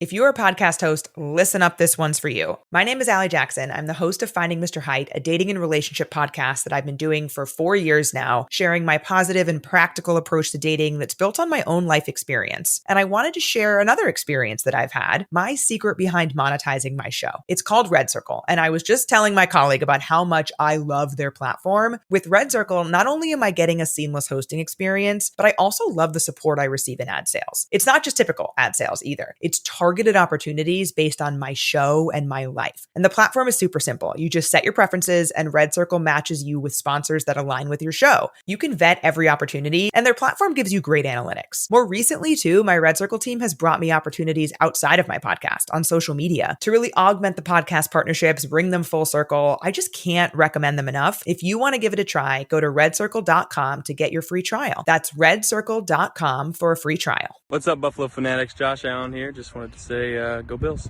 If you're a podcast host, listen up. This one's for you. My name is Allie Jackson. I'm the host of Finding Mr. Height, a dating and relationship podcast that I've been doing for 4 years now, sharing my positive and practical approach to dating that's built on my own life experience. And I wanted to share another experience that I've had, my secret behind monetizing my show. It's called Red Circle. And I was just telling my colleague about how much I love their platform. With Red Circle, not only am I getting a seamless hosting experience, but I also love the support I receive in ad sales. It's not just typical ad sales either. It's targeted opportunities based on my show and my life. And the platform is super simple. You just set your preferences and Red Circle matches you with sponsors that align with your show. You can vet every opportunity and their platform gives you great analytics. More recently too, my Red Circle team has brought me opportunities outside of my podcast on social media to really augment the podcast partnerships, bring them full circle. I just can't recommend them enough. If you want to give it a try, go to redcircle.com to get your free trial. That's redcircle.com for a free trial. What's up, Buffalo Fanatics? Josh Allen here. Just wanted to say, go Bills.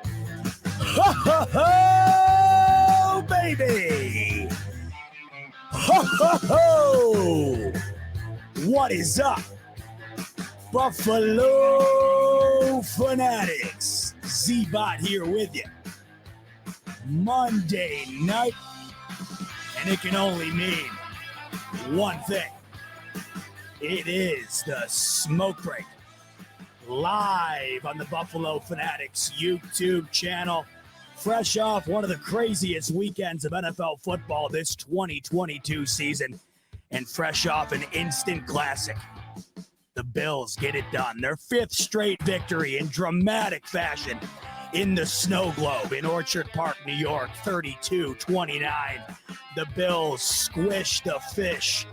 Ho, ho, ho, baby! Ho, ho, ho! What is up, Buffalo Fanatics? Z-Bot here with you. Monday night, and it can only mean one thing. It is the Smoke Break, live on the Buffalo Fanatics YouTube channel, fresh off one of the craziest weekends of NFL football this 2022 season, and fresh off an instant classic. The Bills get it done. Their fifth straight victory in dramatic fashion in the Snow Globe in Orchard Park, New York, 32-29. The Bills squish the fish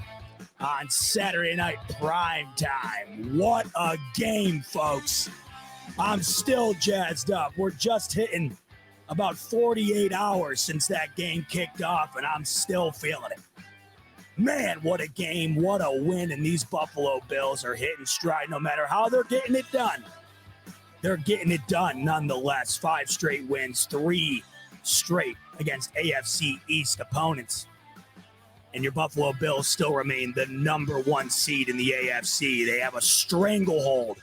on Saturday night prime time. What a game, folks. I'm still jazzed up. We're just hitting about 48 hours since that game kicked off, and I'm still feeling it. Man, what a game, what a win, and these Buffalo Bills are hitting stride no matter how they're getting it done. They're getting it done nonetheless. 5 straight wins, 3 straight against AFC East opponents. And your Buffalo Bills still remain the number 1 seed in the AFC. They have a stranglehold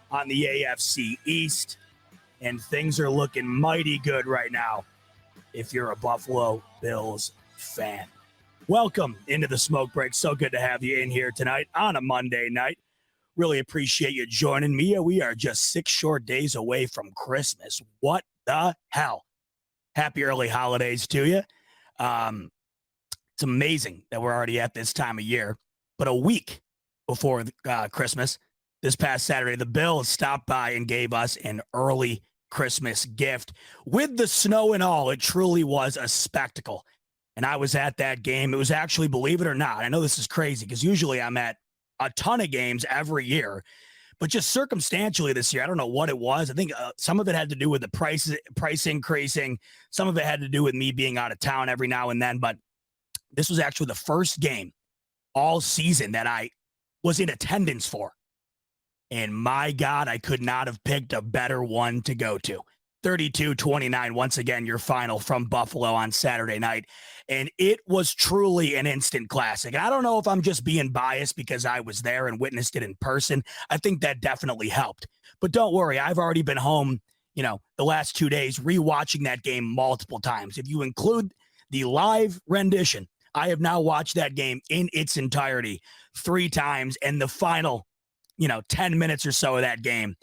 on the AFC East, and things are looking mighty good right now if you're a Buffalo Bills fan. Welcome into the Smoke Break. So good to have you in here tonight on a Monday night. Really appreciate you joining me. We are just 6 short days away from Christmas. What the hell? Happy early holidays to you. It's amazing that we're already at this time of year, but a week before Christmas, this past Saturday, the Bills stopped by and gave us an early Christmas gift. With the snow and all, it truly was a spectacle. And I was at that game. It was actually, believe it or not, I know this is crazy because usually I'm at a ton of games every year, but just circumstantially this year, I don't know what it was. I think some of it had to do with the price increasing. Some of it had to do with me being out of town every now and then, but this was actually the first game all season that I was in attendance for. And my God, I could not have picked a better one to go to. 32-29, once again, your final from Buffalo on Saturday night. And it was truly an instant classic. And I don't know if I'm just being biased because I was there and witnessed it in person. I think that definitely helped. But don't worry, I've already been home, the last 2 days, rewatching that game multiple times. If you include the live rendition, I have now watched that game in its entirety 3 times, and the final, 10 minutes or so of that game,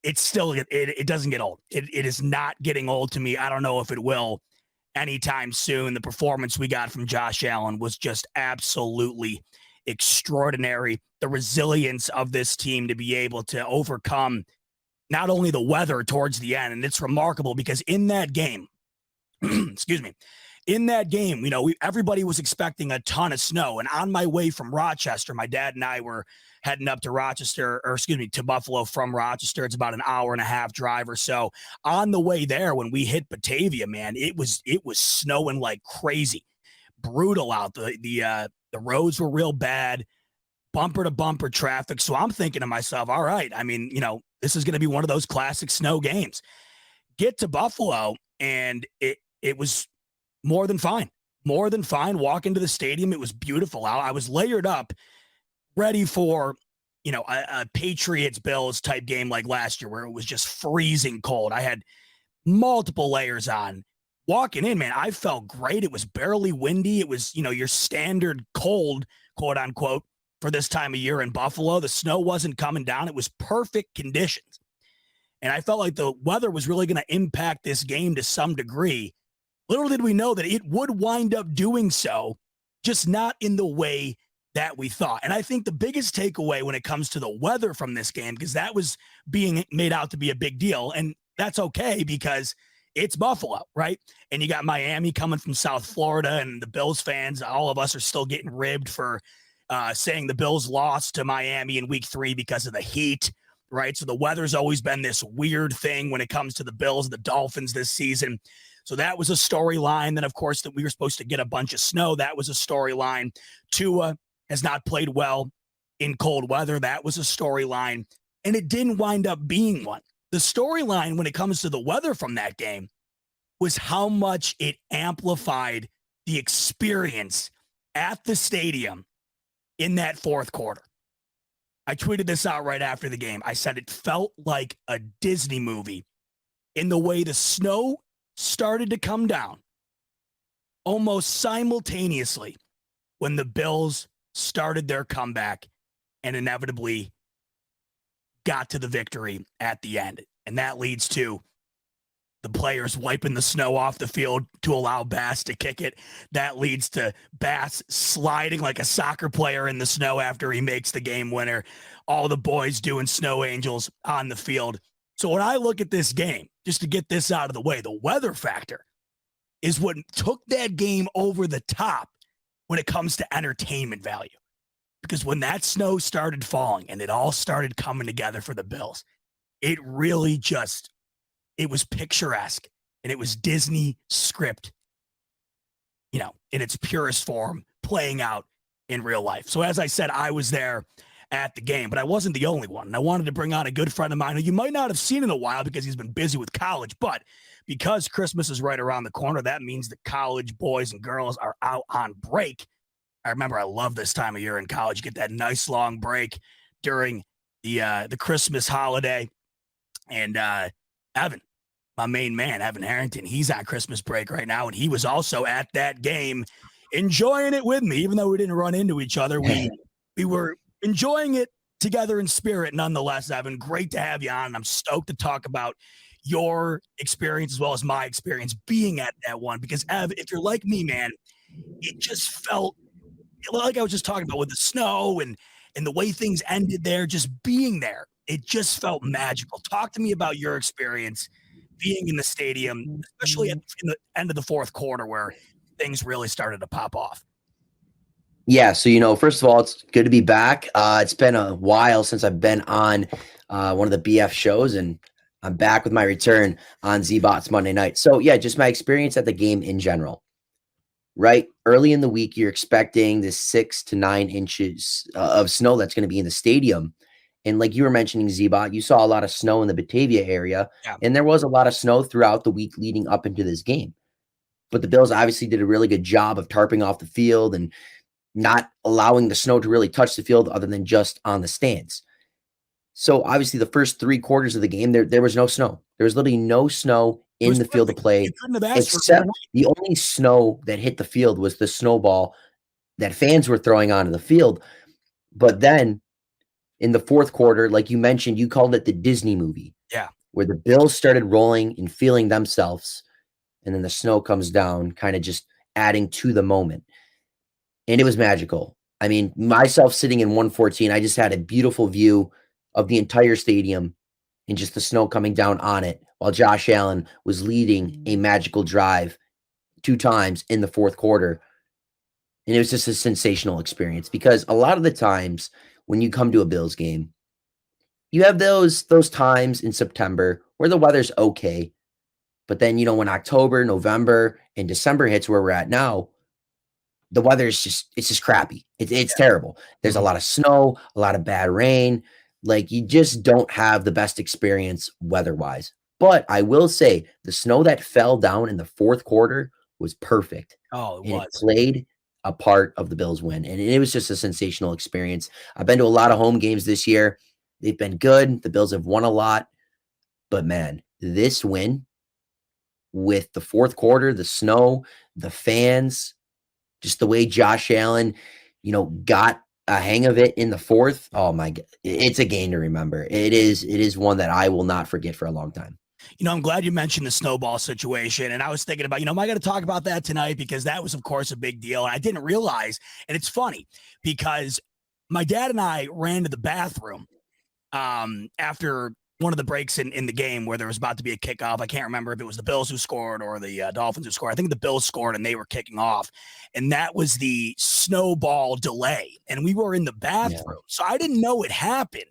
it's still, it doesn't get old. It is not getting old to me. I don't know if it will anytime soon. The performance we got from Josh Allen was just absolutely extraordinary. The resilience of this team to be able to overcome not only the weather towards the end, and it's remarkable because in that game, excuse me, in that game, everybody was expecting a ton of snow. And on my way from Rochester, my dad and I were heading up to to Buffalo from Rochester. It's about an hour and a half drive or so. On the way there, when we hit Batavia, man, it was snowing like crazy. Brutal out. The roads were real bad, bumper to bumper traffic. So I'm thinking to myself, all right, this is going to be one of those classic snow games. Get to Buffalo, and it was more than fine. Walk into the stadium. It was beautiful. I was layered up, ready for, a Patriots Bills type game like last year where it was just freezing cold. I had multiple layers on. Walking in, man, I felt great. It was barely windy. It was, your standard cold, quote unquote, for this time of year in Buffalo. The snow wasn't coming down. It was perfect conditions. And I felt like the weather was really going to impact this game to some degree. Little did we know that it would wind up doing so, just not in the way that we thought. And I think the biggest takeaway when it comes to the weather from this game, because that was being made out to be a big deal, and that's okay because it's Buffalo, right? And you got Miami coming from South Florida, and the Bills fans, all of us are still getting ribbed for saying the Bills lost to Miami in week 3 because of the heat, right? So the weather's always been this weird thing when it comes to the Bills and the Dolphins this season. So that was a storyline. Then, of course, that we were supposed to get a bunch of snow. That was a storyline. Tua has not played well in cold weather. That was a storyline. And it didn't wind up being one. The storyline when it comes to the weather from that game was how much it amplified the experience at the stadium in that fourth quarter. I tweeted this out right after the game. I said it felt like a Disney movie in the way the snow started to come down almost simultaneously when the Bills started their comeback and inevitably got to the victory at the end. And that leads to the players wiping the snow off the field to allow Bass to kick it. That leads to Bass sliding like a soccer player in the snow after he makes the game winner. All the boys doing snow angels on the field. So when I look at this game, just to get this out of the way, the weather factor is what took that game over the top when it comes to entertainment value. Because when that snow started falling and it all started coming together for the Bills, it really just, it was picturesque and it was Disney script, in its purest form playing out in real life. So as I said, I was there at the game, but I wasn't the only one. And I wanted to bring on a good friend of mine who you might not have seen in a while because he's been busy with college, but because Christmas is right around the corner, that means the college boys and girls are out on break. I remember I love this time of year in college. You get that nice long break during the Christmas holiday. And Evan, my main man, Evan Harrington, he's on Christmas break right now, and he was also at that game enjoying it with me, even though we didn't run into each other. We were enjoying it together in spirit nonetheless, Evan. Great to have you on. I'm stoked to talk about your experience as well as my experience being at that one. Because, Ev, if you're like me, man, it just felt like I was just talking about with the snow and the way things ended there, just being there. It just felt magical. Talk to me about your experience being in the stadium, especially in the end of the fourth quarter where things really started to pop off. Yeah, so, first of all, it's good to be back. It's been a while since I've been on one of the BF shows, and I'm back with my return on Z-Bots Monday night. So, yeah, just my experience at the game in general. Right? Early in the week, you're expecting this 6 to 9 inches of snow that's going to be in the stadium. And like you were mentioning, Z-Bot, you saw a lot of snow in the Batavia area, and there was a lot of snow throughout the week leading up into this game. But the Bills obviously did a really good job of tarping off the field and not allowing the snow to really touch the field other than just on the stands. So obviously the first 3 quarters of the game, there was no snow. There was literally no snow in the field of play, except the only snow that hit the field was the snowball that fans were throwing onto the field. But then in the fourth quarter, like you mentioned, you called it the Disney movie. Yeah. Where the Bills started rolling and feeling themselves, and then the snow comes down, kind of just adding to the moment. And it was magical. I mean, myself sitting in 114, I just had a beautiful view of the entire stadium and just the snow coming down on it while Josh Allen was leading a magical drive 2 times in the fourth quarter. And it was just a sensational experience because a lot of the times when you come to a Bills game, you have those times in September where the weather's okay. But then, when October, November, and December hits where we're at now, the weather is just crappy. It's terrible. There's a lot of snow, a lot of bad rain. Like, you just don't have the best experience weather-wise. But I will say the snow that fell down in the fourth quarter was perfect. Oh, it and was. It played a part of the Bills win. And it was just a sensational experience. I've been to a lot of home games this year. They've been good. The Bills have won a lot. But man, this win with the fourth quarter, the snow, the fans, just the way Josh Allen, got a hang of it in the fourth. Oh my God. It's a game to remember. It is one that I will not forget for a long time. I'm glad you mentioned the snowball situation. And I was thinking about, am I going to talk about that tonight? Because that was, of course, a big deal. And I didn't realize, and it's funny because my dad and I ran to the bathroom after one of the breaks in the game where there was about to be a kickoff. I can't remember if it was the Bills who scored or the Dolphins who scored. I think the Bills scored and they were kicking off. And that was the snowball delay. And we were in the bathroom. Yeah. So I didn't know it happened.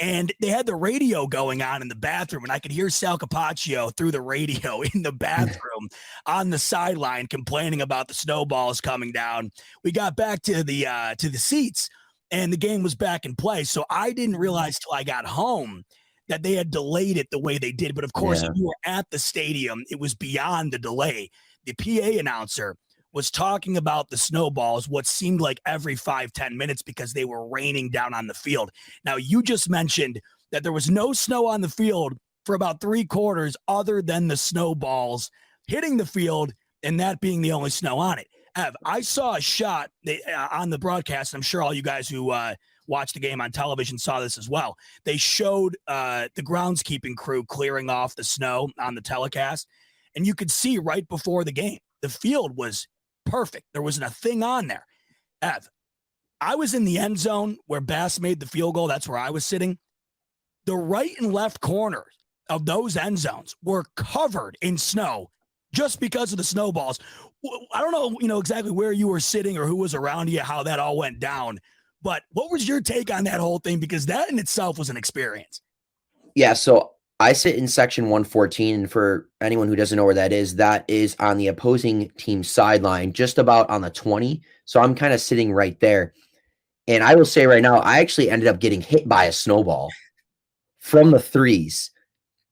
And they had the radio going on in the bathroom, and I could hear Sal Capaccio through the radio in the bathroom on the sideline complaining about the snowballs coming down. We got back to the seats, and the game was back in play. So I didn't realize till I got home that they had delayed it the way they did. But, of course, if you were at the stadium, it was beyond the delay. The PA announcer was talking about the snowballs what seemed like every 5-10 minutes because they were raining down on the field. Now, you just mentioned that there was no snow on the field for about 3 quarters other than the snowballs hitting the field and that being the only snow on it. Ev, I saw a shot on the broadcast, and I'm sure all you guys who watched the game on television saw this as well. They showed the groundskeeping crew clearing off the snow on the telecast, and you could see right before the game, the field was perfect. There wasn't a thing on there. Ev, I was in the end zone where Bass made the field goal. That's where I was sitting. The right and left corners of those end zones were covered in snow just because of the snowballs. I don't know, exactly where you were sitting or who was around you, how that all went down. But what was your take on that whole thing? Because that in itself was an experience. Yeah, so I sit in section 114, and for anyone who doesn't know where that is on the opposing team sideline, just about on the 20. So I'm kind of sitting right there. And I will say right now, I actually ended up getting hit by a snowball from the threes.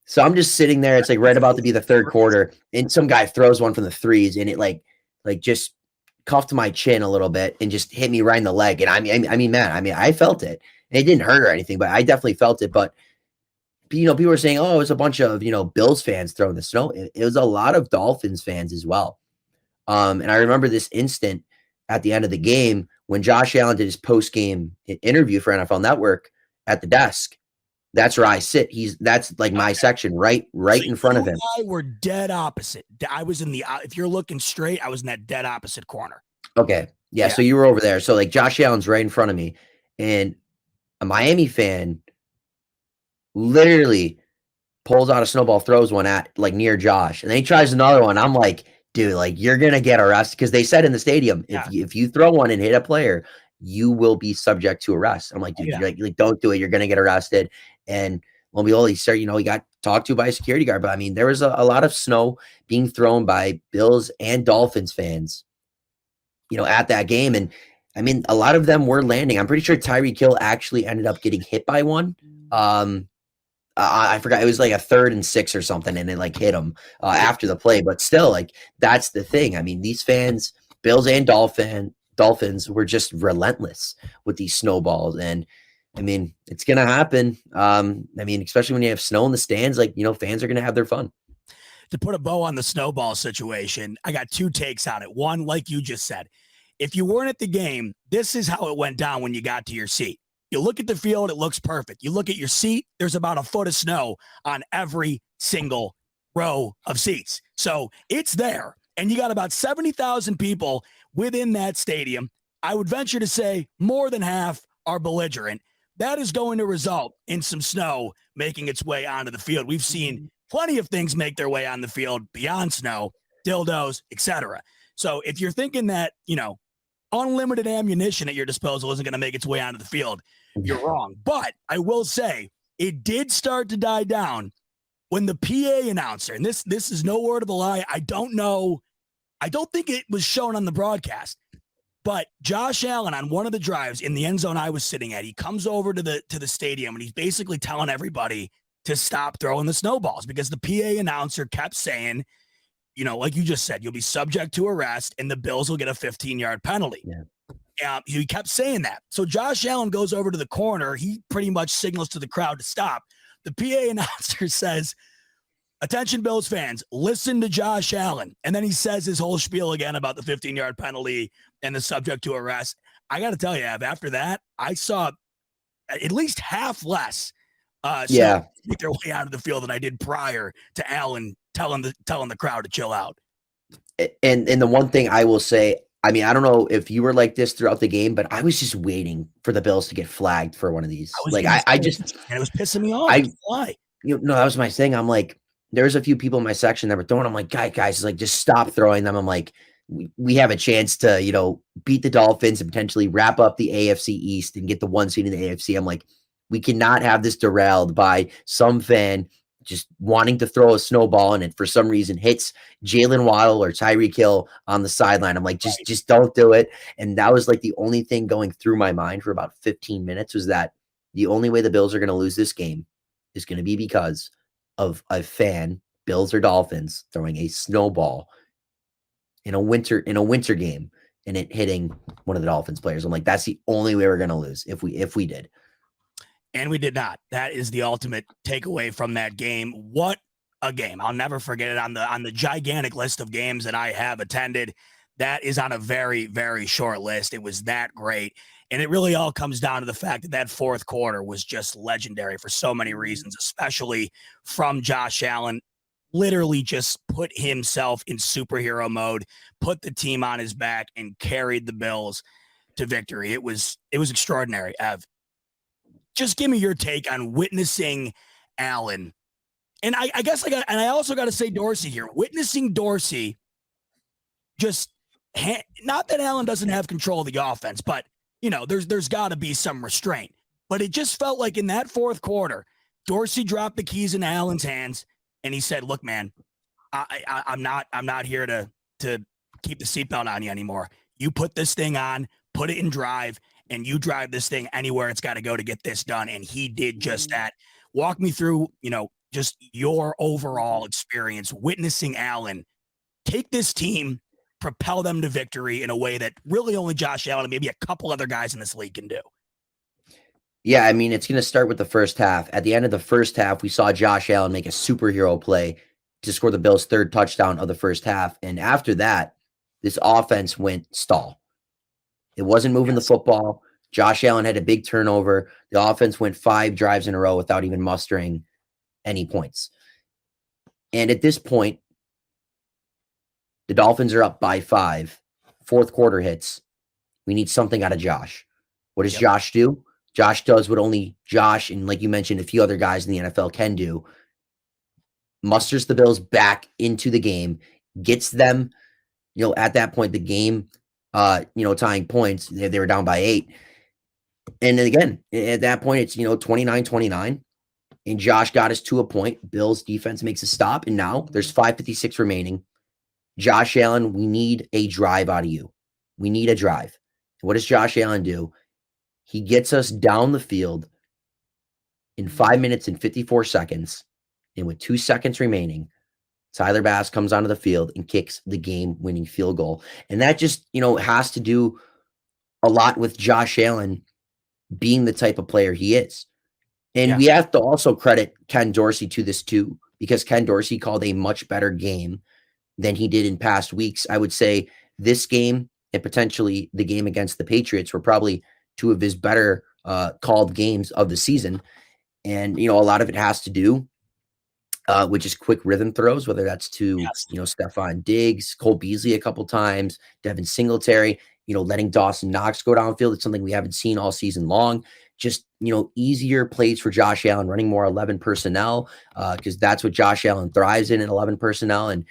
So I'm just sitting there. It's like right about to be the third quarter, and some guy throws one from the threes, and it like just cuffed my chin a little bit and just hit me right in the leg. And I mean, man, I felt it. And it didn't hurt or anything, but I definitely felt it. But people were saying, oh, it was a bunch of, Bills fans throwing the snow. It was a lot of Dolphins fans as well. And I remember this instant at the end of the game when Josh Allen did his post-game interview for NFL Network at the desk. That's where I sit. That's like my section right so in front of him. We're dead opposite. I was in if you're looking straight, I was in that dead opposite corner. Okay. Yeah. So you were over there. So like Josh Allen's right in front of me, and a Miami fan literally pulls out a snowball, throws one at like near Josh, and then he tries another one. I'm like, dude, like you're going to get arrested. Cause they said in the stadium, if you throw one and hit a player, you will be subject to arrest. I'm like, dude, like don't do it. You're going to get arrested. And lo and behold, he got talked to by a security guard. But I mean, there was a lot of snow being thrown by Bills and Dolphins fans, at that game. And I mean, a lot of them were landing. I'm pretty sure Tyreek Hill actually ended up getting hit by one. I forgot, it was like a 3rd and 6 or something, and it like hit him after the play. But still, like that's the thing. I mean, these fans, Bills and Dolphins, were just relentless with these snowballs. And I mean, it's gonna happen. I mean, especially when you have snow in the stands, like fans are gonna have their fun. To put a bow on the snowball situation, I got 2 takes on it. One, like you just said, if you weren't at the game, this is how it went down when you got to your seat. You look at the field, it looks perfect. You look at your seat, there's about a foot of snow on every single row of seats. So it's there. And you got about 70,000 people within that stadium. I would venture to say more than half are belligerent. That is going to result in some snow making its way onto the field. We've seen plenty of things make their way on the field beyond snow, dildos, etc. So if you're thinking that, unlimited ammunition at your disposal isn't going to make its way onto the field, you're wrong. But I will say it did start to die down when the PA announcer, and this is no word of a lie, I don't know, I don't think it was shown on the broadcast, but Josh Allen on one of the drives in the end zone I was sitting at, he comes over to the stadium and he's basically telling everybody to stop throwing the snowballs because the PA announcer kept saying, like you just said, you'll be subject to arrest and the Bills will get a 15-yard penalty. Yeah. He kept saying that. So Josh Allen goes over to the corner. He pretty much signals to the crowd to stop. The PA announcer says, "Attention Bills fans, listen to Josh Allen." And then he says his whole spiel again about the 15-yard penalty and the subject to arrest. I got to tell you, Ab, after that, I saw at least half less make their way out of the field than I did prior to Allen telling the crowd to chill out. And the one thing I will say, I mean, I don't know if you were like this throughout the game, but I was just waiting for the Bills to get flagged for one of these. I just, and it was pissing me off. Why? That was my thing. I'm like, there's a few people in my section that were throwing. I'm like, guys, like, just stop throwing them. I'm like, we have a chance to, beat the Dolphins and potentially wrap up the AFC East and get the 1 seed in the AFC. I'm like, we cannot have this derailed by some fan just wanting to throw a snowball and it for some reason hits Jalen Waddle or Tyreek Hill on the sideline. I'm like, just don't do it. And that was like the only thing going through my mind for about 15 minutes was that the only way the Bills are going to lose this game is going to be because of a fan, Bills or Dolphins, throwing a snowball in a winter game and it hitting one of the Dolphins players. I'm like, that's the only way we're going to lose if we did. And we did not. That is the ultimate takeaway from that game. What a game. I'll never forget it on the gigantic list of games that I have attended. That is on a very, very short list. It was that great. And it really all comes down to the fact that that fourth quarter was just legendary for so many reasons, especially from Josh Allen. Literally just put himself in superhero mode, put the team on his back, and carried the Bills to victory. It was extraordinary, Ev. Just give me your take on witnessing Allen. And I guess I also got to say Dorsey here. Witnessing Dorsey, not that Allen doesn't have control of the offense, but, there's got to be some restraint. But it just felt like in that fourth quarter, Dorsey dropped the keys in Allen's hands, and he said, "Look, man, I'm not here to keep the seatbelt on you anymore. You put this thing on, put it in drive, and you drive this thing anywhere it's got to go to get this done." And he did just that. Walk me through, just your overall experience witnessing Allen take this team, propel them to victory in a way that really only Josh Allen and maybe a couple other guys in this league can do. Yeah, I mean, it's going to start with the first half. At the end of the first half, we saw Josh Allen make a superhero play to score the Bills' third touchdown of the first half. And after that, this offense went stall. It wasn't moving the football. Josh Allen had a big turnover. The offense went 5 drives in a row without even mustering any points. And at this point, the Dolphins are up by 5. Fourth quarter hits. We need something out of Josh. What does Josh do? Josh does what only Josh and, like you mentioned, a few other guys in the NFL can do. Musters the Bills back into the game, gets them, at that point, the game, tying points. They were down by 8. And then again, at that point, it's, 29-29. And Josh got us to a point. Bills defense makes a stop. And now there's 5:56 remaining. Josh Allen, we need a drive out of you. We need a drive. What does Josh Allen do? He gets us down the field in 5 minutes and 54 seconds. And with 2 seconds remaining, Tyler Bass comes onto the field and kicks the game-winning field goal. And that just, has to do a lot with Josh Allen being the type of player he is. And we have to also credit Ken Dorsey to this too, because Ken Dorsey called a much better game than he did in past weeks. I would say this game and potentially the game against the Patriots were probably 2 of his better called games of the season. And, a lot of it has to do with just quick rhythm throws, whether that's to, Stephon Diggs, Cole Beasley a couple times, Devin Singletary, letting Dawson Knox go downfield. It's something we haven't seen all season long. Just, easier plays for Josh Allen, running more 11 personnel, because that's what Josh Allen thrives in 11 personnel. And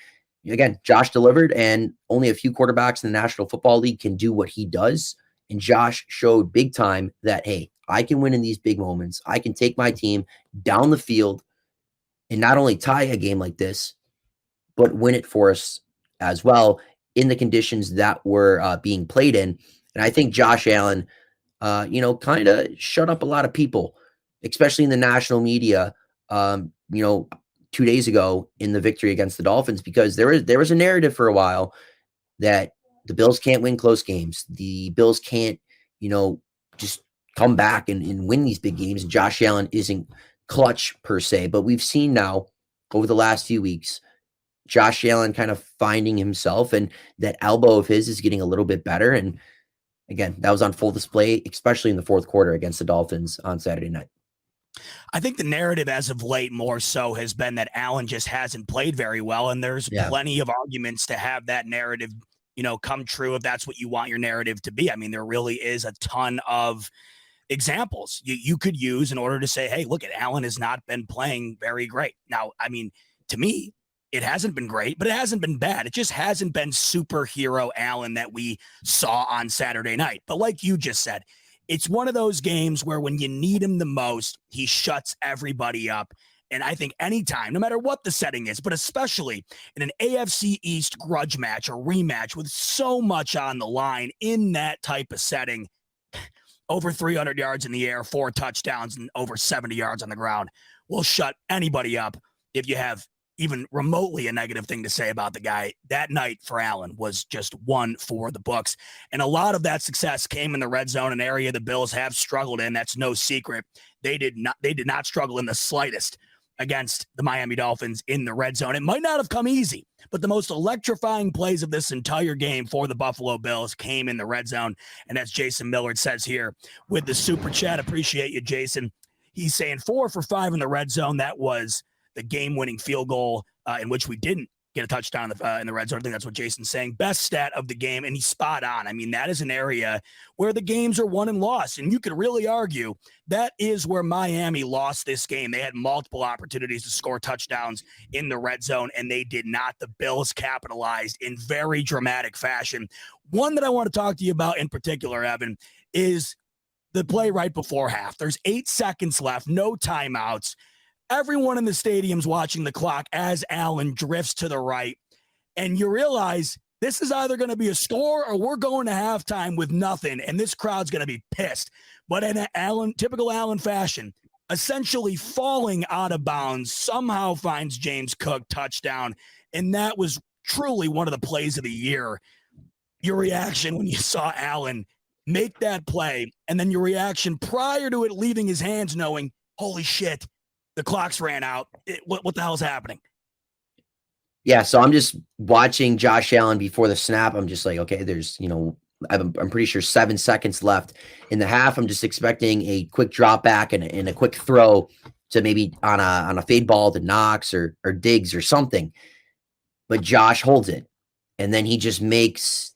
again, Josh delivered, and only a few quarterbacks in the National Football League can do what he does. And Josh showed big time that, hey, I can win in these big moments. I can take my team down the field and not only tie a game like this, but win it for us as well in the conditions that were being played in. And I think Josh Allen, kind of shut up a lot of people, especially in the national media, 2 days ago in the victory against the Dolphins, because there was a narrative for a while that the Bills can't win close games. The Bills can't, just come back and win these big games. Josh Allen isn't clutch per se, but we've seen now over the last few weeks, Josh Allen kind of finding himself, and that elbow of his is getting a little bit better. And again, that was on full display, especially in the fourth quarter against the Dolphins on Saturday night. I think the narrative as of late more so has been that Allen just hasn't played very well. And there's plenty of arguments to have that narrative, come true if that's what you want your narrative to be. I mean, there really is a ton of examples you could use in order to say, hey, look, Allen has not been playing very great. Now, I mean, to me, it hasn't been great, but it hasn't been bad. It just hasn't been superhero Allen that we saw on Saturday night. But like you just said, it's one of those games where when you need him the most, he shuts everybody up. And I think anytime, no matter what the setting is, but especially in an AFC East grudge match or rematch with so much on the line in that type of setting, over 300 yards in the air, 4 touchdowns, and over 70 yards on the ground will shut anybody up if you have even remotely a negative thing to say about the guy. That night for Allen was just one for the books. And a lot of that success came in the red zone, an area the Bills have struggled in. That's no secret. They did not struggle in the slightest against the Miami Dolphins in the red zone. It might not have come easy, but the most electrifying plays of this entire game for the Buffalo Bills came in the red zone. And as Jason Millard says here with the super chat, appreciate you, Jason. He's saying 4 for 5 in the red zone. That was the game-winning field goal in which we didn't get a touchdown in the red zone. I think that's what Jason's saying. Best stat of the game, and he's spot on. I mean, that is an area where the games are won and lost, and you could really argue that is where Miami lost this game. They had multiple opportunities to score touchdowns in the red zone, and they did not. The Bills capitalized in very dramatic fashion. One that I want to talk to you about in particular, Evan, is the play right before half. There's 8 seconds left, no timeouts. Everyone in the stadium's watching the clock as Allen drifts to the right, and you realize this is either going to be a score or we're going to halftime with nothing, and this crowd's going to be pissed. But in typical Allen fashion, essentially falling out of bounds, somehow finds James Cook touchdown, and that was truly one of the plays of the year. Your reaction when you saw Allen make that play, and then your reaction prior to it leaving his hands knowing, holy shit, the clocks ran out. What the hell's happening? Yeah, so I'm just watching Josh Allen before the snap. I'm just like, okay, there's, I'm pretty sure 7 seconds left in the half. I'm just expecting a quick drop back and a quick throw to maybe on a fade ball to Knox or Diggs or something. But Josh holds it, and then he just makes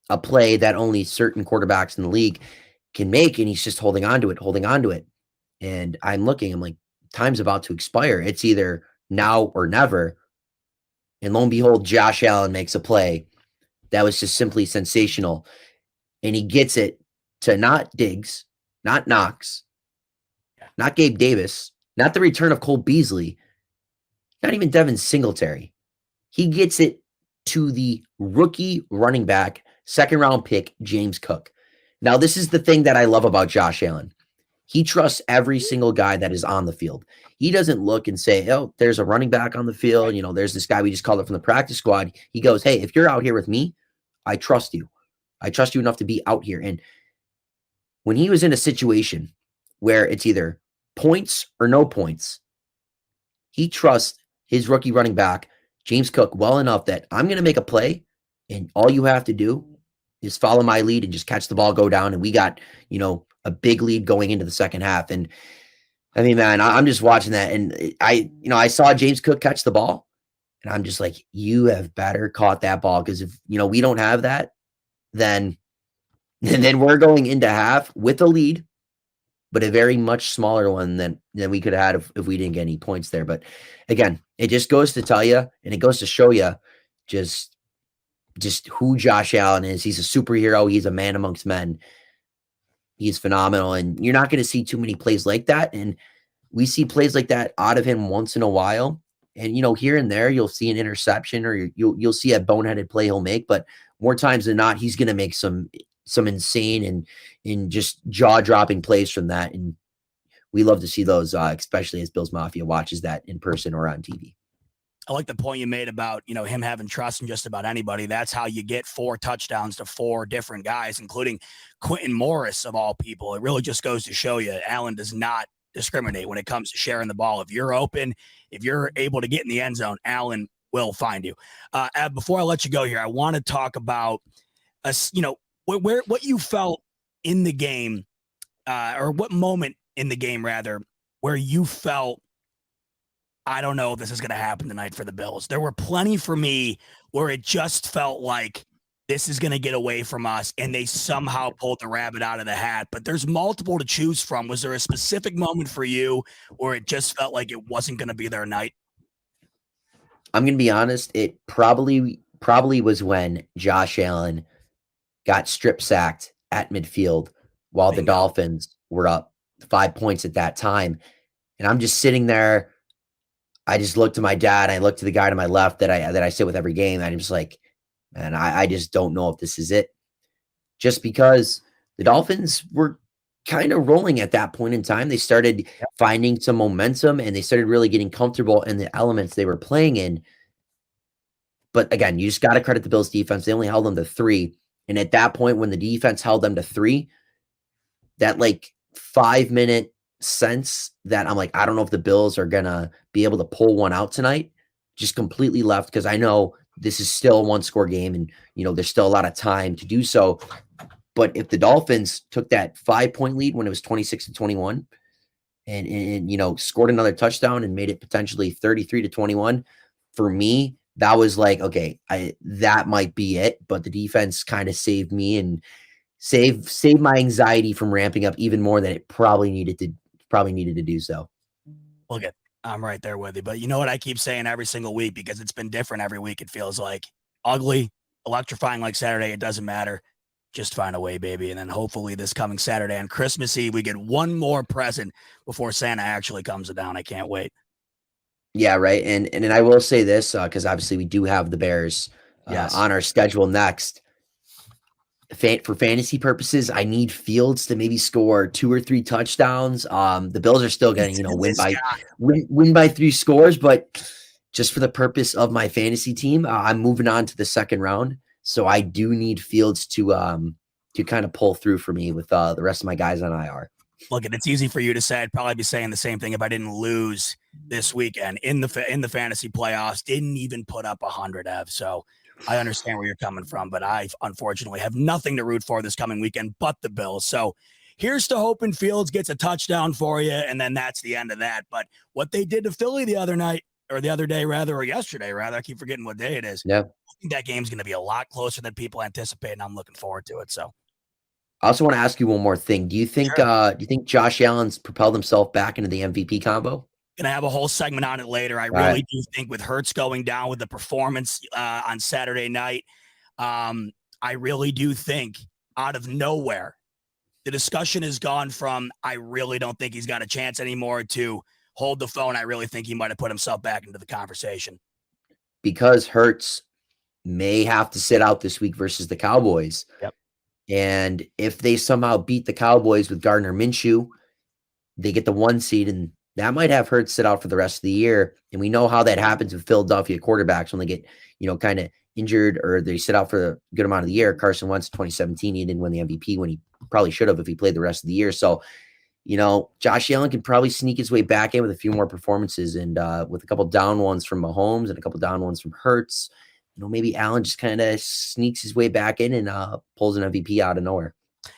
a play that only certain quarterbacks in the league can make, and he's just holding on to it. And I'm like, time's about to expire. It's either now or never. And lo and behold, Josh Allen makes a play that was just simply sensational. And he gets it to not Diggs, not Knox, not Gabe Davis, not the return of Cole Beasley, not even Devin Singletary. He gets it to the rookie running back, second-round pick, James Cook. Now, this is the thing that I love about Josh Allen. He trusts every single guy that is on the field. He doesn't look and say, oh, there's a running back on the field. There's this guy we just called up from the practice squad. He goes, hey, if you're out here with me, I trust you. I trust you enough to be out here. And when he was in a situation where it's either points or no points, he trusts his rookie running back, James Cook, well enough that I'm going to make a play, and all you have to do is follow my lead and just catch the ball, go down. And we got, a big lead going into the second half. And I mean, man, I'm just watching that. And I saw James Cook catch the ball, and I'm just like, you have better caught that ball. Cause if, we don't have that, then we're going into half with a lead, but a very much smaller one than we could have had if we didn't get any points there. But again, it just goes to tell you, and it goes to show you just who Josh Allen is. He's a superhero. He's a man amongst men. He's phenomenal, and you're not going to see too many plays like that. And we see plays like that out of him once in a while. And, here and there, you'll see an interception, or you'll see a boneheaded play he'll make. But more times than not, he's going to make some insane and just jaw-dropping plays from that. And we love to see those, especially as Bills Mafia watches that in person or on TV. I like the point you made about, him having trust in just about anybody. That's how you get 4 touchdowns to 4 different guys, including Quentin Morris of all people. It really just goes to show you Allen does not discriminate when it comes to sharing the ball. If you're open, if you're able to get in the end zone, Allen will find you. Before I let you go here, I want to talk about what you felt in the game, or what moment in the game rather, where you felt, I don't know if this is going to happen tonight for the Bills. There were plenty for me where it just felt like this is going to get away from us, and they somehow pulled the rabbit out of the hat. But there's multiple to choose from. Was there a specific moment for you where it just felt like it wasn't going to be their night? I'm going to be honest. It probably was when Josh Allen got strip sacked at midfield while the Dolphins were up 5 points at that time. And I'm just sitting there. I just looked to my dad. I looked to the guy to my left that I sit with every game. And I'm just like, man, I just don't know if this is it. Just because the Dolphins were kind of rolling at that point in time. They started finding some momentum and they started really getting comfortable in the elements they were playing in. But again, you just got to credit the Bills defense. They only held them to 3. And at that point, when the defense held them to 3, that 5-minute sense that I'm like, I don't know if the Bills are gonna be able to pull one out tonight, just completely left, because I know this is still a 1-score game and there's still a lot of time to do so. But if the Dolphins took that 5-point lead when it was 26-21 and scored another touchdown and made it potentially 33-21, for me, that was like, okay, that might be it. But the defense kind of saved me and saved my anxiety from ramping up even more than it probably needed to do so. Look, I'm right there with you. But you know what I keep saying every single week, because it's been different every week. It feels like ugly, electrifying like Saturday. It doesn't matter. Just find a way, baby. And then hopefully this coming Saturday on Christmas Eve, we get one more present before Santa actually comes down. I can't wait. Yeah, right. And I will say this, because obviously we do have the Bears on our schedule next. For fantasy purposes, I need Fields to maybe score 2 or 3 touchdowns. The Bills are still getting, win by 3 scores, but just for the purpose of my fantasy team, I'm moving on to the second round. So I do need Fields to kind of pull through for me with the rest of my guys on IR. Look, it's easy for you to say. I'd probably be saying the same thing if I didn't lose this weekend in the fantasy playoffs. Didn't even put up 100, Ev. So I understand where you're coming from, but I unfortunately have nothing to root for this coming weekend but the Bills. So here's to hoping Fields gets a touchdown for you, and then that's the end of that. But what they did to Philly the other night, or the other day rather, or yesterday rather, I keep forgetting what day it is. Yeah, I think that game's going to be a lot closer than people anticipate, and I'm looking forward to it. So I also want to ask you one more thing. Do you think Josh Allen's propelled himself back into the MVP combo? Gonna have a whole segment on it later. I really do think with Hurts going down with the performance on Saturday night, I really do think out of nowhere, the discussion has gone from I really don't think he's got a chance anymore to hold the phone. I really think he might have put himself back into the conversation. Because Hurts may have to sit out this week versus the Cowboys. Yep. And if they somehow beat the Cowboys with Gardner Minshew, they get the 1 seed, and that might have Hurts sit out for the rest of the year. And we know how that happens with Philadelphia quarterbacks when they get, kind of injured or they sit out for a good amount of the year. Carson Wentz, 2017, he didn't win the MVP when he probably should have if he played the rest of the year. So, Josh Allen can probably sneak his way back in with a few more performances, and with a couple down ones from Mahomes and a couple down ones from Hurts, maybe Allen just kind of sneaks his way back in and pulls an MVP out of nowhere.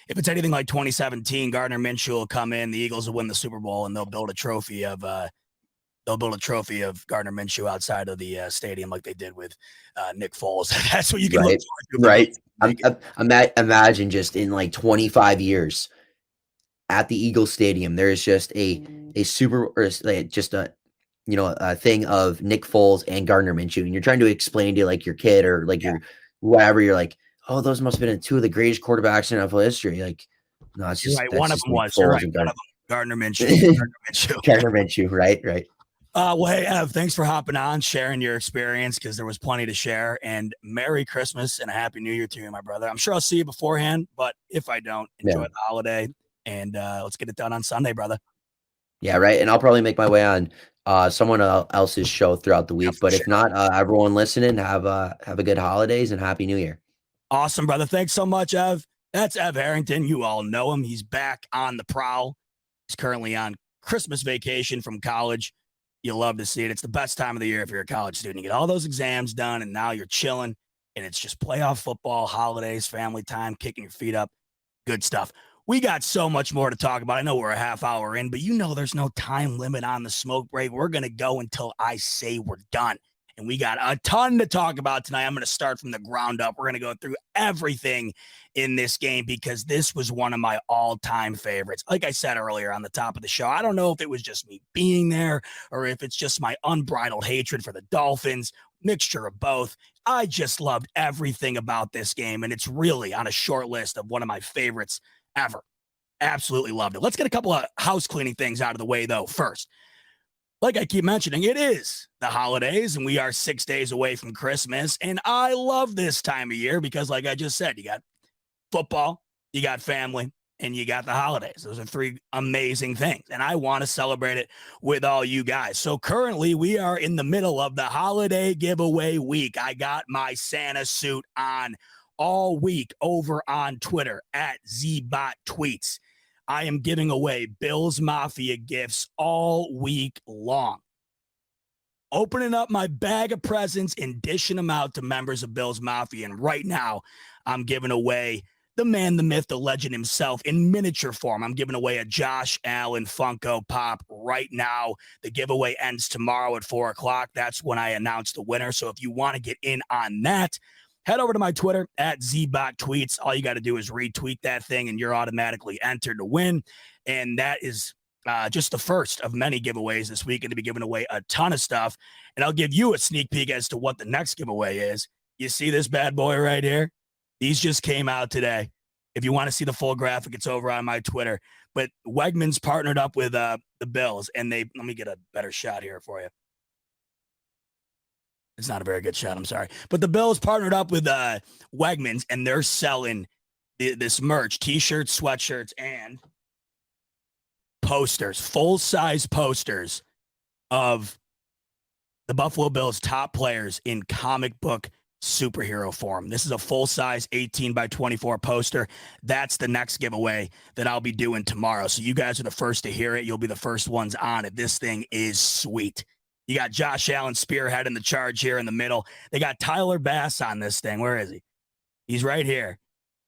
If it's anything like 2017, Gardner Minshew will come in, the Eagles will win the Super Bowl, and they'll build a trophy of Gardner Minshew outside of the stadium like they did with Nick Foles. That's what you can look forward to. Right. Imagine just in 25 years at the Eagles Stadium, there is just a super, or just a thing of Nick Foles and Gardner Minshew, and you're trying to explain to your kid or your whatever, you're like, oh, those must have been 2 of the greatest quarterbacks in NFL history. No, it's just right. One of them was Gardner Minshew. Gardner Minshew, right. Well, hey, Ev, thanks for hopping on, sharing your experience, because there was plenty to share. And Merry Christmas and a Happy New Year to you, my brother. I'm sure I'll see you beforehand, but if I don't, enjoy the holiday, and let's get it done on Sunday, brother. Yeah, right. And I'll probably make my way on someone else's show throughout the Yeah, week. for But if sure. not, everyone listening, have a good holidays and happy New Year. Awesome, brother. Thanks so much, Ev. That's Ev Harrington. You all know him. He's back on the prowl. He's currently on Christmas vacation from college. You'll love to see it. It's the best time of the year if you're a college student. You get all those exams done, and now you're chilling, and it's just playoff football, holidays, family time, kicking your feet up. Good stuff. We got so much more to talk about. I know we're a half hour in, but you know there's no time limit on the smoke break. We're going to go until I say we're done. And we got a ton to talk about tonight. I'm going to start from the ground up. We're going to go through everything in this game because this was one of my all-time favorites. Like I said earlier on the top of the show, I don't know if it was just me being there or if it's just my unbridled hatred for the Dolphins, mixture of both. I just loved everything about this game, and it's really on a short list of one of my favorites ever. Absolutely loved it. Let's get a couple of house cleaning things out of the way, though, first. Like I keep mentioning, it is the holidays, and we are 6 days away from Christmas, and I love this time of year because, like I just said, you got football, you got family, and you got the holidays. Those are three amazing things, and I want to celebrate it with all you guys. So currently, we are in the middle of the holiday giveaway week. I got my Santa suit on all week over on Twitter at ZBotTweets. I am giving away Bills Mafia gifts all week long. Opening up my bag of presents and dishing them out to members of Bills Mafia. And right now, I'm giving away the man, the myth, the legend himself in miniature form. I'm giving away a Josh Allen Funko Pop right now. The giveaway ends tomorrow at 4 o'clock. That's when I announce the winner. So if you want to get in on that, head over to my Twitter at ZBotTweets. All you got to do is retweet that thing, and you're automatically entered to win. And that is just the first of many giveaways this week, and to be giving away a ton of stuff. And I'll give you a sneak peek as to what the next giveaway is. You see this bad boy right here? These just came out today. If you want to see the full graphic, it's over on my Twitter. But Wegmans partnered up with the Bills, and let me get a better shot here for you. It's not a very good shot, I'm sorry. But the Bills partnered up with Wegmans, and they're selling this merch, T-shirts, sweatshirts, and posters, full-size posters of the Buffalo Bills' top players in comic book superhero form. This is a full-size 18 by 24 poster. That's the next giveaway that I'll be doing tomorrow. So you guys are the first to hear it. You'll be the first ones on it. This thing is sweet. You got Josh Allen spearhead in the charge here in the middle. They got Tyler Bass on this thing. Where is he? He's right here.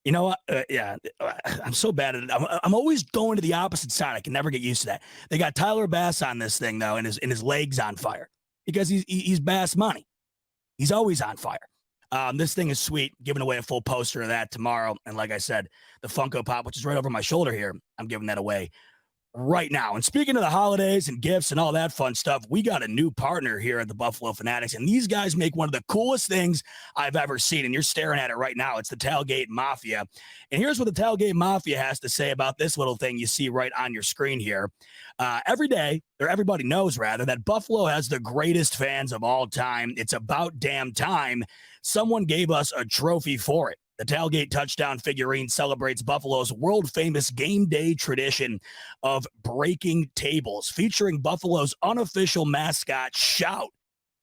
You know what? I'm so bad at it. I'm always going to the opposite side. I can never get used to that. They got Tyler Bass on this thing, though, and his legs on fire because he's Bass money. He's always on fire. This thing is sweet. Giving away a full poster of that tomorrow. And like I said, the Funko Pop, which is right over my shoulder here, I'm giving that away right now. And speaking of the holidays and gifts and all that fun stuff, we got a new partner here at the Buffalo Fanatics, and these guys make one of the coolest things I've ever seen, and you're staring at it right now. It's the Tailgate Mafia. And here's what the Tailgate Mafia has to say about this little thing you see right on your screen here. Every day, or everybody knows rather, that Buffalo has the greatest fans of all time. It's about damn time someone gave us a trophy for it. The Tailgate touchdown figurine celebrates Buffalo's world-famous game day tradition of breaking tables, featuring Buffalo's unofficial mascot, Shout,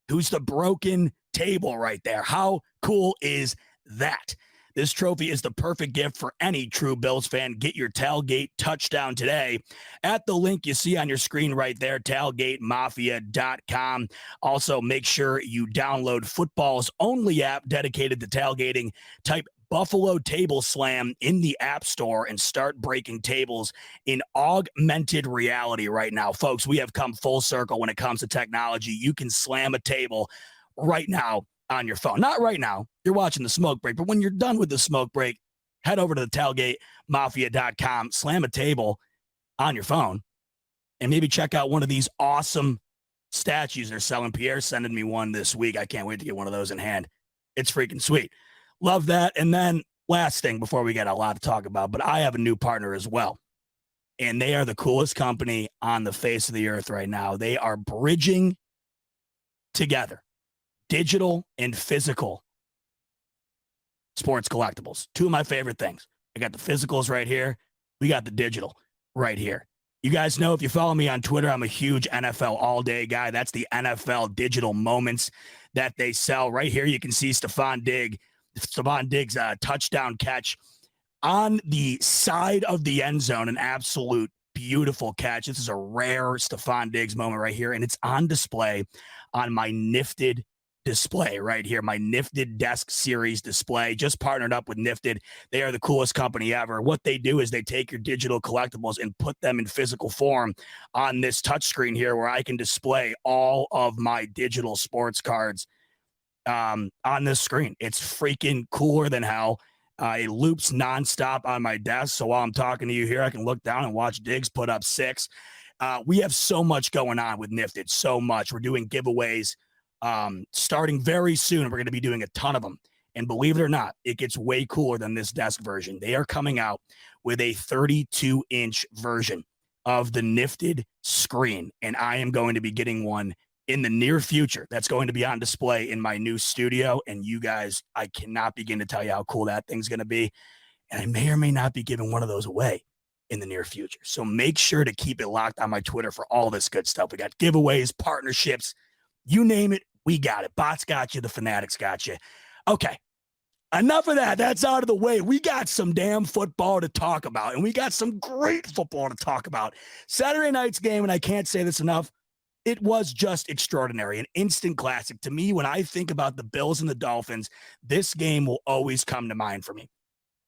who's the broken table right there. How cool is that? This trophy is the perfect gift for any true Bills fan. Get your Tailgate touchdown today at the link you see on your screen right there, tailgatemafia.com. Also, make sure you download football's only app dedicated to tailgating. Type Buffalo Table Slam in the App Store and start breaking tables in augmented reality right now. Folks, we have come full circle when it comes to technology. You can slam a table right now on your phone. Not right now. You're watching the smoke break, but when you're done with the smoke break, head over to the tailgatemafia.com, slam a table on your phone, and maybe check out one of these awesome statues they're selling. Pierre's sending me one this week. I can't wait to get one of those in hand. It's freaking sweet. Love that. And then last thing before we get a lot to talk about, but I have a new partner as well. And they are the coolest company on the face of the earth right now. They are bridging together digital and physical sports collectibles. Two of my favorite things. I got the physicals right here. We got the digital right here. You guys know if you follow me on Twitter, I'm a huge NFL all-day guy. That's the NFL digital moments that they sell. Right here, you can see Stephon Diggs' touchdown catch on the side of the end zone, an absolute beautiful catch. This is a rare Stephon Diggs moment right here, and it's on display on my Nifted display right here, my Nifted Desk Series display. Just partnered up with Nifted. They are the coolest company ever. What they do is they take your digital collectibles and put them in physical form on this touchscreen here where I can display all of my digital sports cards on this screen. It's freaking cooler than hell. It loops nonstop on my desk. So while I'm talking to you here, I can look down and watch Diggs put up 6. We have so much going on with Nifted, so much. We're doing giveaways starting very soon. We're going to be doing a ton of them. And believe it or not, it gets way cooler than this desk version. They are coming out with a 32-inch version of the Nifted screen. And I am going to be getting one in the near future. That's going to be on display in my new studio. And you guys, I cannot begin to tell you how cool that thing's going to be. And I may or may not be giving one of those away in the near future. So make sure to keep it locked on my Twitter for all this good stuff. We got giveaways, partnerships, you name it, we got it. Bots got you. The Fanatics got you. Okay. Enough of that. That's out of the way. We got some damn football to talk about, and we got some great football to talk about. Saturday night's game, and I can't say this enough, it was just extraordinary, an instant classic. To me, when I think about the Bills and the Dolphins, this game will always come to mind for me.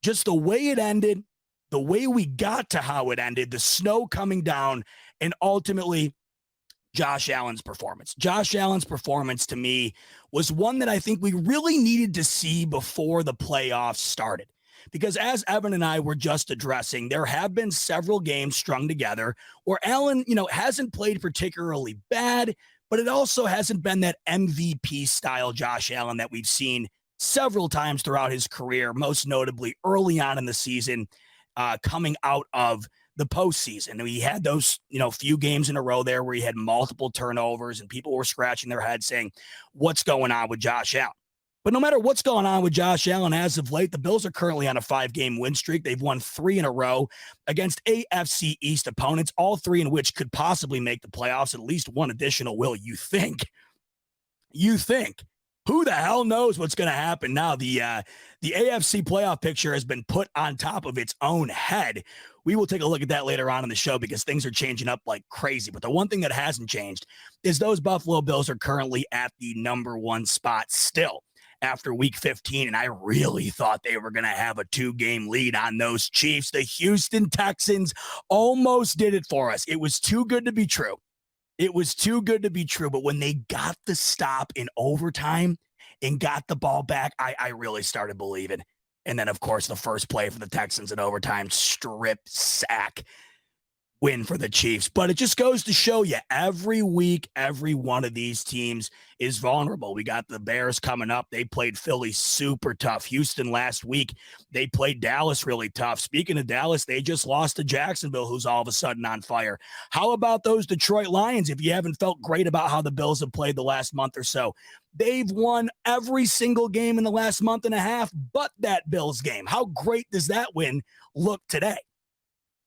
Just the way it ended, the way we got to how it ended, the snow coming down, and ultimately Josh Allen's performance. Josh Allen's performance to me was one that I think we really needed to see before the playoffs started. Because as Evan and I were just addressing, there have been several games strung together where Allen, hasn't played particularly bad, but it also hasn't been that MVP style Josh Allen that we've seen several times throughout his career, most notably early on in the season, coming out of the postseason. He had those, few games in a row there where he had multiple turnovers and people were scratching their heads saying, what's going on with Josh Allen? But no matter what's going on with Josh Allen as of late, the Bills are currently on a 5-game win streak. They've won 3 in a row against AFC East opponents, all 3 in which could possibly make the playoffs. At least one additional will, you think. Who the hell knows what's going to happen now? The AFC playoff picture has been put on top of its own head. We will take a look at that later on in the show because things are changing up like crazy. But the one thing that hasn't changed is those Buffalo Bills are currently at the number 1 spot still after week 15. And I really thought they were going to have a 2-game lead on those Chiefs. The Houston Texans almost did it for us. It was too good to be true. But when they got the stop in overtime and got the ball back, I really started believing. And then, of course, the first play for the Texans in overtime, strip sack win for the Chiefs. But it just goes to show you every week, every one of these teams is vulnerable. We got the Bears coming up. They played Philly super tough. Houston last week, they played Dallas really tough. Speaking of Dallas, they just lost to Jacksonville, who's all of a sudden on fire. How about those Detroit Lions? If you haven't felt great about how the Bills have played the last month or so, they've won every single game in the last month and a half, but that Bills game. How great does that win look today?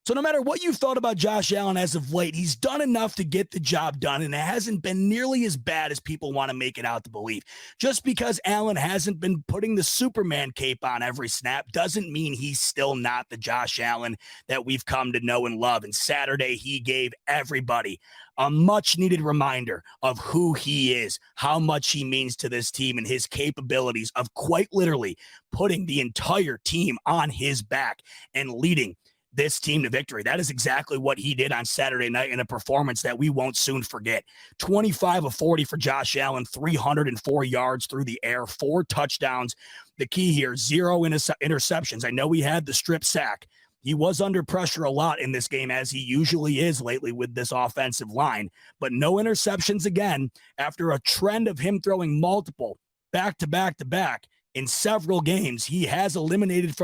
So no matter what you've thought about Josh Allen as of late, he's done enough to get the job done, and it hasn't been nearly as bad as people want to make it out to believe. Just because Allen hasn't been putting the Superman cape on every snap doesn't mean he's still not the Josh Allen that we've come to know and love. And Saturday, he gave everybody a much-needed reminder of who he is, how much he means to this team, and his capabilities of quite literally putting the entire team on his back and leading this team to victory. That is exactly what he did on Saturday night in a performance that we won't soon forget. 25 of 40 for Josh Allen, 304 yards through the air, 4 touchdowns. The key here, 0 interceptions. I know he had the strip sack. He was under pressure a lot in this game, as he usually is lately with this offensive line, but no interceptions again after a trend of him throwing multiple back-to-back-to-back in several games. He has eliminated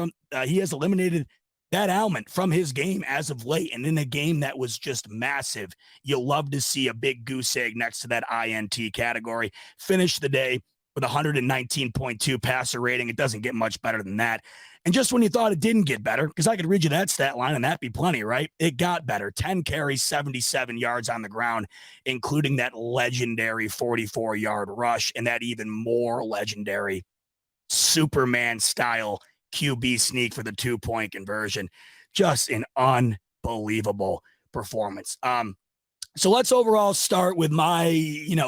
that element from his game as of late. And in a game that was just massive, you'll love to see a big goose egg next to that INT category. Finish the day with 119.2 passer rating. It doesn't get much better than that. And just when you thought it didn't get better, because I could read you that stat line and that'd be plenty, right? It got better. 10 carries, 77 yards on the ground, including that legendary 44-yard rush and that even more legendary Superman-style QB sneak for the 2-point conversion. Just an unbelievable performance. So let's overall start with my,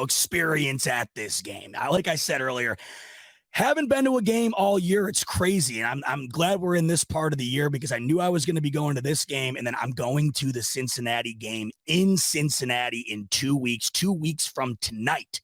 experience at this game. Like I said earlier, haven't been to a game all year. It's crazy. And I'm glad we're in this part of the year because I knew I was going to be going to this game. And then I'm going to the Cincinnati game in Cincinnati in 2 weeks from tonight.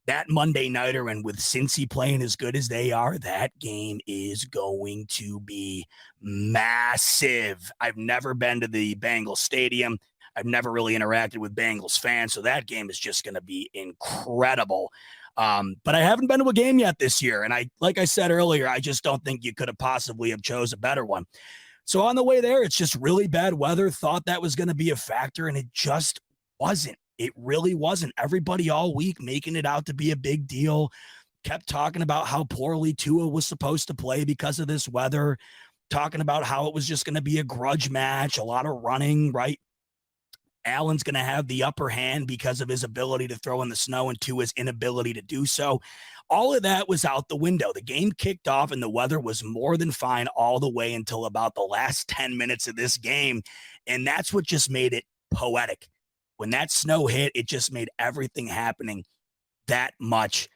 That Monday nighter, and with Cincy playing as good as they are, that game is going to be massive. I've never been to the Bengals Stadium. I've never really interacted with Bengals fans, so that game is just going to be incredible. But I haven't been to a game yet this year, and like I said earlier, I just don't think you could have possibly have chose a better one. So on the way there, it's just really bad weather. Thought that was going to be a factor, and it just wasn't. It really wasn't. Everybody all week making it out to be a big deal, kept talking about how poorly Tua was supposed to play because of this weather, talking about how it was just going to be a grudge match, a lot of running, right? Allen's going to have the upper hand because of his ability to throw in the snow and Tua's inability to do so. All of that was out the window. The game kicked off and the weather was more than fine all the way until about the last 10 minutes of this game. And that's what just made it poetic. When that snow hit, it just made everything happening that much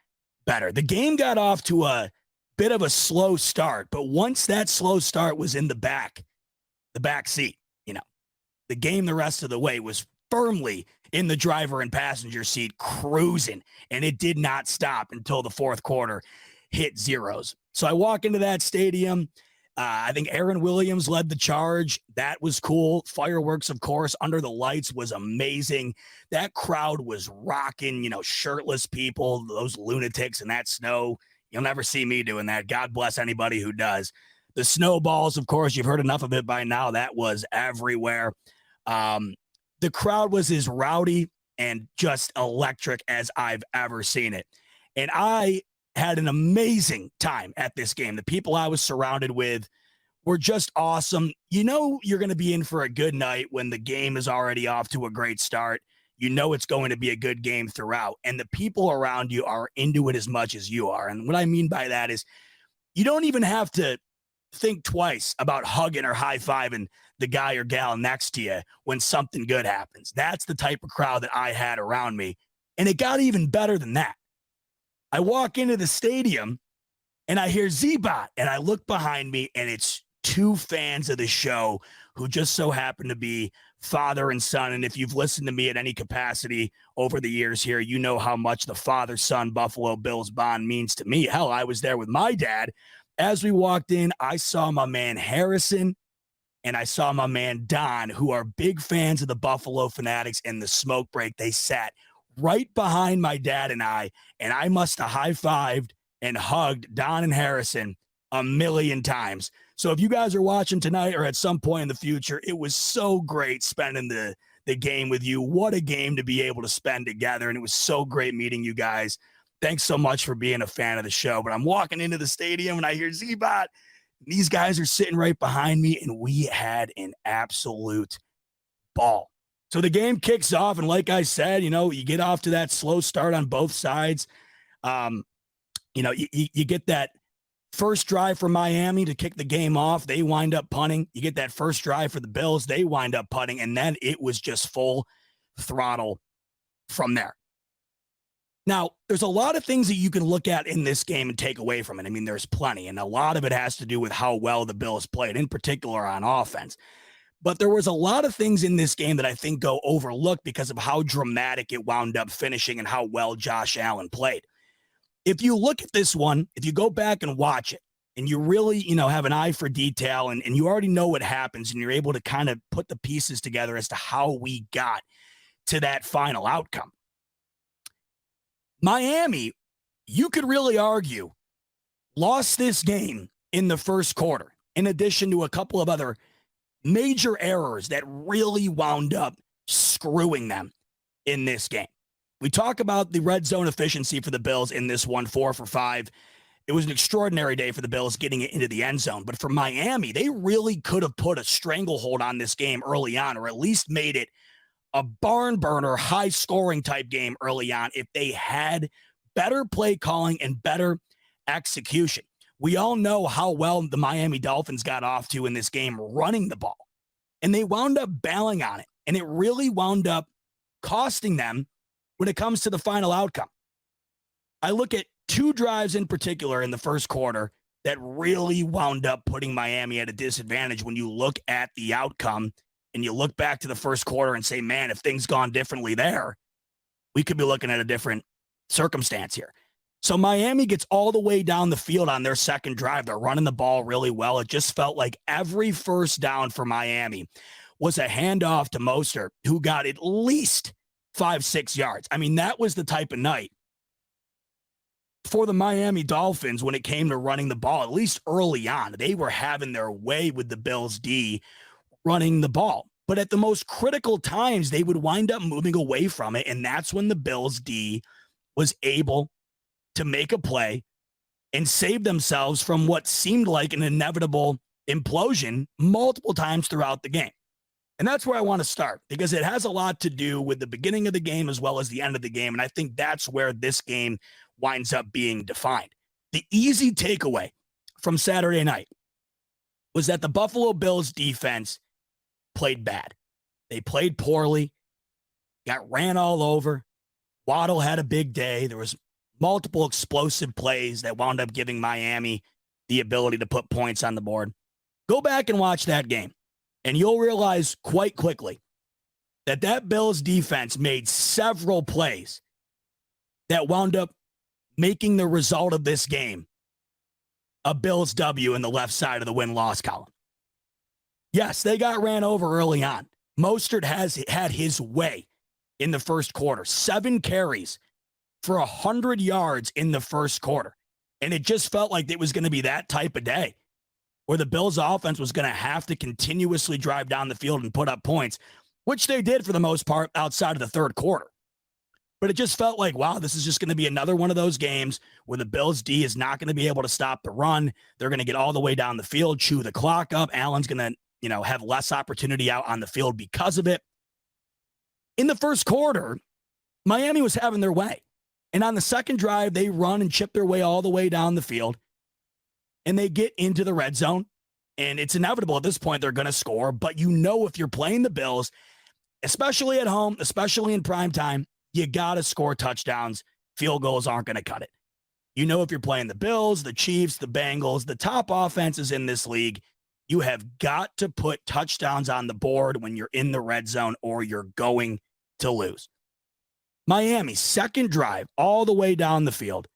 better. The game got off to a bit of a slow start, but once that slow start was in the back seat, the game the rest of the way was firmly in the driver and passenger seat cruising, and it did not stop until the fourth quarter hit zeros. So I walk into that stadium. I think Aaron Williams led the charge. That was cool. Fireworks, of course, under the lights was amazing. That crowd was rocking, shirtless people, those lunatics in that snow. You'll never see me doing that. God bless anybody who does. The snowballs, of course, you've heard enough of it by now. That was everywhere. The crowd was as rowdy and just electric as I've ever seen it. And I had an amazing time at this game. The people I was surrounded with were just awesome. You're going to be in for a good night when the game is already off to a great start. It's going to be a good game throughout. And the people around you are into it as much as you are. And what I mean by that is you don't even have to think twice about hugging or high-fiving the guy or gal next to you when something good happens. That's the type of crowd that I had around me. And it got even better than that. I walk into the stadium and I hear Z-Bot, and I look behind me and it's two fans of the show who just so happen to be father and son. And if you've listened to me at any capacity over the years here, you know how much the father-son Buffalo Bills bond means to me. Hell, I was there with my dad. As we walked in, I saw my man Harrison and I saw my man Don, who are big fans of the Buffalo Fanatics and the smoke break. They sat right behind my dad and I must have high-fived and hugged Don and Harrison a million times. So if you guys are watching tonight or at some point in the future, it was so great spending the game with you. What a game to be able to spend together. And it was so great meeting you guys. Thanks so much for being a fan of the show. But I'm walking into the stadium and I hear Z-Bot. These guys are sitting right behind me, and we had an absolute ball. So the game kicks off, and like I said, you get off to that slow start on both sides. You get that first drive for Miami to kick the game off. They wind up punting. You get that first drive for the Bills. They wind up punting, and then it was just full throttle from there. Now, there's a lot of things that you can look at in this game and take away from it. I mean, there's plenty, and a lot of it has to do with how well the Bills played, in particular on offense. But there was a lot of things in this game that I think go overlooked because of how dramatic it wound up finishing and how well Josh Allen played. If you look at this one, if you go back and watch it, and you really, have an eye for detail and you already know what happens and you're able to kind of put the pieces together as to how we got to that final outcome. Miami, you could really argue, lost this game in the first quarter, in addition to a couple of other major errors that really wound up screwing them in this game. We talk about the red zone efficiency for the Bills in this one, 4 for 5. It was an extraordinary day for the Bills getting it into the end zone. But for Miami, they really could have put a stranglehold on this game early on, or at least made it a barn burner, high scoring type game early on if they had better play calling and better execution. We all know how well the Miami Dolphins got off to in this game running the ball, and they wound up bailing on it. And it really wound up costing them when it comes to the final outcome. I look at two drives in particular in the first quarter that really wound up putting Miami at a disadvantage when you look at the outcome and you look back to the first quarter and say, man, if things gone differently there, we could be looking at a different circumstance here. So Miami gets all the way down the field on their second drive. They're running the ball really well. It just felt like every first down for Miami was a handoff to Mostert, who got at least 5-6 yards. I mean, that was the type of night for the Miami Dolphins when it came to running the ball, at least early on. They were having their way with the Bills D running the ball. But at the most critical times, they would wind up moving away from it. And that's when the Bills D was able to make a play and save themselves from what seemed like an inevitable implosion multiple times throughout the game. And that's where I want to start, because it has a lot to do with the beginning of the game as well as the end of the game. And I think that's where this game winds up being defined. The easy takeaway from Saturday night was that the Buffalo Bills defense played bad. They played poorly, got ran all over. Waddle had a big day. There was multiple explosive plays that wound up giving Miami the ability to put points on the board. Go back and watch that game, and you'll realize quite quickly that Bills defense made several plays that wound up making the result of this game a Bills W in the left side of the win-loss column. Yes, they got ran over early on. Mostert has had his way in the first quarter. 7 carries for 100 yards in the first quarter. And it just felt like it was going to be that type of day where the Bills offense was going to have to continuously drive down the field and put up points, which they did for the most part outside of the third quarter. But it just felt like, wow, this is just going to be another one of those games where the Bills D is not going to be able to stop the run. They're going to get all the way down the field, chew the clock up. Allen's going to, have less opportunity out on the field because of it. In the first quarter, Miami was having their way. And on the second drive, they run and chip their way all the way down the field. And they get into the red zone. And it's inevitable at this point they're going to score. But if you're playing the Bills, especially at home, especially in prime time, you got to score touchdowns. Field goals aren't going to cut it. If you're playing the Bills, the Chiefs, the Bengals, the top offenses in this league, you have got to put touchdowns on the board when you're in the red zone or you're going to lose. Miami, second drive, all the way down the field.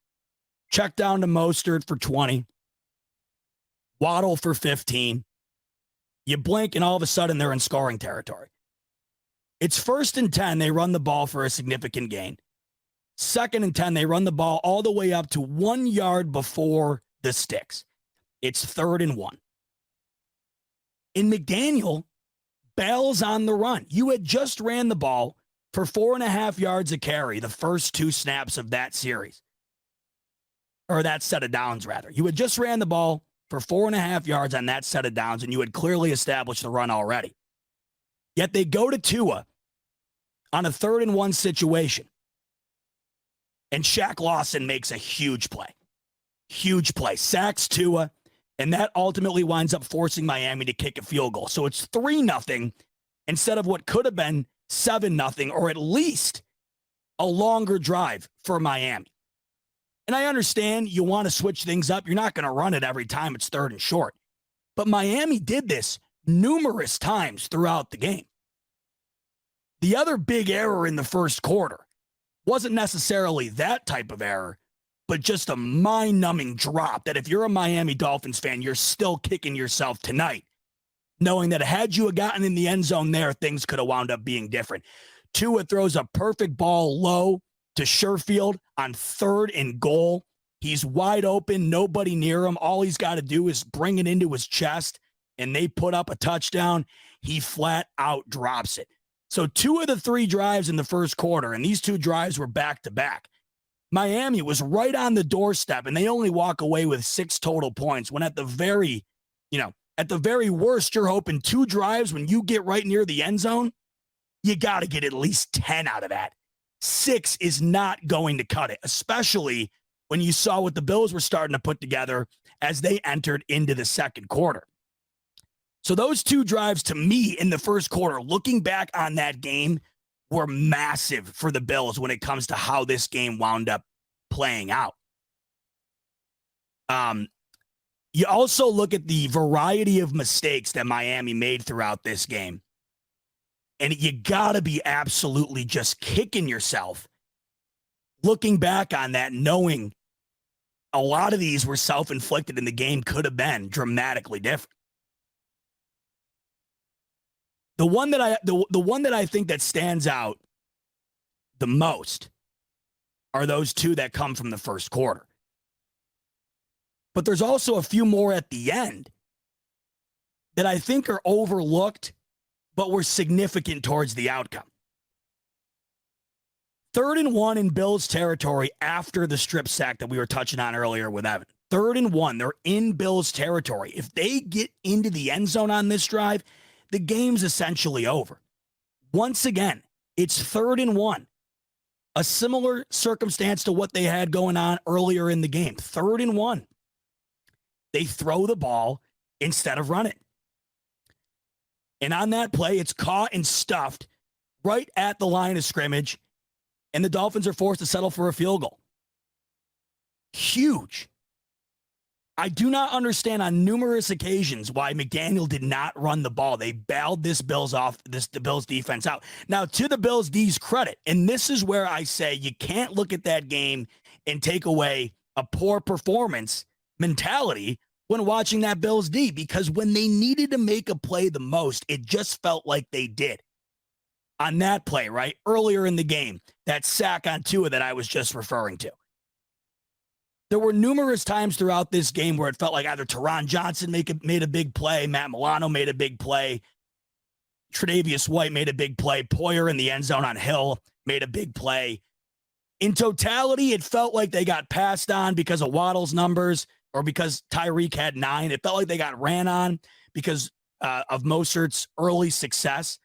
Check down to Mostert for 20. Waddle for 15. You blink and all of a sudden they're in scoring territory. It's 1st and 10. They run the ball for a significant gain. 2nd and 10. They run the ball all the way up to 1 yard before the sticks. It's 3rd and 1. And McDaniel bails on the run. You had just ran the ball for 4.5 yards a carry the first 2 snaps of that series. Or that set of downs, rather. You had just ran the ball for 4.5 yards on that set of downs, and you had clearly established the run already. Yet they go to Tua on a 3rd and 1 situation. And Shaq Lawson makes a huge play. Huge play. Sacks Tua. And that ultimately winds up forcing Miami to kick a field goal. So it's 3-0 instead of what could have been 7-0, or at least a longer drive for Miami. And I understand you want to switch things up. You're not going to run it every time it's 3rd and short. But Miami did this numerous times throughout the game. The other big error in the first quarter wasn't necessarily that type of error, but just a mind-numbing drop that if you're a Miami Dolphins fan, you're still kicking yourself tonight, knowing that had you gotten in the end zone there, things could have wound up being different. Tua throws a perfect ball low to Sherfield on 3rd and goal. He's wide open, nobody near him. All he's got to do is bring it into his chest, and they put up a touchdown. He flat out drops it. So 2 of the 3 drives in the first quarter, and these 2 drives were back-to-back. Miami was right on the doorstep, and they only walk away with 6 total points when at the very worst, you're hoping 2 drives when you get right near the end zone, you got to get at least 10 out of that. 6 is not going to cut it, especially when you saw what the Bills were starting to put together as they entered into the second quarter. So those 2 drives to me in the first quarter, looking back on that game, were massive for the Bills when it comes to how this game wound up playing out. You also look at the variety of mistakes that Miami made throughout this game, and you got to be absolutely just kicking yourself looking back on that, knowing a lot of these were self-inflicted and the game could have been dramatically different. The one that I think that stands out the most are those 2 that come from the first quarter. But there's also a few more at the end that I think are overlooked, but were significant towards the outcome. 3rd and 1 in Bills territory after the strip sack that we were touching on earlier with Evan. 3rd and 1, they're in Bills territory. If they get into the end zone on this drive, the game's essentially over. Once again, it's 3rd and 1. A similar circumstance to what they had going on earlier in the game. 3rd and 1. They throw the ball instead of run it. And on that play, it's caught and stuffed right at the line of scrimmage, and the Dolphins are forced to settle for a field goal. Huge. I do not understand on numerous occasions why McDaniel did not run the ball. They bailed the Bills defense out. Now, to the Bills D's credit, and this is where I say you can't look at that game and take away a poor performance mentality when watching that Bills D, because when they needed to make a play the most, it just felt like they did. On that play, right, earlier in the game, that sack on Tua that I was just referring to. There were numerous times throughout this game where it felt like either Teron Johnson made a big play, Matt Milano made a big play, Tre'Davious White made a big play, Poyer in the end zone on Hill made a big play. In totality, it felt like they got passed on because of Waddle's numbers or because Tyreek had 9. It felt like they got ran on because of Mostert's early success.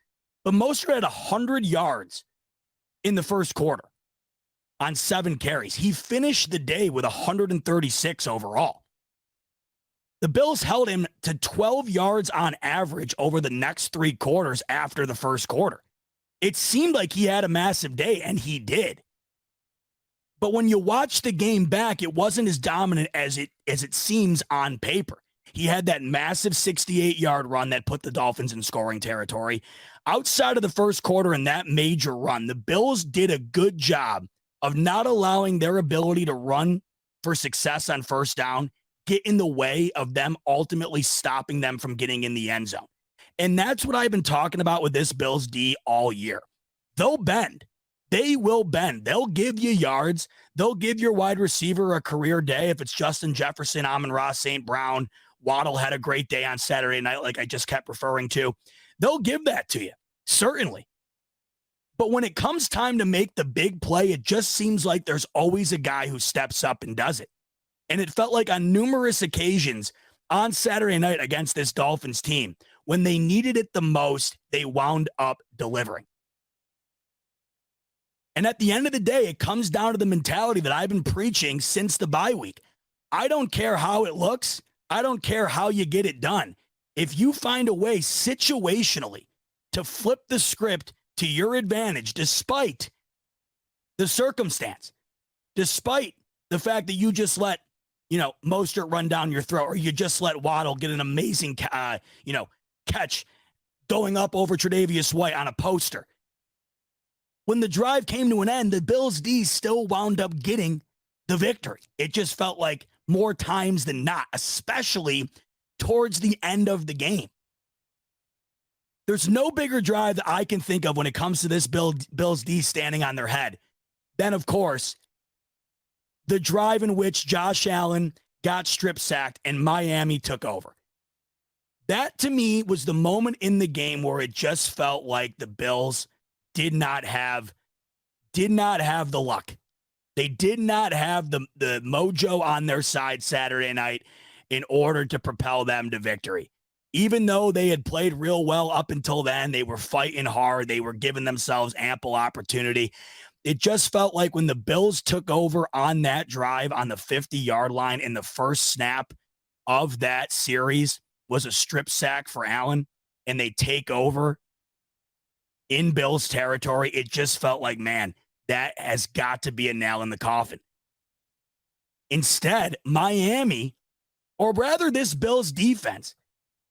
But Mostert had 100 yards in the first quarter on 7 carries. He finished the day with 136 overall. The Bills held him to 12 yards on average over the next 3 quarters after the first quarter. It seemed like he had a massive day, and he did. But when you watch the game back, it wasn't as dominant as it seems on paper. He had that massive 68-yard run that put the Dolphins in scoring territory. Outside of the first quarter and that major run, the Bills did a good job of not allowing their ability to run for success on first down get in the way of them ultimately stopping them from getting in the end zone. And that's what I've been talking about with this Bills D all year. They'll bend. They will bend. They'll give you yards. They'll give your wide receiver a career day. If it's Justin Jefferson, Amon-Ra St. Brown, Waddle had a great day on Saturday night, like I just kept referring to. They'll give that to you, certainly. But when it comes time to make the big play, it just seems like there's always a guy who steps up and does it. And it felt like on numerous occasions on Saturday night against this Dolphins team, when they needed it the most, they wound up delivering. And at the end of the day, it comes down to the mentality that I've been preaching since the bye week. I don't care how it looks. I don't care how you get it done. If you find a way situationally to flip the script to your advantage, despite the circumstance, despite the fact that you just let, Mostert run down your throat, or you just let Waddle get an amazing, catch going up over Tre'Davious White on a poster. When the drive came to an end, the Bills D still wound up getting the victory. It just felt like more times than not, especially towards the end of the game. There's no bigger drive that I can think of when it comes to this Bills D standing on their head than, of course, the drive in which Josh Allen got strip sacked and Miami took over. That, to me, was the moment in the game where it just felt like the Bills did not have the luck. They did not have the mojo on their side Saturday night in order to propel them to victory. Even though they had played real well up until then, they were fighting hard. They were giving themselves ample opportunity. It just felt like when the Bills took over on that drive on the 50-yard line in the first snap of that series was a strip sack for Allen, and they take over in Bills territory. It just felt like, man, that has got to be a nail in the coffin. Instead, Miami, or rather this Bills defense,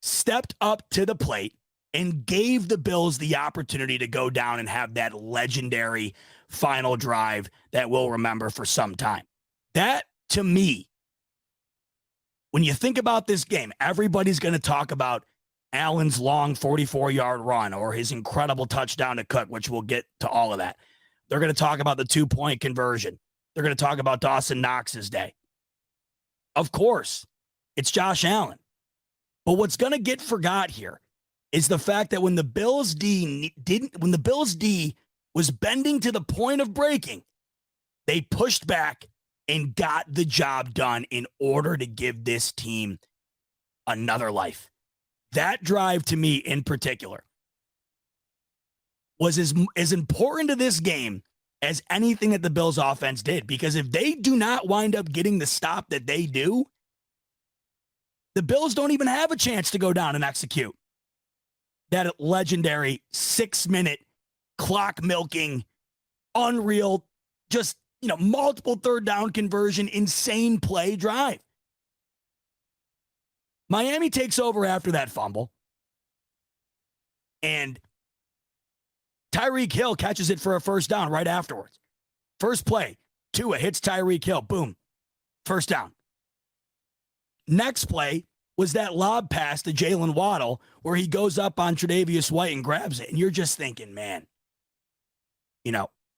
stepped up to the plate and gave the Bills the opportunity to go down and have that legendary final drive that we'll remember for some time. That, to me, when you think about this game, everybody's going to talk about Allen's long 44-yard run or his incredible touchdown to Cook, which we'll get to all of that. They're going to talk about the 2-point conversion. They're going to talk about Dawson Knox's day. Of course, it's Josh Allen. But what's going to get forgot here is the fact that when the Bills D was bending to the point of breaking, they pushed back and got the job done in order to give this team another life. That drive, to me in particular, was as important to this game as anything that the Bills offense did. Because if they do not wind up getting the stop that they do, the Bills don't even have a chance to go down and execute that legendary 6-minute clock milking, unreal, just, multiple third down conversion, insane play drive. Miami takes over after that fumble, and Tyreek Hill catches it for a first down right afterwards. First play, Tua hits Tyreek Hill. Boom. First down. Next play was that lob pass to Jalen Waddle where he goes up on Tre'Davious White and grabs it. And you're just thinking, man,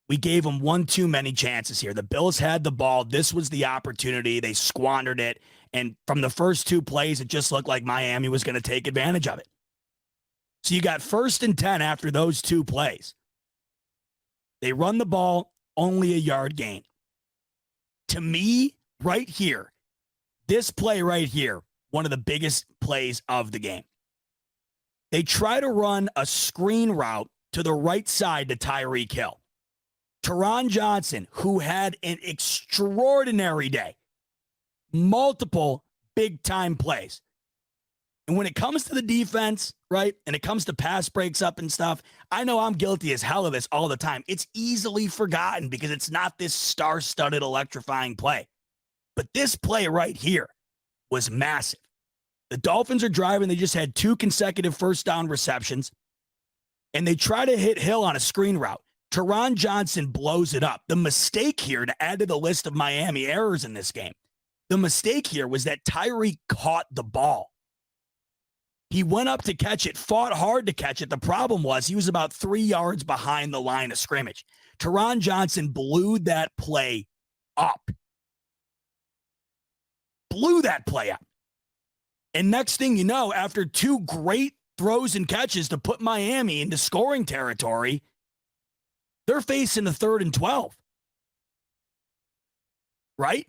we gave them one too many chances here. The Bills had the ball. This was the opportunity. They squandered it. And from the first two plays, it just looked like Miami was going to take advantage of it. So you got 1st and 10 after those two plays. They run the ball, only a yard gain. To me, right here, this play right here, one of the biggest plays of the game. They try to run a screen route to the right side to Tyreek Hill. Teron Johnson, who had an extraordinary day, multiple big-time plays. And when it comes to the defense, right, and it comes to pass breaks up and stuff, I know I'm guilty as hell of this all the time. It's easily forgotten because it's not this star-studded, electrifying play. But this play right here was massive. The Dolphins are driving. They just had 2 consecutive first down receptions, and they try to hit Hill on a screen route. Teron Johnson blows it up. The mistake here, to add to the list of Miami errors in this game, the mistake here was that Tyreek caught the ball. He went up to catch it, fought hard to catch it. The problem was he was about 3 yards behind the line of scrimmage. Teron Johnson blew that play up. Blew that play up. And next thing you know, after 2 great throws and catches to put Miami into scoring territory, they're facing a 3rd and 12. Right?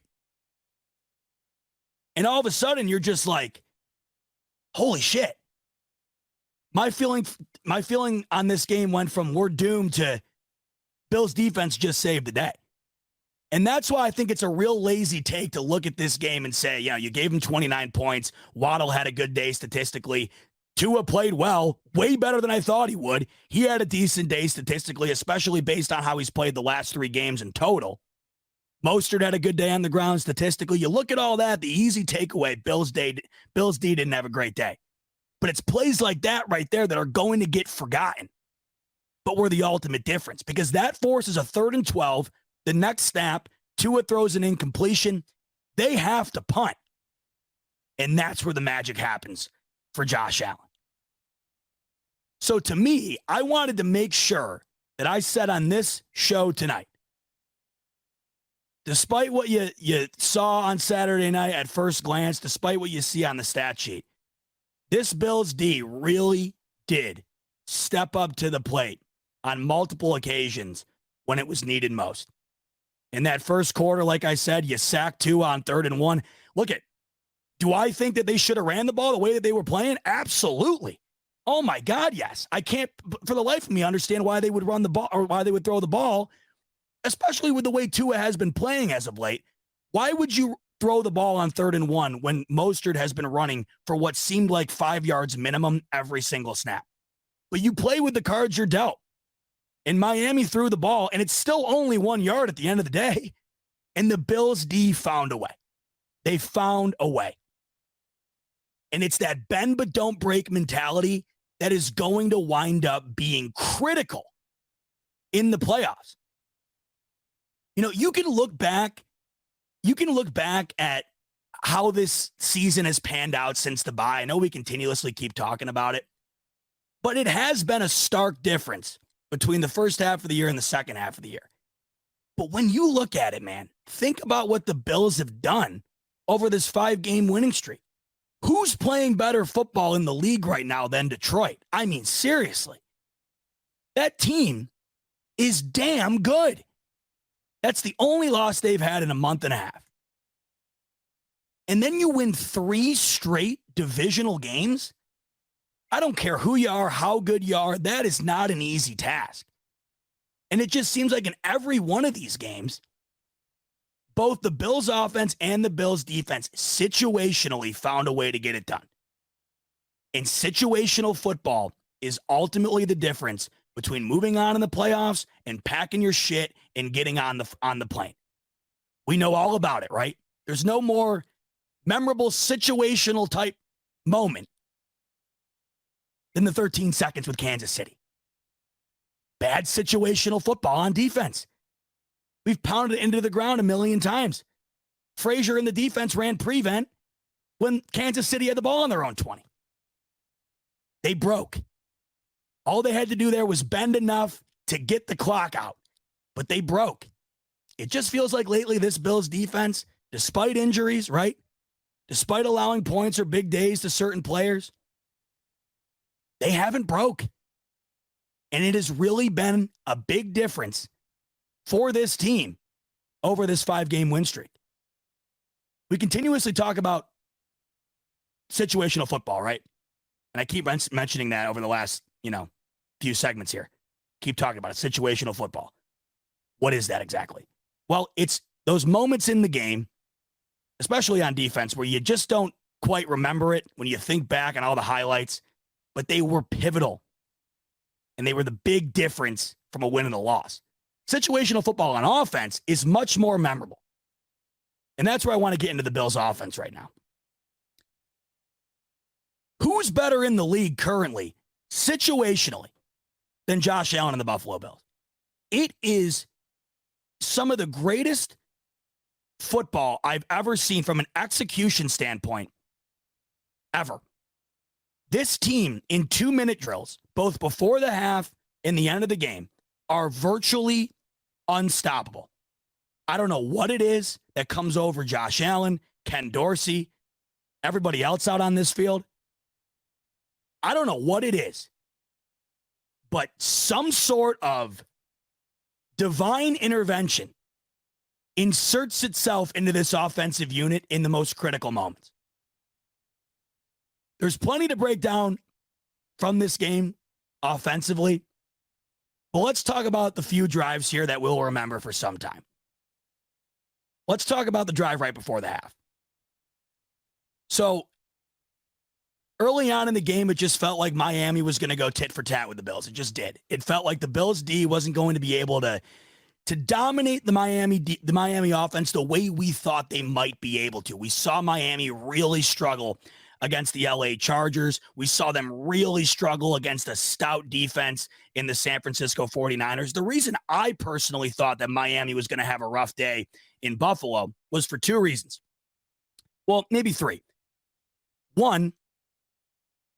And all of a sudden, you're just like, holy shit. My feeling on this game went from we're doomed to Bills defense just saved the day. And that's why I think it's a real lazy take to look at this game and say, you gave him 29 points. Waddle had a good day statistically. Tua played well, way better than I thought he would. He had a decent day statistically, especially based on how he's played the last 3 games in total. Mostert had a good day on the ground statistically. You look at all that, the easy takeaway, Bills D didn't have a great day. But it's plays like that right there that are going to get forgotten, but were the ultimate difference because that forces a 3rd and 12. The next snap, Tua throws an incompletion. They have to punt. And that's where the magic happens for Josh Allen. So to me, I wanted to make sure that I said on this show tonight, despite what you saw on Saturday night at first glance, despite what you see on the stat sheet, this Bills D really did step up to the plate on multiple occasions when it was needed most. In that first quarter, like I said, you sacked 2 on 3rd and 1. Do I think that they should have ran the ball the way that they were playing? Absolutely. Oh my God, yes. I can't, for the life of me, understand why they would run the ball or why they would throw the ball, especially with the way Tua has been playing as of late. Why would you throw the ball on 3rd and 1 when Mostert has been running for what seemed like 5 yards minimum every single snap? But you play with the cards you're dealt. And Miami threw the ball, and it's still only 1 yard at the end of the day. And the Bills D found a way. They found a way. And it's that bend but don't break mentality that is going to wind up being critical in the playoffs. You can look back at how this season has panned out since the bye. I know we continuously keep talking about it, but it has been a stark difference between the first half of the year and the second half of the year. But when you look at it, man, think about what the Bills have done over this 5-game winning streak. Who's playing better football in the league right now than Detroit? I mean, seriously. That team is damn good. That's the only loss they've had in a month and a half. And then you win 3 straight divisional games? I don't care who you are, how good you are. That is not an easy task. And it just seems like in every one of these games, both the Bills offense and the Bills defense situationally found a way to get it done. And situational football is ultimately the difference between moving on in the playoffs and packing your shit and getting on the plane. We know all about it, right? There's no more memorable situational type moment than the 13 seconds with Kansas City. Bad situational football on defense. We've pounded it into the ground a million times. Frazier and the defense ran prevent when Kansas City had the ball on their own 20. They broke. All they had to do there was bend enough to get the clock out, but they broke. It just feels like lately this Bills defense, despite injuries, right? Despite allowing points or big days to certain players, they haven't broke. And it has really been a big difference for this team over this 5-game win streak. We continuously talk about situational football, right? And I keep mentioning that over the last, few segments here. Keep talking about it. Situational football. What is that exactly? Well, it's those moments in the game, especially on defense, where you just don't quite remember it when you think back on all the highlights, but they were pivotal. And they were the big difference from a win and a loss. Situational football on offense is much more memorable. And that's where I want to get into the Bills' offense right now. Who's better in the league currently, situationally, than Josh Allen and the Buffalo Bills? It is some of the greatest football I've ever seen from an execution standpoint ever. This team in 2-minute drills, both before the half and the end of the game, are virtually unstoppable. I don't know what it is that comes over Josh Allen, Ken Dorsey, everybody else out on this field. I don't know what it is, but some sort of divine intervention inserts itself into this offensive unit in the most critical moments. There's plenty to break down from this game offensively. But let's talk about the few drives here that we'll remember for some time. Let's talk about the drive right before the half. So early on in the game, it just felt like Miami was going to go tit for tat with the Bills. It just did. It felt like the Bills D wasn't going to be able to dominate the Miami offense the way we thought they might be able to. We saw Miami really struggle against the LA Chargers. We saw them really struggle against a stout defense in the San Francisco 49ers. The reason I personally thought that Miami was going to have a rough day in Buffalo was for 2 reasons. Well, maybe 3. One,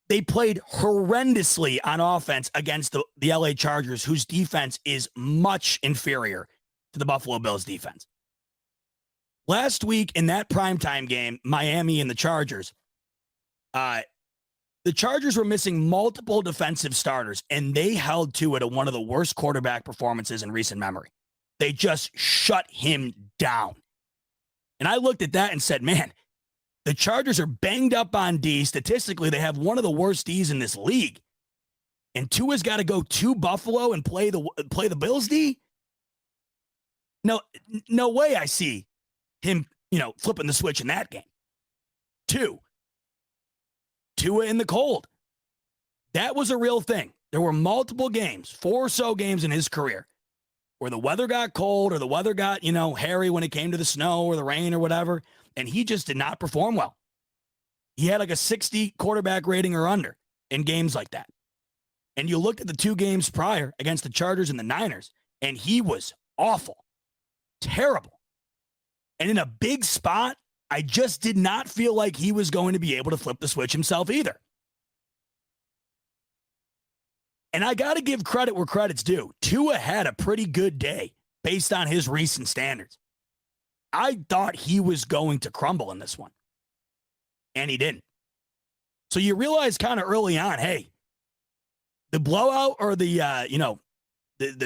they played horrendously on offense against the LA Chargers, whose defense is much inferior to the Buffalo Bills defense. Last week in that primetime game, Miami and the Chargers, The Chargers were missing multiple defensive starters, and they held to it at one of the worst quarterback performances in recent memory. They just shut him down. And I looked at that and said, man, the Chargers are banged up on D. Statistically, they have one of the worst Ds in this league. And Tua's got to go to Buffalo and play the Bills D? No way I see him, flipping the switch in that game. Tua in the cold. That was a real thing. There were multiple games, 4 or so games in his career, where the weather got cold or the weather got, hairy when it came to the snow or the rain or whatever, and he just did not perform well. He had like a 60 quarterback rating or under in games like that. And you looked at the 2 games prior against the Chargers and the Niners, and he was awful, terrible. And in a big spot, I just did not feel like he was going to be able to flip the switch himself either. And I got to give credit where credit's due. Tua had a pretty good day based on his recent standards. I thought he was going to crumble in this one, and he didn't. So you realize kind of early on, hey, the blowout or the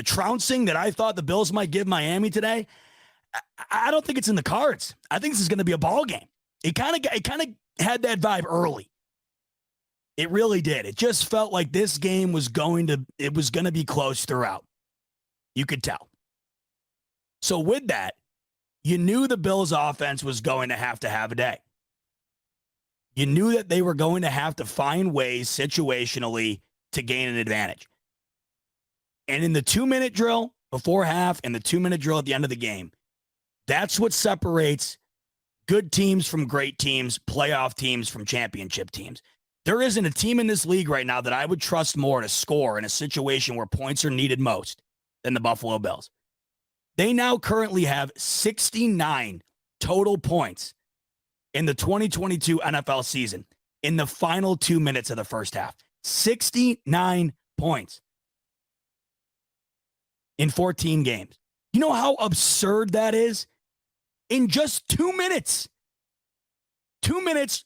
trouncing that I thought the Bills might give Miami today, I don't think it's in the cards. I think this is going to be a ball game. It kind of had that vibe early. It really did. It just felt like this game was going to be close throughout. You could tell. So with that, you knew the Bills offense was going to have a day. You knew that they were going to have to find ways situationally to gain an advantage. And in the 2-minute drill before half and the 2-minute drill at the end of the game, that's what separates good teams from great teams, playoff teams from championship teams. There isn't a team in this league right now that I would trust more to score in a situation where points are needed most than the Buffalo Bills. They now currently have 69 total points in the 2022 NFL season in the final 2 minutes of the first half. 69 points in 14 games. You know how absurd that is? In just 2 minutes. 2 minutes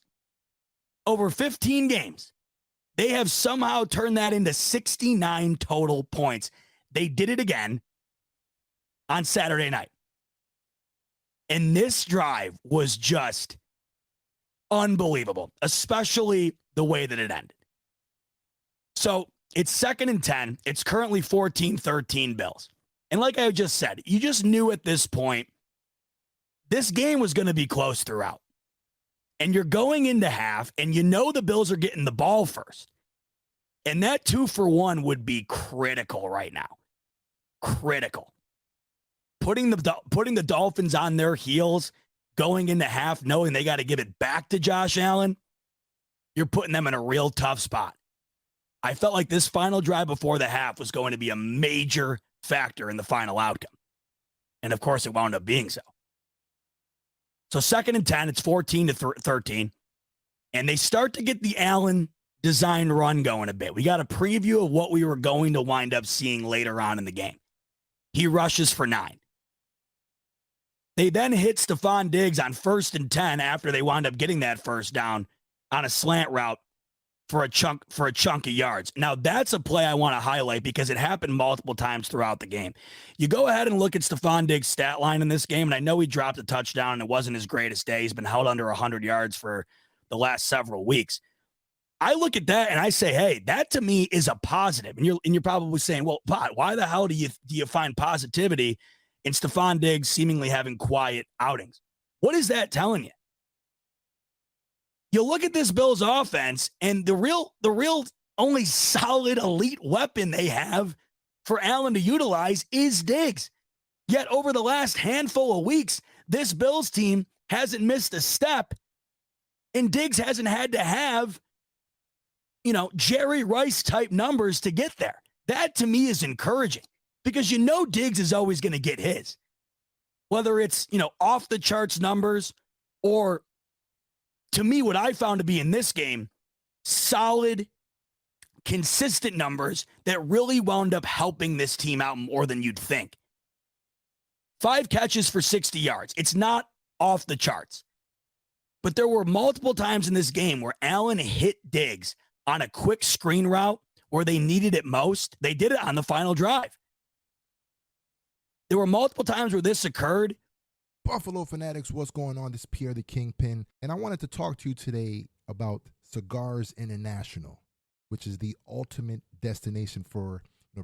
over 15 games. They have somehow turned that into 69 total points. They did it again on Saturday night. And this drive was just unbelievable, especially the way that it ended. So it's 2nd and 10. It's currently 14-13 Bills. And like I just said, you just knew at this point, this game was going to be close throughout. And you're going into half, and you know the Bills are getting the ball first. And that 2-for-1 would be critical right now. Critical. Putting the Dolphins on their heels, going into half, knowing they got to give it back to Josh Allen, you're putting them in a real tough spot. I felt like this final drive before the half was going to be a major factor in the final outcome. And of course, it wound up being so. So 2nd and 10, it's 14-13. And they start to get the Allen design run going a bit. We got a preview of what we were going to wind up seeing later on in the game. He rushes for 9. They then hit Stephon Diggs on 1st and 10 after they wound up getting that first down on a slant route for a chunk of yards. Now, that's a play I want to highlight because it happened multiple times throughout the game. You go ahead and look at Stephon Diggs' stat line in this game, and I know he dropped a touchdown and it wasn't his greatest day. He's been held under 100 yards for the last several weeks. I look at that and I say, hey, that to me is a positive. And you're probably saying, well, Pot, why the hell do you find positivity in Stephon Diggs seemingly having quiet outings? What is that telling you? You look at this Bills offense, and the real only solid elite weapon they have for Allen to utilize is Diggs. Yet over the last handful of weeks, this Bills team hasn't missed a step, and Diggs hasn't had to have, Jerry Rice type numbers to get there. That to me is encouraging because Diggs is always going to get his. Whether it's, off the charts numbers or, to me, what I found to be in this game, solid, consistent numbers that really wound up helping this team out more than you'd think. 5 catches for 60 yards. It's not off the charts. But there were multiple times in this game where Allen hit Diggs on a quick screen route where they needed it most, they did it on the final drive. There were multiple times where this occurred. Buffalo Fanatics, what's going on? This is Pierre the Kingpin, and I wanted to talk to you today about Cigars International, which is the ultimate destination for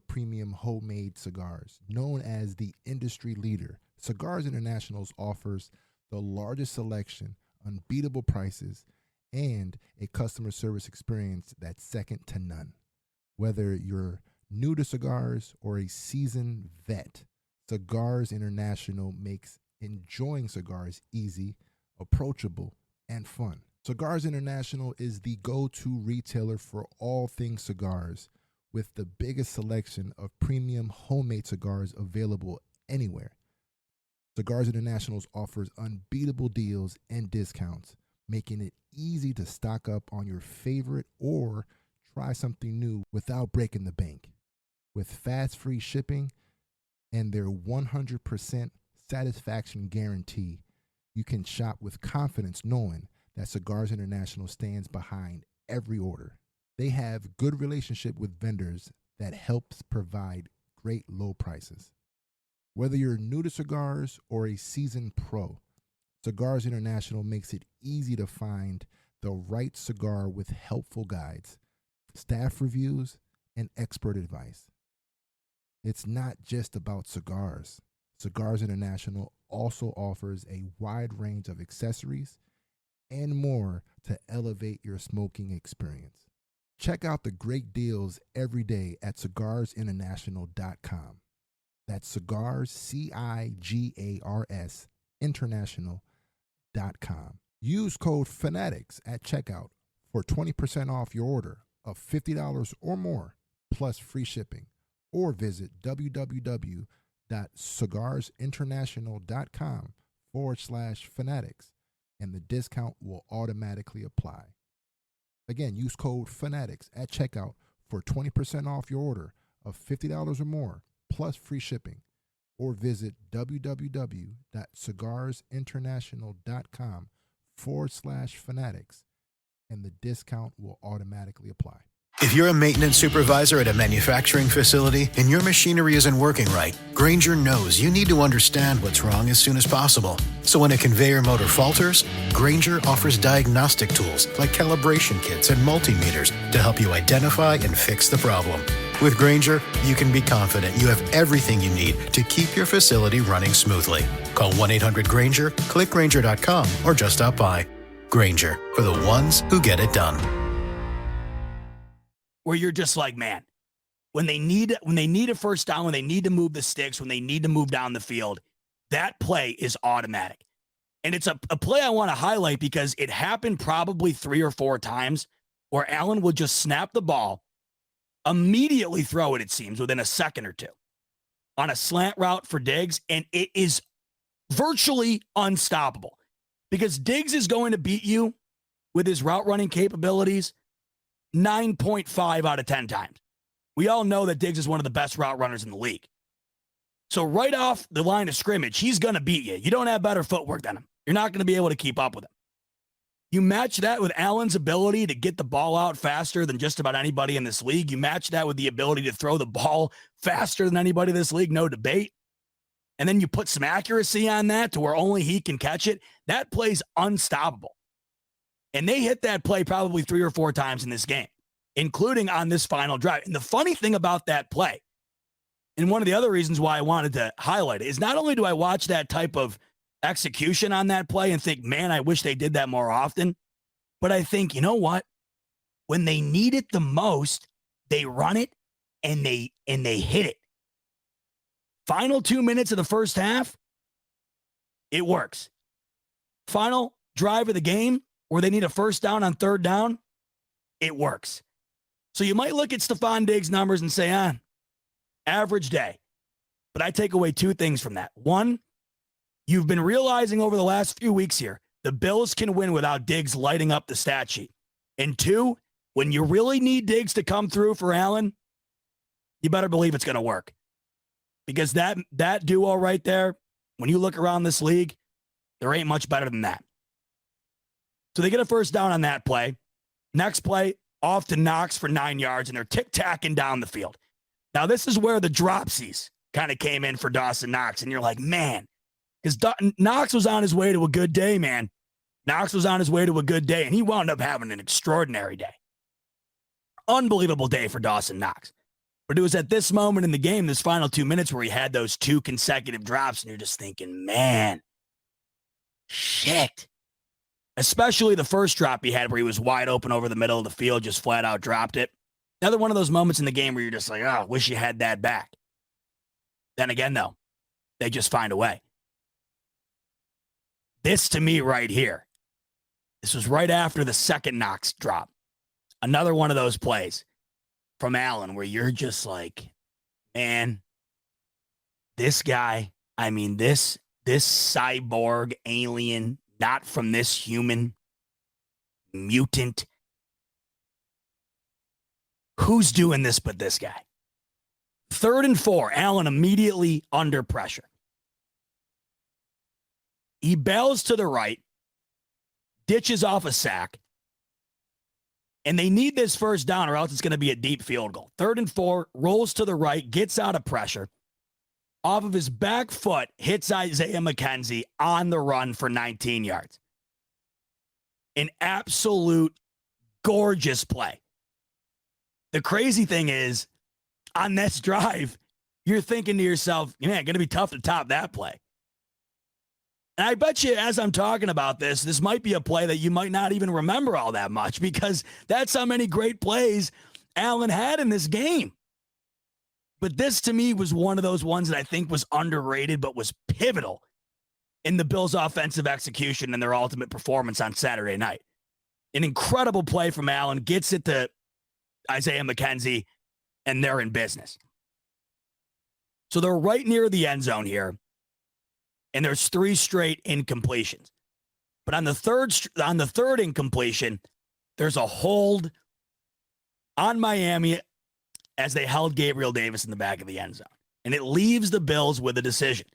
premium homemade cigars. Known as the industry leader, Cigars International offers the largest selection, unbeatable prices, and a customer service experience that's second to none. Whether you're new to cigars or a seasoned vet, Cigars International makes enjoying cigars easy, approachable, and fun. Cigars International is the go-to retailer for all things cigars, with the biggest selection of premium homemade cigars available anywhere. Cigars International offers unbeatable deals and discounts, making it easy to stock up on your favorite or try something new without breaking the bank. With fast free shipping and their 100% satisfaction guarantee, you can shop with confidence knowing that Cigars International stands behind every order. They have good relationship with vendors that helps provide great low prices. Whether you're new to cigars or a seasoned pro, Cigars International makes it easy to find the right cigar with helpful guides, staff reviews, and expert advice. It's not just about cigars. Cigars International also offers a wide range of accessories and more to elevate your smoking experience. Check out the great deals every day at cigarsinternational.com. That's cigars, CIGARS, international.com. Use code FANATICS at checkout for 20% off your order of $50 or more, plus free shipping. Or visit www.cigarsinternational.com/fanatics, and the discount will automatically apply. Again, use code FANATICS at checkout for 20% off your order of $50 or more, plus free shipping. Or visit www.cigarsinternational.com/fanatics, and the discount will automatically apply. If you're a maintenance supervisor at a manufacturing facility and your machinery isn't working right, Grainger knows you need to understand what's wrong as soon as possible. So when a conveyor motor falters, Grainger offers diagnostic tools like calibration kits and multimeters to help you identify and fix the problem. With Grainger, you can be confident you have everything you need to keep your facility running smoothly. Call 1-800-GRAINGER, click Grainger.com, or just stop by. Grainger, for the ones who get it done. Where you're just like, man, when they need a first down, when they need to move the sticks, when they need to move down the field, that play is automatic. And it's a play I want to highlight because it happened probably 3 or 4 times where Allen would just snap the ball, immediately throw it seems, within a second or two on a slant route for Diggs, and it is virtually unstoppable because Diggs is going to beat you with his route running capabilities 9.5 out of 10 times. We all know that Diggs is one of the best route runners in the league. So right off the line of scrimmage, he's going to beat you. You don't have better footwork than him. You're not going to be able to keep up with him. You match that with Allen's ability to get the ball out faster than just about anybody in this league. You match that with the ability to throw the ball faster than anybody in this league, no debate. And then you put some accuracy on that to where only he can catch it. That play's unstoppable. And they hit that play probably 3 or 4 times in this game, including on this final drive. And the funny thing about that play, and one of the other reasons why I wanted to highlight it, is not only do I watch that type of execution on that play and think, man, I wish they did that more often, but I think, you know what? When they need it the most, they run it and they hit it. Final 2 minutes of the first half, it works. Final drive of the game, where they need a first down on third down, it works. So you might look at Stephon Diggs' numbers and say, average day. But I take away 2 things from that. One, you've been realizing over the last few weeks here, the Bills can win without Diggs lighting up the stat sheet. And 2, when you really need Diggs to come through for Allen, you better believe it's going to work. Because that duo right there, when you look around this league, there ain't much better than that. So they get a first down on that play. Next play, off to Knox for 9 yards, and they're tic-tacking down the field. Now, this is where the dropsies kind of came in for Dawson Knox, and you're like, man, because Knox was on his way to a good day, man. Knox was on his way to a good day, and he wound up having an extraordinary day. Unbelievable day for Dawson Knox. But it was at this moment in the game, this final 2 minutes, where he had those 2 consecutive drops, and you're just thinking, man, shit. Especially the first drop he had where he was wide open over the middle of the field, just flat out dropped it. Another one of those moments in the game where you're just like, oh, wish you had that back. Then again, though, they just find a way. This, to me, right here, this was right after the second Knox drop. Another one of those plays from Allen where you're just like, man, this guy, I mean, this cyborg alien, not from this human mutant, who's doing this but this guy? 3rd and 4, Allen immediately under pressure. He bails to the right, ditches off a sack, and they need this first down or else it's going to be a deep field goal. 3rd and 4, rolls to the right, gets out of pressure. Off of his back foot, hits Isaiah McKenzie on the run for 19 yards. An absolute gorgeous play. The crazy thing is, on this drive, you're thinking to yourself, man, going to be tough to top that play. And I bet you as I'm talking about this might be a play that you might not even remember all that much because that's how many great plays Allen had in this game. But this, to me, was one of those ones that I think was underrated but was pivotal in the Bills' offensive execution and their ultimate performance on Saturday night. An incredible play from Allen, gets it to Isaiah McKenzie, and they're in business. So they're right near the end zone here, and there's 3 straight incompletions. But on the third incompletion, there's a hold on Miami as they held Gabriel Davis in the back of the end zone. And it leaves the Bills with a decision.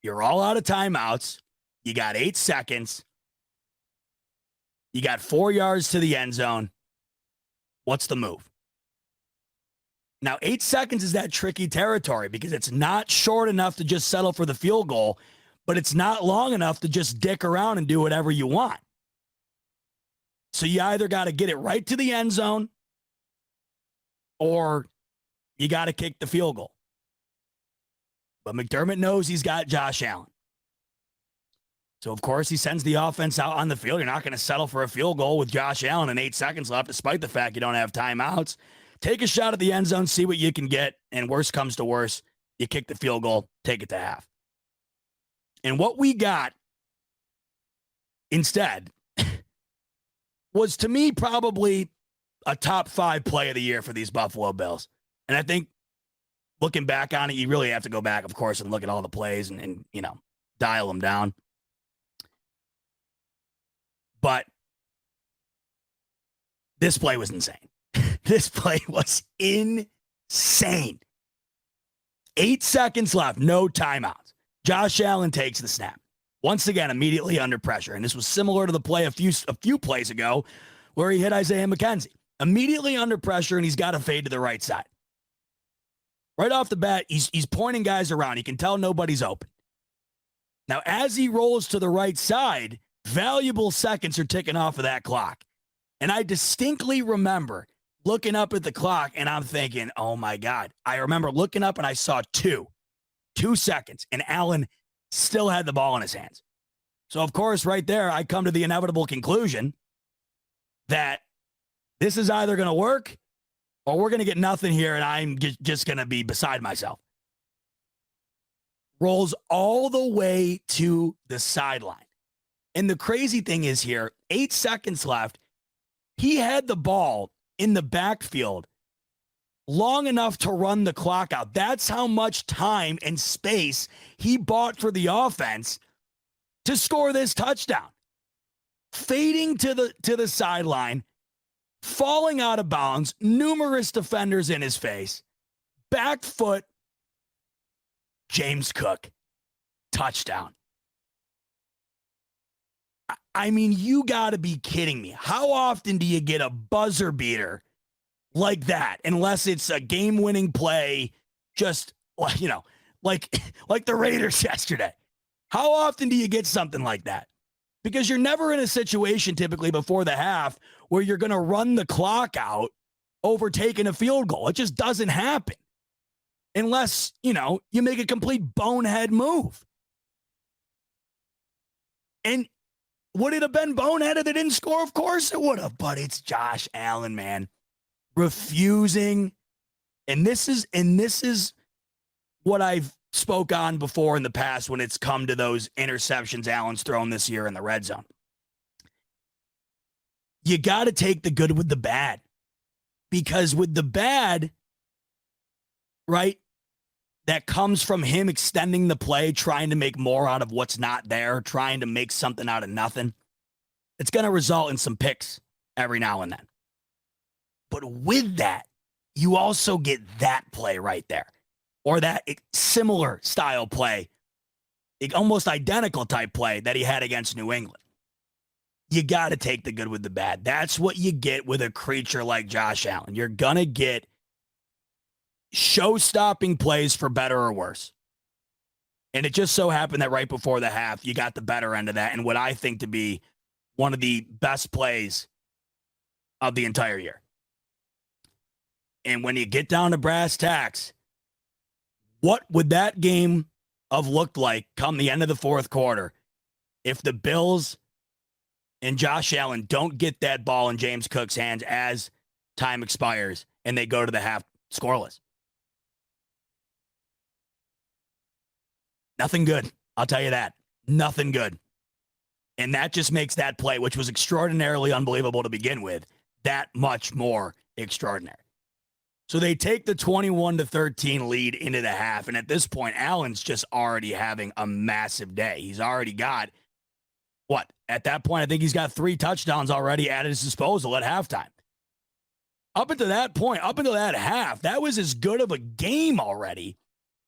You're all out of timeouts. You got 8 seconds. You got 4 yards to the end zone. What's the move? Now, 8 seconds is that tricky territory because it's not short enough to just settle for the field goal, but it's not long enough to just dick around and do whatever you want. So you either got to get it right to the end zone or you got to kick the field goal. But McDermott knows he's got Josh Allen. So, of course, he sends the offense out on the field. You're not going to settle for a field goal with Josh Allen and 8 seconds left, despite the fact you don't have timeouts. Take a shot at the end zone, see what you can get, and worst comes to worst, you kick the field goal, take it to half. And what we got instead was, to me, probably a top 5 play of the year for these Buffalo Bills. And I think looking back on it, you really have to go back, of course, and look at all the plays and dial them down. But this play was insane. This play was insane. 8 seconds left, no timeouts. Josh Allen takes the snap. Once again, immediately under pressure. And this was similar to the play a few plays ago where he hit Isaiah McKenzie. Immediately under pressure, and he's got to fade to the right side. Right off the bat, he's pointing guys around. He can tell nobody's open. Now, as he rolls to the right side, valuable seconds are ticking off of that clock. And I distinctly remember looking up at the clock, and I'm thinking, oh, my God. I remember looking up, and I saw 2 seconds, and Allen still had the ball in his hands. So, of course, right there, I come to the inevitable conclusion that this is either going to work or we're going to get nothing here, and I'm just going to be beside myself. Rolls all the way to the sideline. And the crazy thing is here, 8 seconds left. He had the ball in the backfield long enough to run the clock out. That's how much time and space he bought for the offense to score this touchdown. Fading to the sideline, falling out of bounds, numerous defenders in his face, back foot, James Cook, touchdown. I mean, you got to be kidding me. How often do you get a buzzer beater like that, unless it's a game-winning play, just, you know, like the Raiders yesterday? How often do you get something like that? Because you're never in a situation typically before the half where you're going to run the clock out over taking a field goal. It just doesn't happen unless, you know, you make a complete bonehead move. And would it have been boneheaded if they didn't score? Of course it would have, but it's Josh Allen, man, refusing. And this is what I've spoke on before in the past when it's come to those interceptions Allen's thrown this year in the red zone. You got to take the good with the bad, because with the bad, right, that comes from him extending the play, trying to make more out of what's not there, trying to make something out of nothing. It's going to result in some picks every now and then. But with that, you also get that play right there, or that similar style play, almost identical type play that he had against New England. You got to take the good with the bad. That's what you get with a creature like Josh Allen. You're going to get show-stopping plays for better or worse. And it just so happened that right before the half, you got the better end of that, and what I think to be one of the best plays of the entire year. And when you get down to brass tacks, what would that game have looked like come the end of the fourth quarter if the Bills and Josh Allen don't get that ball in James Cook's hands as time expires and they go to the half scoreless? Nothing good. I'll tell you that. Nothing good. And that just makes that play, which was extraordinarily unbelievable to begin with, that much more extraordinary. So they take the 21-13 lead into the half. And at this point, Allen's just already having a massive day. He's already got, what? At that point, I think he's got 3 touchdowns already at his disposal at halftime. Up until that point, up until that half, that was as good of a game already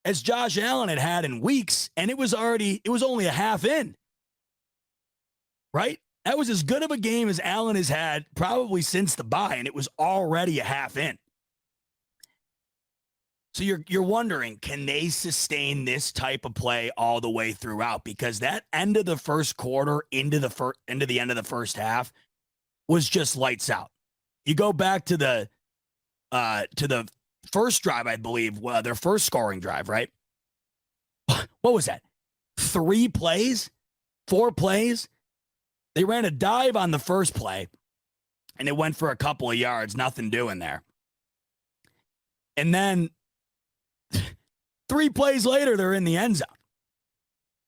as Josh Allen had in weeks. And it was only a half in. Right? That was as good of a game as Allen has had probably since the bye, and it was already a half in. So you're wondering, can they sustain this type of play all the way throughout? Because that end of the first quarter into the end of the first half was just lights out. You go back to the first drive, I believe, their first scoring drive, right? What was that? 3 plays? 4 plays? They ran a dive on the first play, and it went for a couple of yards, nothing doing there. And then 3 plays later, they're in the end zone,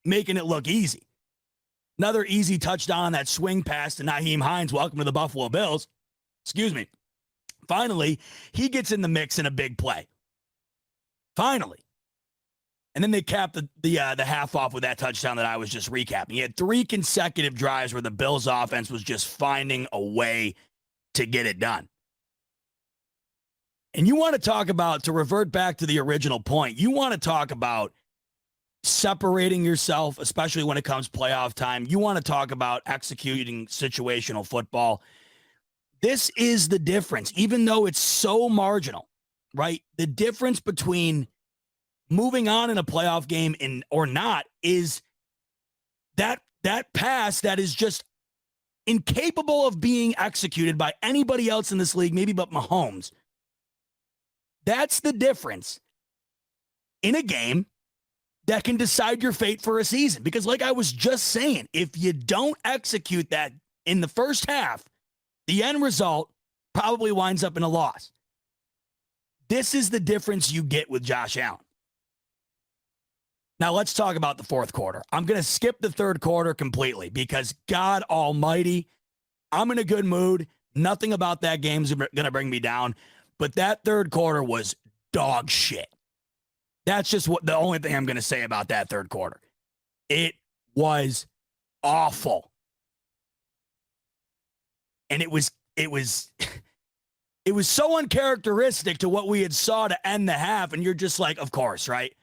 making it look easy. Another easy touchdown on that swing pass to Nyheim Hines. Welcome to the Buffalo Bills. Excuse me. Finally, he gets in the mix in a big play. Finally. And then they capped the half off with that touchdown that I was just recapping. He had 3 consecutive drives where the Bills offense was just finding a way to get it done. And you want to talk about, to revert back to the original point, you want to talk about separating yourself, especially when it comes playoff time. You want to talk about executing situational football. This is the difference, even though it's so marginal, right? The difference between moving on in a playoff game or not is that pass that is just incapable of being executed by anybody else in this league, maybe but Mahomes. That's the difference in a game that can decide your fate for a season. Because like I was just saying, if you don't execute that in the first half, the end result probably winds up in a loss. This is the difference you get with Josh Allen. Now let's talk about the fourth quarter. I'm going to skip the third quarter completely because God almighty, I'm in a good mood. Nothing about that game is going to bring me down. But that third quarter was dog shit. That's just the only thing I'm going to say about that third quarter. It was awful. And it was so uncharacteristic to what we had saw to end the half. And you're just like, of course, right?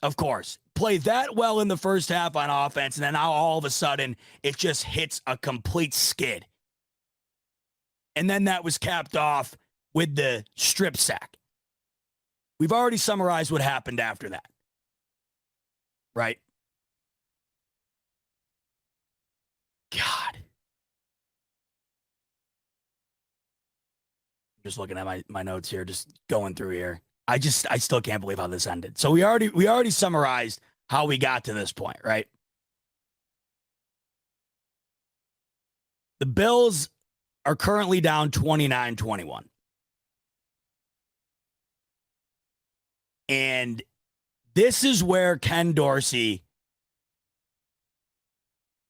of course, play that well in the first half on offense, and then now all of a sudden it just hits a complete skid. And then that was capped off with the strip sack. We've already summarized what happened after that, right? God. Just looking at my notes here, just going through here. I still can't believe how this ended. So we already summarized how we got to this point, right? The Bills are currently down 29-21. And this is where Ken Dorsey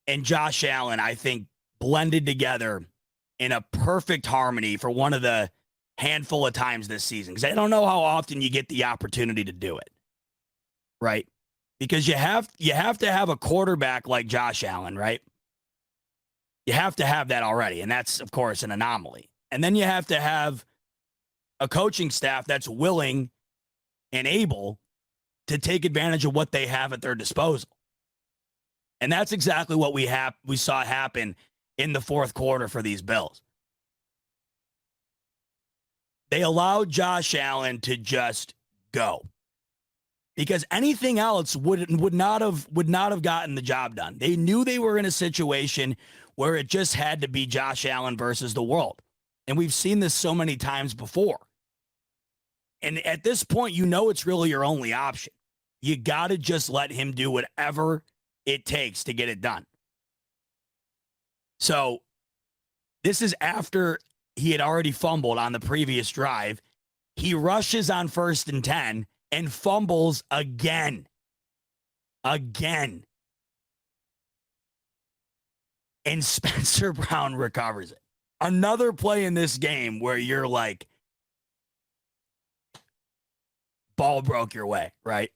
and Josh Allen, I think, blended together in a perfect harmony for one of the handful of times this season. Because I don't know how often you get the opportunity to do it, right? Because you have to have a quarterback like Josh Allen, right? You have to have that already, and that's, of course, an anomaly. And then you have to have a coaching staff that's willing and able to take advantage of what they have at their disposal. And that's exactly what we saw happen in the fourth quarter for these Bills. They allowed Josh Allen to just go, because anything else would not have gotten the job done. They knew they were in a situation where it just had to be Josh Allen versus the world. And we've seen this so many times before. And at this point, you know it's really your only option. You got to just let him do whatever it takes to get it done. So this is after he had already fumbled on the previous drive. He rushes on 1st and 10 and fumbles again. And Spencer Brown recovers it. Another play in this game where you're like, ball broke your way, right?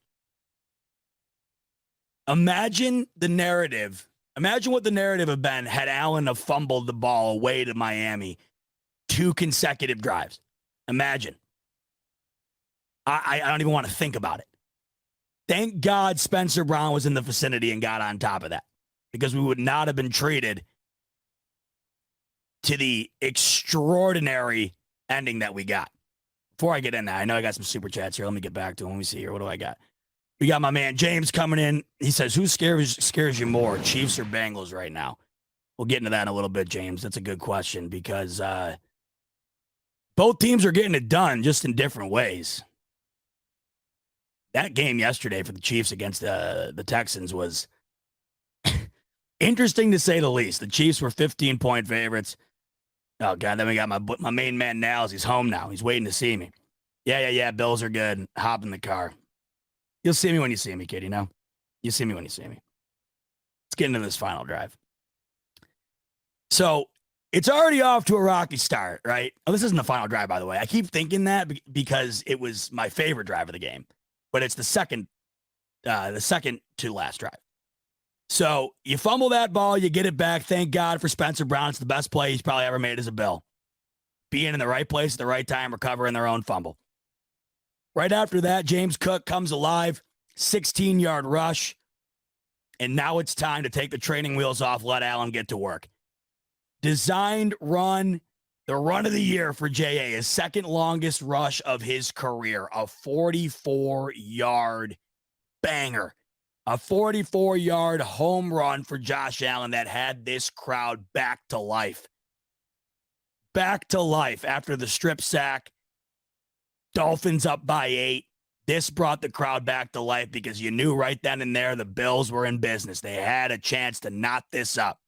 Imagine what the narrative had been had Allen have fumbled the ball away to Miami 2 consecutive drives. Imagine. I don't even want to think about it. Thank God Spencer Brown was in the vicinity and got on top of that, because we would not have been treated to the extraordinary ending that we got. Before I get in that, I know I got some super chats here. Let me get back to them. Let me see here. What do I got? We got my man James coming in. He says, who scares you more, Chiefs or Bengals right now? We'll get into that in a little bit, James. That's a good question, because both teams are getting it done, just in different ways. That game yesterday for the Chiefs against the Texans was interesting to say the least. The Chiefs were 15-point favorites. Oh, God, then we got my main man, Nals. He's home now. He's waiting to see me. Yeah, Bills are good. Hop in the car. You'll see me when you see me, kid, you know? You'll see me when you see me. Let's get into this final drive. So, it's already off to a rocky start, right? Oh, this isn't the final drive, by the way. I keep thinking that because it was my favorite drive of the game. But it's the second to last drive. So you fumble that ball, you get it back. Thank God for Spencer Brown. It's the best play he's probably ever made as a Bill. Being in the right place at the right time, recovering their own fumble. Right after that, James Cook comes alive, 16-yard rush. And now it's time to take the training wheels off, let Allen get to work. Designed run, the run of the year for J.A., his second longest rush of his career, a 44-yard banger. A 44-yard home run for Josh Allen that had this crowd back to life. Back to life after the strip sack. Dolphins up by 8. This brought the crowd back to life because you knew right then and there the Bills were in business. They had a chance to knot this up.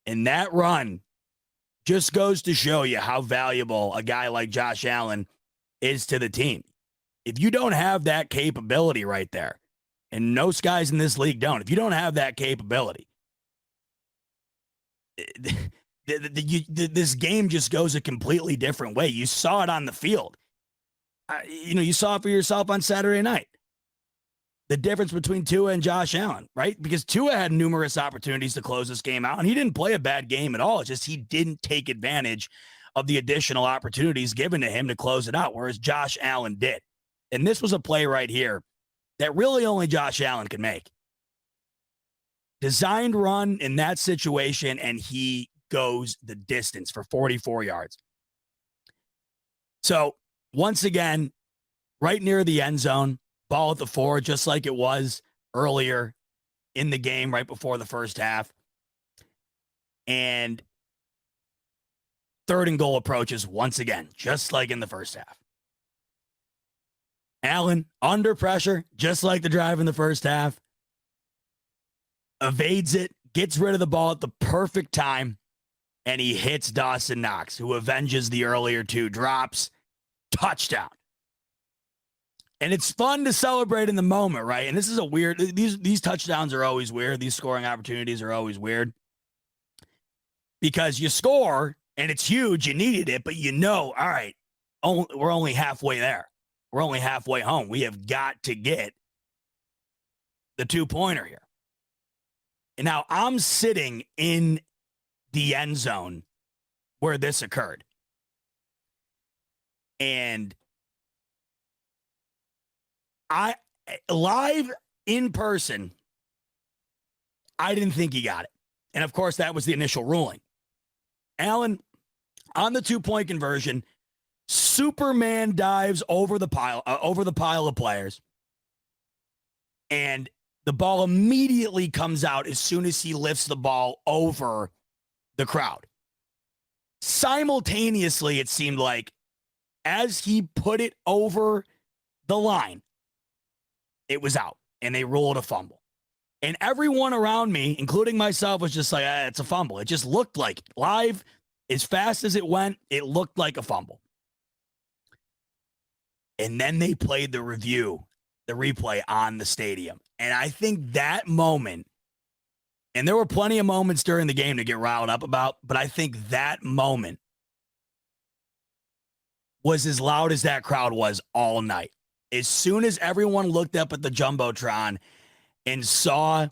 And that run just goes to show you how valuable a guy like Josh Allen is to the team. If you don't have that capability right there, and most guys in this league don't, if you don't have that capability, this game just goes a completely different way. You saw it on the field. You saw it for yourself on Saturday night. The difference between Tua and Josh Allen, right? Because Tua had numerous opportunities to close this game out, and he didn't play a bad game at all. It's just he didn't take advantage of the additional opportunities given to him to close it out, whereas Josh Allen did. And this was a play right here that really only Josh Allen could make. Designed run in that situation, and he goes the distance for 44 yards. So, once again, right near the end zone, ball at the 4, just like it was earlier in the game, right before the first half. And 3rd and goal approaches once again, just like in the first half. Allen, under pressure, just like the drive in the first half, evades it, gets rid of the ball at the perfect time, and he hits Dawson Knox, who avenges the earlier 2 drops. Touchdown. And it's fun to celebrate in the moment, right? And this is a weird, these touchdowns are always weird. These scoring opportunities are always weird. Because you score, and it's huge, you needed it, but all right, we're only halfway there. We're only halfway home. We have got to get the 2-pointer here. And now I'm sitting in the end zone where this occurred. And live in person, I didn't think he got it. And of course, that was the initial ruling. Allen, on the 2-point conversion, Superman dives over the pile of players. And the ball immediately comes out as soon as he lifts the ball over the crowd. Simultaneously, it seemed like, as he put it over the line, it was out, and they ruled a fumble. And everyone around me, including myself, was just like, it's a fumble. It just looked like it. Live, as fast as it went, it looked like a fumble. And then they played the replay on the stadium. And I think that moment, and there were plenty of moments during the game to get riled up about, but I think that moment was as loud as that crowd was all night. As soon as everyone looked up at the Jumbotron and saw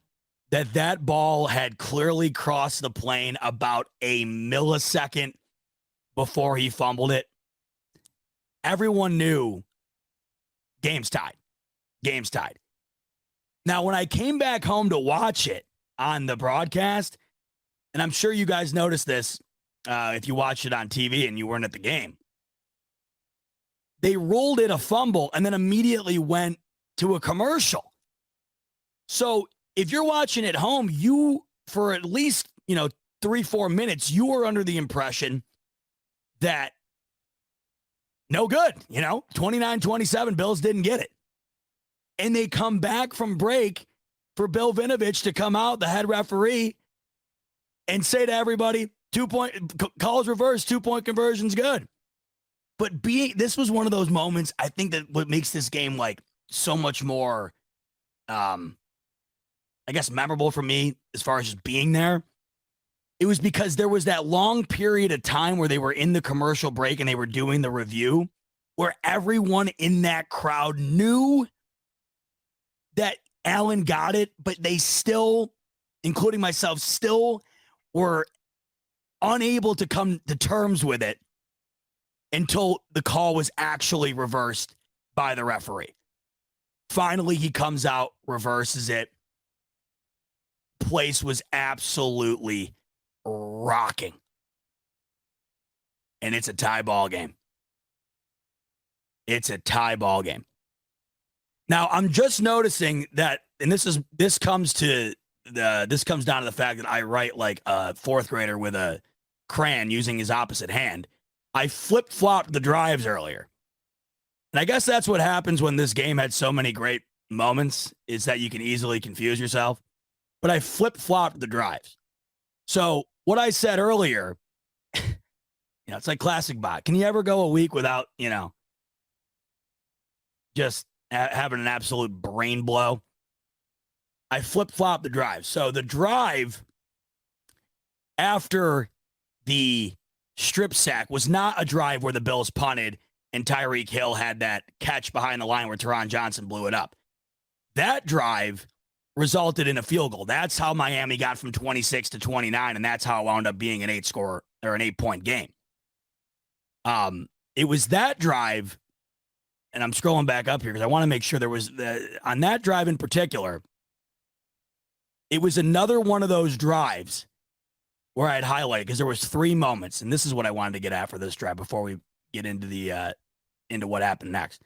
that ball had clearly crossed the plane about a millisecond before he fumbled it, everyone knew game's tied. Game's tied. Now, when I came back home to watch it on the broadcast, and I'm sure you guys noticed this if you watched it on TV and you weren't at the game, they ruled it a fumble and then immediately went to a commercial. So if you're watching at home, you, for at least, 3-4 minutes, you were under the impression that no good, 29-27, Bills didn't get it. And they come back from break for Bill Vinovich to come out, the head referee, and say to everybody, 2-point, calls reverse, 2-point conversion's good. But this was one of those moments, I think, that what makes this game like so much more, I guess, memorable for me as far as just being there. It was because there was that long period of time where they were in the commercial break and they were doing the review, where everyone in that crowd knew that Allen got it, but they still, including myself, still were unable to come to terms with it until the call was actually reversed by the referee. Finally, he comes out, reverses it. Place was absolutely rocking. And it's a tie ball game. It's a tie ball game. Now, I'm just noticing that, and this comes down to the fact that I write like a 4th grader with a crayon using his opposite hand. I flip-flopped the drives earlier. And I guess that's what happens when this game had so many great moments, is that you can easily confuse yourself. But I flip-flopped the drives. So what I said earlier, it's like classic bot. Can you ever go a week without, just having an absolute brain blow? I flip-flopped the drive. So the drive after the strip sack was not a drive where the Bills punted and Tyreek Hill had that catch behind the line where Teron Johnson blew it up. That drive resulted in a field goal. That's how Miami got from 26 to 29, and that's how it wound up being an 8-point game. It was that drive and I'm scrolling back up here because I want to make sure there was on that drive in particular, it was another one of those drives where I'd highlighted because there was 3 moments, and this is what I wanted to get at for this drive before we get into the into what happened next.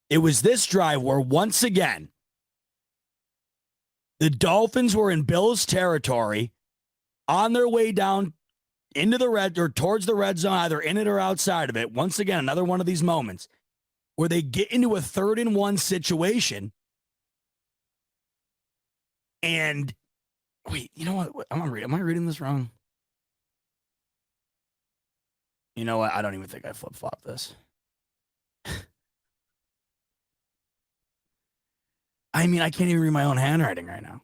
It was this drive where once again the Dolphins were in Bills territory on their way down into the red or towards the red zone, either in it or outside of it. Once again, another one of these moments where they get into a 3rd and 1 situation. And wait, you know what? Am I reading this wrong? You know what? I don't even think I flip-flopped this. I mean, I can't even read my own handwriting right now.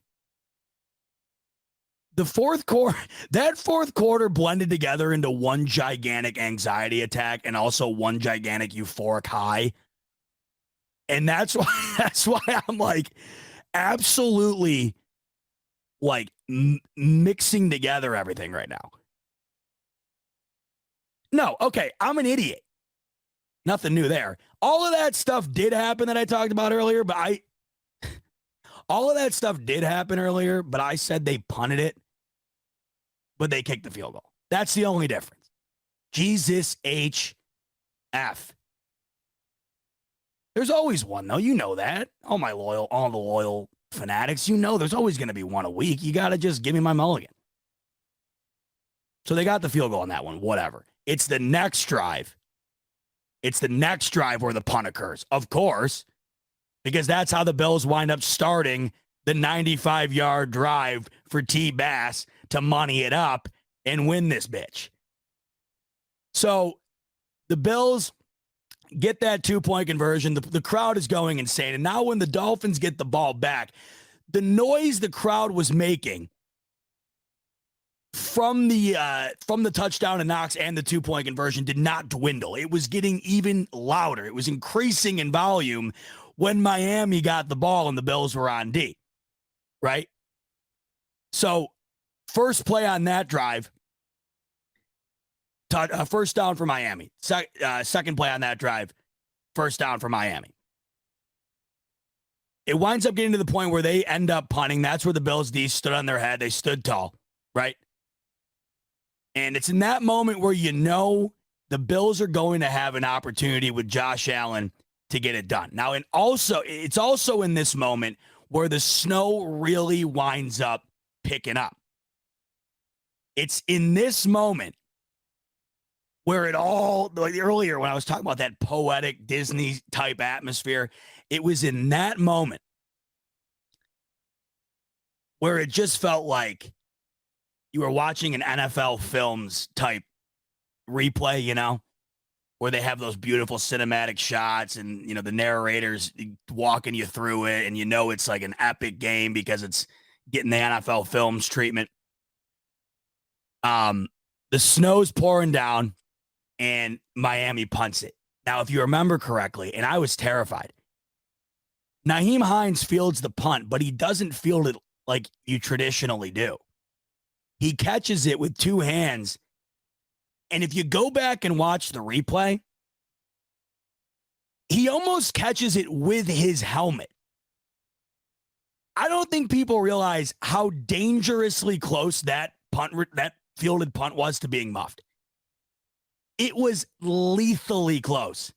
The fourth quarter blended together into one gigantic anxiety attack and also one gigantic euphoric high. And that's why I'm like absolutely like mixing together everything right now. No, okay, I'm an idiot. Nothing new there. All of that stuff did happen that I talked about earlier, but I said they punted it, but they kicked the field goal. That's the only difference. Jesus H.F. There's always one, though. You know that. All the loyal fanatics, you know there's always going to be one a week. You got to just give me my mulligan. So they got the field goal on that one, whatever. It's the next drive. It's the next drive where the punt occurs, of course, because that's how the Bills wind up starting the 95-yard drive for T. Bass to money it up and win this bitch. So the Bills get that 2-point conversion. The crowd is going insane. And now when the Dolphins get the ball back, the noise the crowd was making from the touchdown to Knox and the 2-point conversion did not dwindle. It was getting even louder. It was increasing in volume when Miami got the ball and the Bills were on D, right? So first play on that drive, first down for Miami. Second play on that drive, first down for Miami. It winds up getting to the point where they end up punting. That's where the Bills D stood on their head. They stood tall, right? And it's in that moment where you know the Bills are going to have an opportunity with Josh Allen to get it done. Now, it's also in this moment where the snow really winds up picking up. It's in this moment where it all, like earlier when I was talking about that poetic Disney type atmosphere, it was in that moment where it just felt like you were watching an NFL Films type replay, you know, where they have those beautiful cinematic shots and, you know, the narrators walking you through it and you know it's like an epic game because it's getting the NFL Films treatment. The snow's pouring down and Miami punts it. Now, if you remember correctly, and I was terrified, Nyheim Hines fields the punt, but he doesn't field it like you traditionally do. He catches it with 2 hands. And if you go back and watch the replay, he almost catches it with his helmet. I don't think people realize how dangerously close that fielded punt was to being muffed. It was lethally close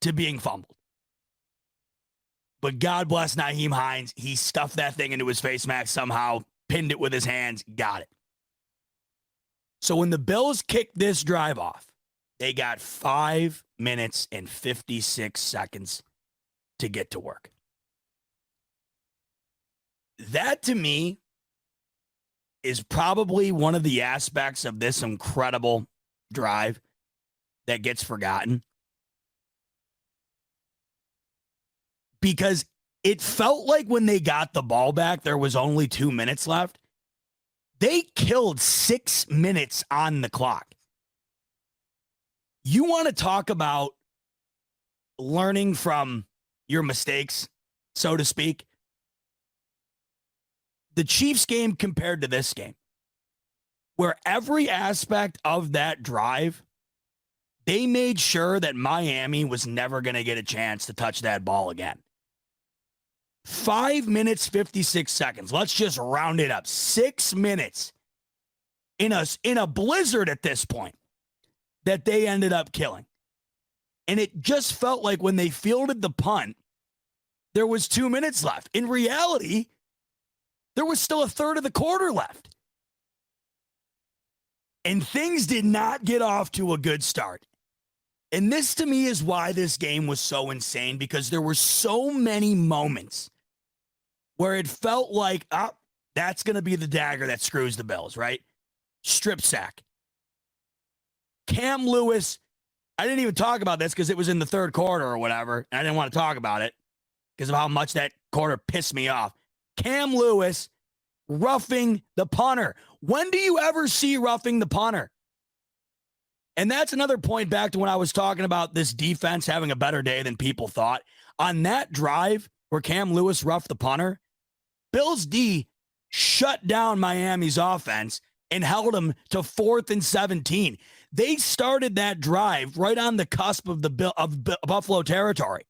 to being fumbled. But God bless Nyheim Hines. He stuffed that thing into his face mask somehow, pinned it with his hands, got it. So when the Bills kicked this drive off, they got 5 minutes and 56 seconds to get to work. That, to me, is probably one of the aspects of this incredible drive that gets forgotten. Because it felt like when they got the ball back, there was only 2 minutes left. They killed 6 minutes on the clock. You want to talk about learning from your mistakes, so to speak? The Chiefs game compared to this game, where every aspect of that drive They made sure that Miami was never going to get a chance to touch that ball again. 5 minutes, 56 seconds. Let's just round it up. 6 minutes in a blizzard at this point that they ended up killing. And it just felt like when they fielded the punt, there was 2 minutes left. In reality, there was still a third of the quarter left. And things did not get off to a good start. And this, to me, is why this game was so insane, because there were so many moments where it felt like, that's going to be the dagger that screws the Bills, right? Strip sack. Cam Lewis, I didn't even talk about this because it was in the third quarter or whatever, and I didn't want to talk about it because of how much that quarter pissed me off. Cam Lewis roughing the punter. When do you ever see roughing the punter? And that's another point back to when I was talking about this defense having a better day than people thought. On that drive where Cam Lewis roughed the punter, Bills D shut down Miami's offense and held them to 4th and 17. They started that drive right on the cusp of Buffalo territory.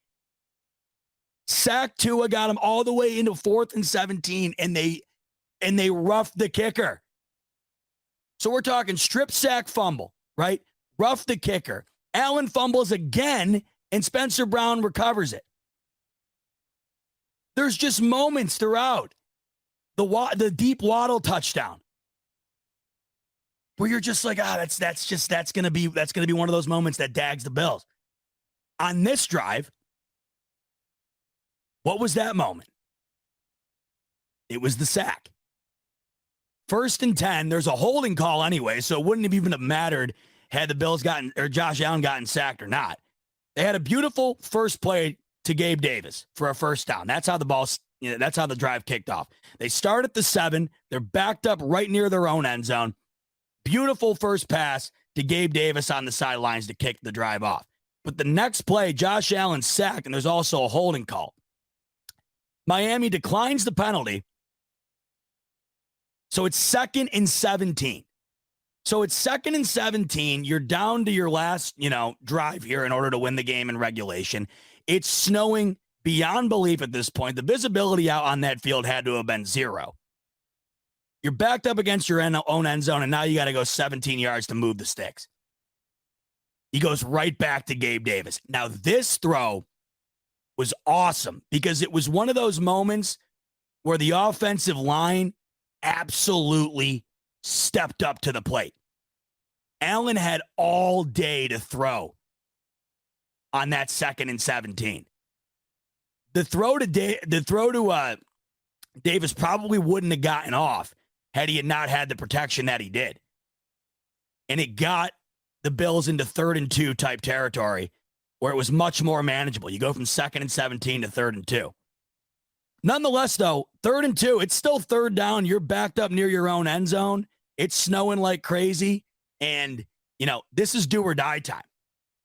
Sack Tua got him all the way into 4th and 17, and they roughed the kicker. So we're talking strip sack fumble, right? Rough the kicker. Allen fumbles again, and Spencer Brown recovers it. There's just moments throughout the deep Waddle touchdown where you're just like, that's gonna be one of those moments that dags the Bills. On this drive, what was that moment? It was the sack. 1st and 10. There's a holding call anyway, so it wouldn't have even mattered had the Bills gotten, or Josh Allen gotten sacked or not. They had a beautiful first play to Gabe Davis for a first down. That's how that's how the drive kicked off. They start at the 7. They're backed up right near their own end zone. Beautiful first pass to Gabe Davis on the sidelines to kick the drive off. But the next play, Josh Allen sacked, and there's also a holding call. Miami declines the penalty. So it's 2nd and 17. So it's 2nd and 17. You're down to your last, drive here in order to win the game in regulation. It's snowing beyond belief at this point. The visibility out on that field had to have been 0. You're backed up against your own end zone, and now you got to go 17 yards to move the sticks. He goes right back to Gabe Davis. Now, this throw was awesome because it was one of those moments where the offensive line absolutely stepped up to the plate. Allen had all day to throw on that 2nd and 17. The throw to Davis probably wouldn't have gotten off had he had not had the protection that he did. And it got the Bills into 3rd and 2 type territory where it was much more manageable. You go from 2nd and 17 to 3rd and 2. Nonetheless, though, 3rd and 2, it's still 3rd down. You're backed up near your own end zone. It's snowing like crazy. And, this is do or die time.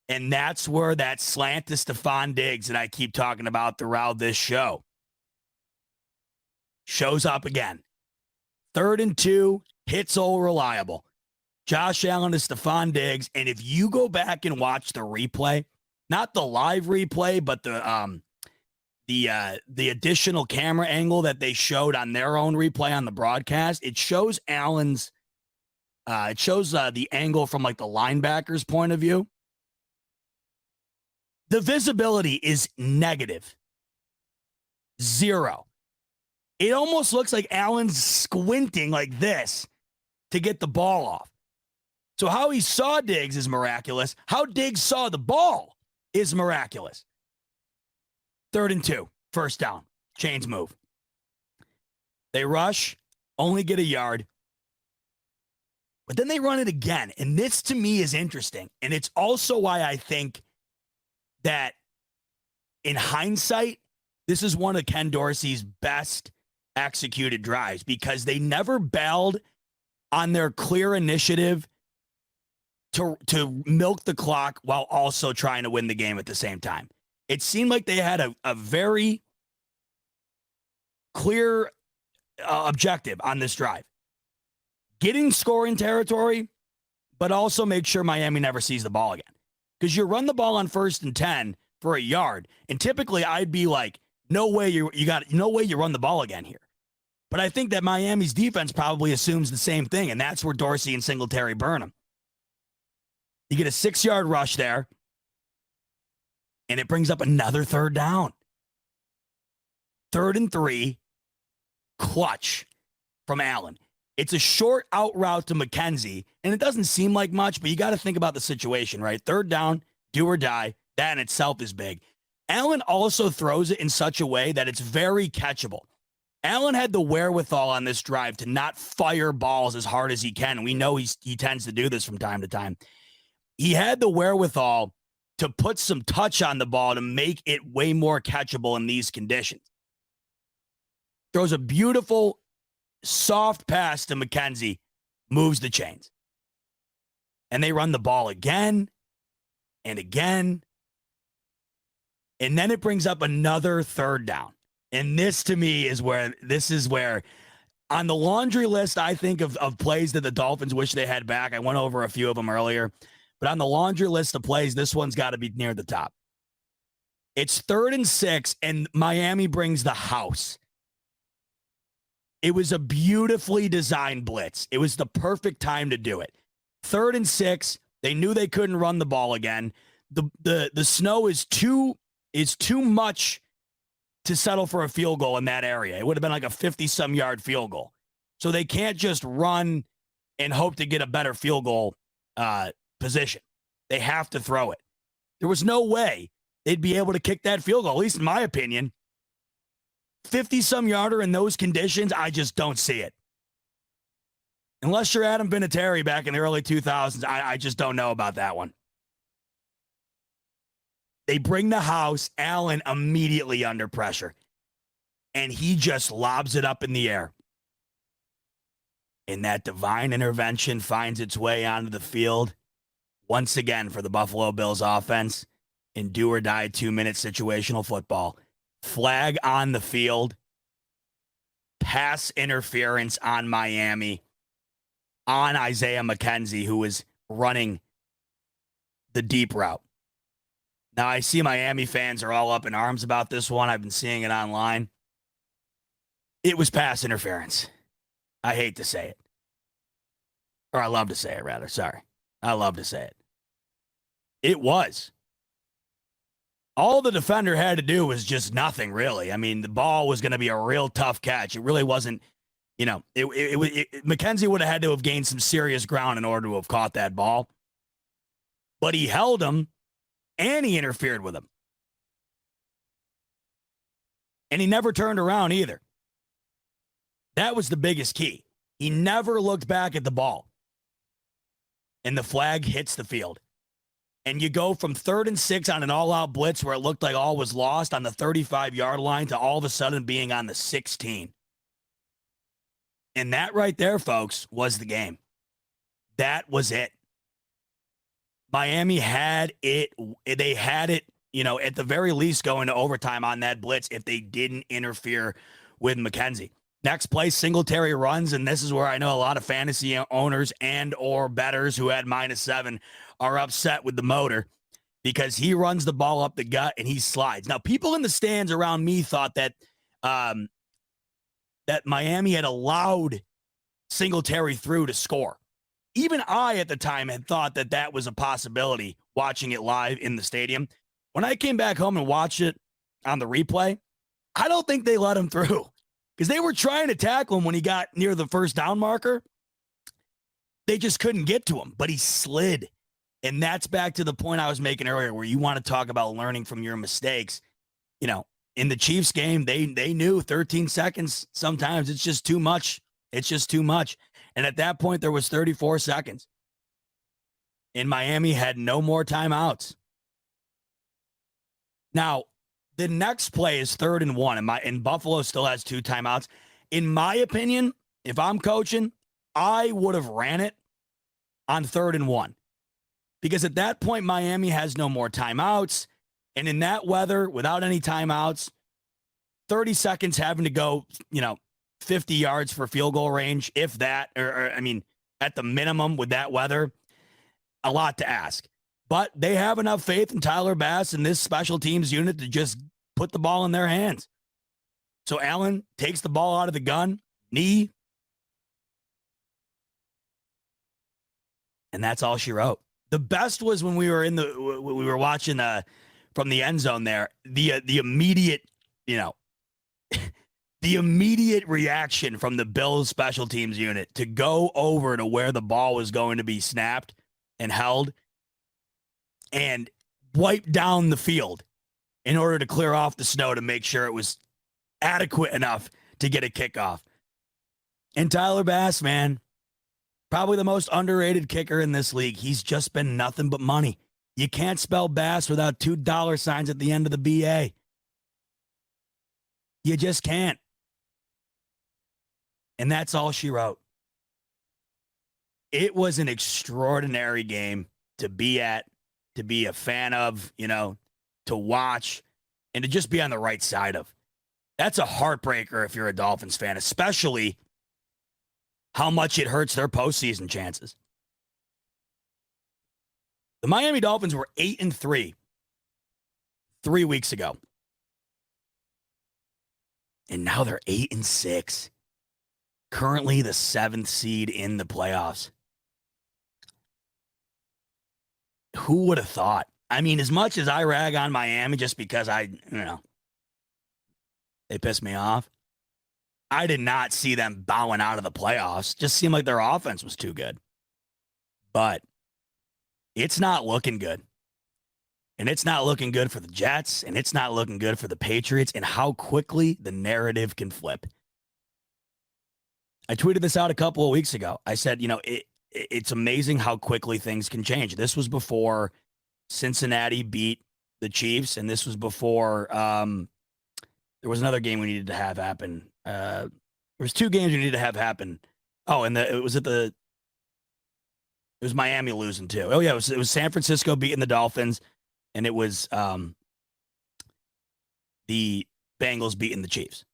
And that's where that slant to Stephon Diggs that I keep talking about throughout this show shows up again. 3rd and 2, hits all reliable. Josh Allen to Stephon Diggs. And if you go back and watch the replay, not the live replay, but the additional camera angle that they showed on their own replay on the broadcast, it shows Allen's, the angle from like the linebacker's point of view. The visibility is negative. 0. It almost looks like Allen's squinting like this to get the ball off. So how he saw Diggs is miraculous. How Diggs saw the ball is miraculous. 3rd and 2, 1st down, chains move. They rush, only get a yard. But then they run it again. And this to me is interesting. And it's also why I think that in hindsight, this is one of Ken Dorsey's best executed drives because they never bailed on their clear initiative to milk the clock while also trying to win the game at the same time. It seemed like they had a very clear objective on this drive. Getting scoring territory, but also make sure Miami never sees the ball again. because you run the ball on 1st and 10 for a yard, and typically I'd be like, no way you run the ball again here. But I think that Miami's defense probably assumes the same thing, and that's where Dorsey and Singletary burn them. You get a 6-yard rush there, and it brings up another 3rd down. 3rd and 3, clutch from Allen. It's a short out route to McKenzie, and it doesn't seem like much, but you got to think about the situation, right? 3rd down, do or die. That in itself is big. Allen also throws it in such a way that it's very catchable. Allen had the wherewithal on this drive to not fire balls as hard as he can. We know he tends to do this from time to time. He had the wherewithal to put some touch on the ball to make it way more catchable in these conditions. Throws a beautiful, soft pass to McKenzie, moves the chains. And they run the ball again and again. And then it brings up another 3rd down. And this, to me, is where on the laundry list, I think, of plays that the Dolphins wish they had back. I went over a few of them earlier. But on the laundry list of plays, this one's got to be near the top. It's 3rd and 6, and Miami brings the house. It was a beautifully designed blitz. It was the perfect time to do it. 3rd and 6, they knew they couldn't run the ball again. The snow is too much to settle for a field goal in that area. It would have been like a 50-some yard field goal. So they can't just run and hope to get a better field goal position. They have to throw it. There was no way they'd be able to kick that field goal, at least in my opinion. 50-some yarder in those conditions, I just don't see it. Unless you're Adam Vinatieri back in the early 2000s, I just don't know about that one. They bring the house, Allen immediately under pressure, and he just lobs it up in the air. And that divine intervention finds its way onto the field once again for the Buffalo Bills offense in do-or-die 2-minute situational football. Flag on the field, pass interference on Miami, on Isaiah McKenzie, who was running the deep route. Now, I see Miami fans are all up in arms about this one. I've been seeing it online. It was pass interference. I hate to say it. Or I love to say it, rather. Sorry. I love to say it. It was. All the defender had to do was just nothing, really. I mean, the ball was going to be a real tough catch. It really wasn't, McKenzie would have had to have gained some serious ground in order to have caught that ball. But he held him. And he interfered with him. And he never turned around either. That was the biggest key. He never looked back at the ball. And the flag hits the field. And you go from 3rd and 6 on an all-out blitz where it looked like all was lost on the 35-yard line to all of a sudden being on the 16. And that right there, folks, was the game. That was it. Miami had it. They had it, at the very least going to overtime on that blitz if they didn't interfere with McKenzie. Next play, Singletary runs, and this is where I know a lot of fantasy owners and or bettors who had -7 are upset with the motor because he runs the ball up the gut and he slides. Now, people in the stands around me thought that that Miami had allowed Singletary through to score. Even I, at the time, had thought that that was a possibility watching it live in the stadium. When I came back home and watched it on the replay, I don't think they let him through because they were trying to tackle him when he got near the 1st down marker. They just couldn't get to him, but he slid. And that's back to the point I was making earlier where you want to talk about learning from your mistakes. In the Chiefs game, they knew 13 seconds. Sometimes it's just too much. It's just too much. And at that point, there was 34 seconds. And Miami had no more timeouts. Now, the next play is 3rd and 1, and Buffalo still has 2 timeouts. In my opinion, if I'm coaching, I would have ran it on 3rd and 1. Because at that point, Miami has no more timeouts. And in that weather, without any timeouts, 30 seconds having to go, 50 yards for field goal range, if that, or at the minimum with that weather, a lot to ask. But they have enough faith in Tyler Bass and this special teams unit to just put the ball in their hands. So Allen takes the ball out of the gun, knee, and that's all she wrote. The best was when we were watching from the end zone there, the immediate, the immediate reaction from the Bills special teams unit to go over to where the ball was going to be snapped and held and wipe down the field in order to clear off the snow to make sure it was adequate enough to get a kickoff. And Tyler Bass, man, probably the most underrated kicker in this league. He's just been nothing but money. You can't spell Bass without $2 at the end of the BA. You just can't. And that's all she wrote. It was an extraordinary game to be at, to be a fan of, to watch, and to just be on the right side of. That's a heartbreaker if you're a Dolphins fan, especially how much it hurts their postseason chances. The Miami Dolphins were 8-3 3 weeks ago. And now they're 8-6. Currently the 7th seed in the playoffs. Who would have thought? I mean, as much as I rag on Miami just because they pissed me off, I did not see them bowing out of the playoffs. Just seemed like their offense was too good. But it's not looking good. And it's not looking good for the Jets, and it's not looking good for the Patriots, and how quickly the narrative can flip. I tweeted this out a couple of weeks ago. I said, it's amazing how quickly things can change. This was before Cincinnati beat the Chiefs, and this was before there was another game we needed to have happen. There was 2 games we needed to have happen. Oh, and it was Miami losing too. Oh yeah, it was San Francisco beating the Dolphins, and it was the Bengals beating the Chiefs.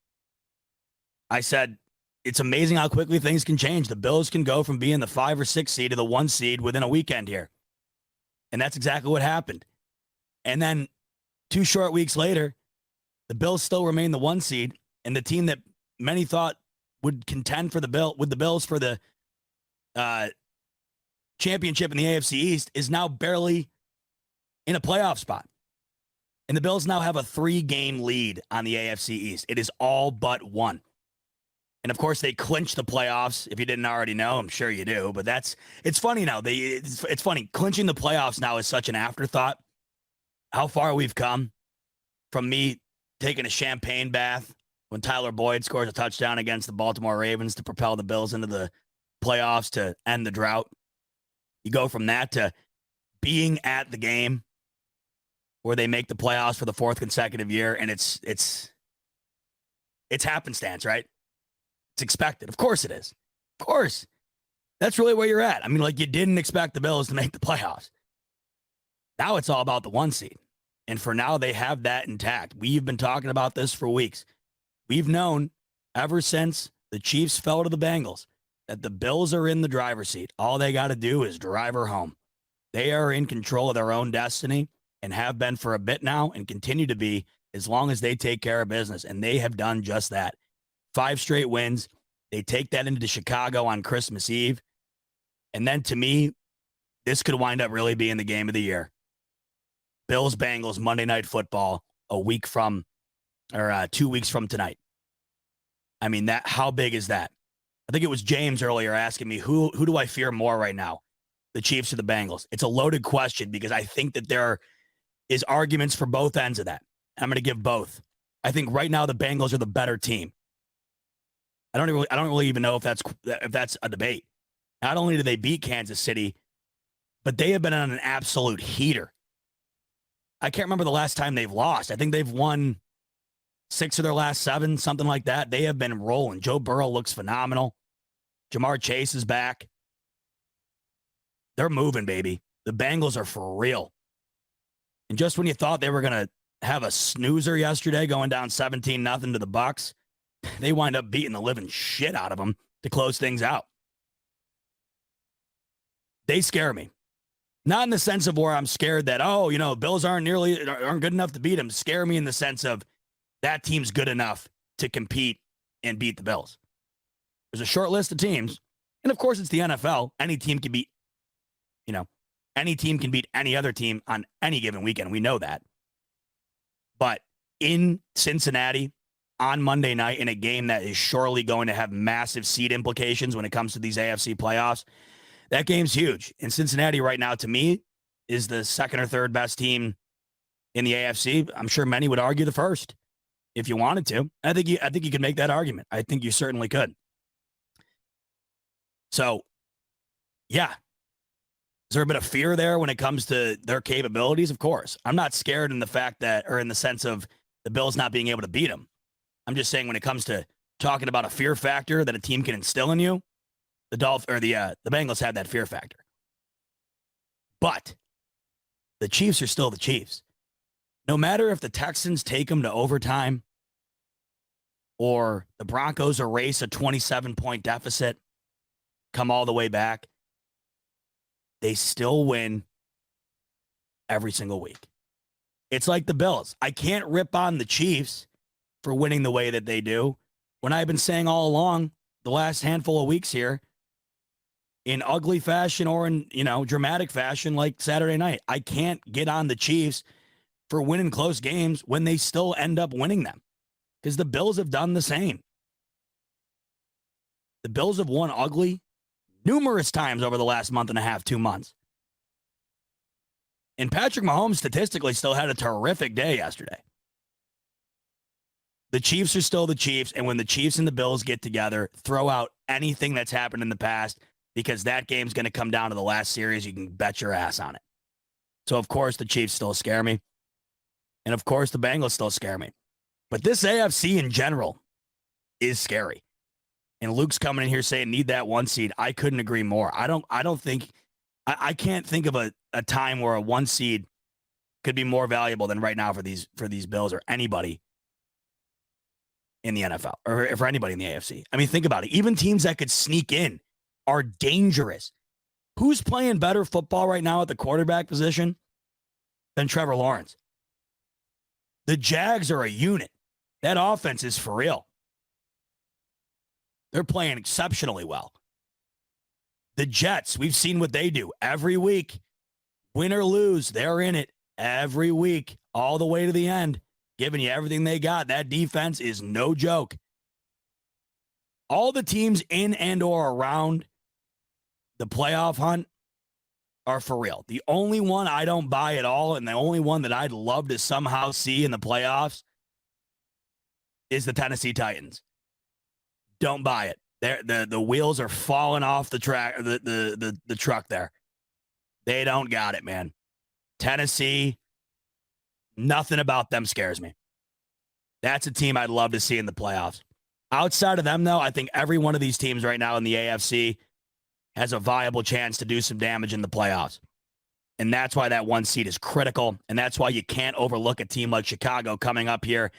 I said, it's amazing how quickly things can change. The Bills can go from being the 5 or 6 seed to the 1 seed within a weekend here. And that's exactly what happened. And then 2 short weeks later, the Bills still remain the 1 seed, and the team that many thought would contend with the Bills for the championship in the AFC East is now barely in a playoff spot. And the Bills now have a 3-game lead on the AFC East. It is all but 1. And of course, they clinched the playoffs. If you didn't already know, I'm sure you do. But it's funny now. It's funny. Clinching the playoffs now is such an afterthought. How far we've come from me taking a champagne bath when Tyler Boyd scores a touchdown against the Baltimore Ravens to propel the Bills into the playoffs to end the drought. You go from that to being at the game where they make the playoffs for the 4th consecutive year, and it's happenstance, right? It's expected. Of course it is. Of course. That's really where you're at. I mean, you didn't expect the Bills to make the playoffs. Now it's all about the 1 seed. And for now, they have that intact. We've been talking about this for weeks. We've known ever since the Chiefs fell to the Bengals that the Bills are in the driver's seat. All they got to do is drive her home. They are in control of their own destiny and have been for a bit now and continue to be as long as they take care of business. And they have done just that. 5 straight wins. They take that into Chicago on Christmas Eve. And then to me, this could wind up really being the game of the year. Bills-Bengals Monday Night Football 2 weeks from tonight. I mean, how big is that? I think it was James earlier asking me, who do I fear more right now? The Chiefs or the Bengals? It's a loaded question because I think that there is arguments for both ends of that. And I'm going to give both. I think right now the Bengals are the better team. I don't really even know if that's a debate. Not only do they beat Kansas City, but they have been on an absolute heater. I can't remember the last time they've lost. I think they've won 6 of their last 7, something like that. They have been rolling. Joe Burrow looks phenomenal. Jamar Chase is back. They're moving, baby. The Bengals are for real. And just when you thought they were going to have a snoozer yesterday going down 17-0 to the Bucs, they wind up beating the living shit out of them to close things out. They scare me. Not in the sense of where I'm scared that, Bills aren't good enough to beat them. Scare me in the sense of that team's good enough to compete and beat the Bills. There's a short list of teams. And of course, it's the NFL. Any team can beat any other team on any given weekend. We know that. But in Cincinnati on Monday night, in a game that is surely going to have massive seed implications when it comes to these AFC playoffs, that game's huge. And Cincinnati right now, to me, is the second or third best team in the AFC. I'm sure many would argue the first if you wanted to. I think you could make that argument. I think you certainly could. So, yeah. Is there a bit of fear there when it comes to their capabilities? Of course. I'm not scared in the fact that, or in the sense of the Bills not being able to beat them. I'm just saying when it comes to talking about a fear factor that a team can instill in you, the Bengals have that fear factor. But the Chiefs are still the Chiefs. No matter if the Texans take them to overtime or the Broncos erase a 27-point deficit, come all the way back, they still win every single week. It's like the Bills. I can't rip on the Chiefs for winning the way that they do when I've been saying all along the last handful of weeks here, in ugly fashion or in, dramatic fashion like Saturday night. I can't get on the Chiefs for winning close games when they still end up winning them, because the Bills have done the same. The Bills have won ugly numerous times over the last month and a half, 2 months. And Patrick Mahomes statistically still had a terrific day yesterday. The Chiefs are still the Chiefs, and when the Chiefs and the Bills get together, throw out anything that's happened in the past, because that game's going to come down to the last series. You can bet your ass on it. So, of course, the Chiefs still scare me. And, of course, the Bengals still scare me. But this AFC in general is scary. And Luke's coming in here saying, need that 1 seed. I couldn't agree more. I can't think of a time where a 1 seed could be more valuable than right now for these Bills or anybody in the NFL or for anybody in the AFC. I mean, think about it. Even teams that could sneak in are dangerous. Who's playing better football right now at the quarterback position than Trevor Lawrence? The Jags are a unit. That offense is for real. They're playing exceptionally well. The Jets, we've seen what they do every week. Win or lose, they're in it every week, all the way to the end, giving you everything they got. That defense is no joke. All the teams in and or around the playoff hunt are for real. The only one I don't buy at all, and the only one that I'd love to somehow see in the playoffs, is the Tennessee Titans. Don't buy it. The wheels are falling off the track, the truck there. They don't got it, man. Tennessee, nothing about them scares me. That's a team I'd love to see in the playoffs. Outside of them, though, I think every one of these teams right now in the AFC has a viable chance to do some damage in the playoffs. And that's why that 1 seed is critical. And that's why you can't overlook a team like Chicago coming up here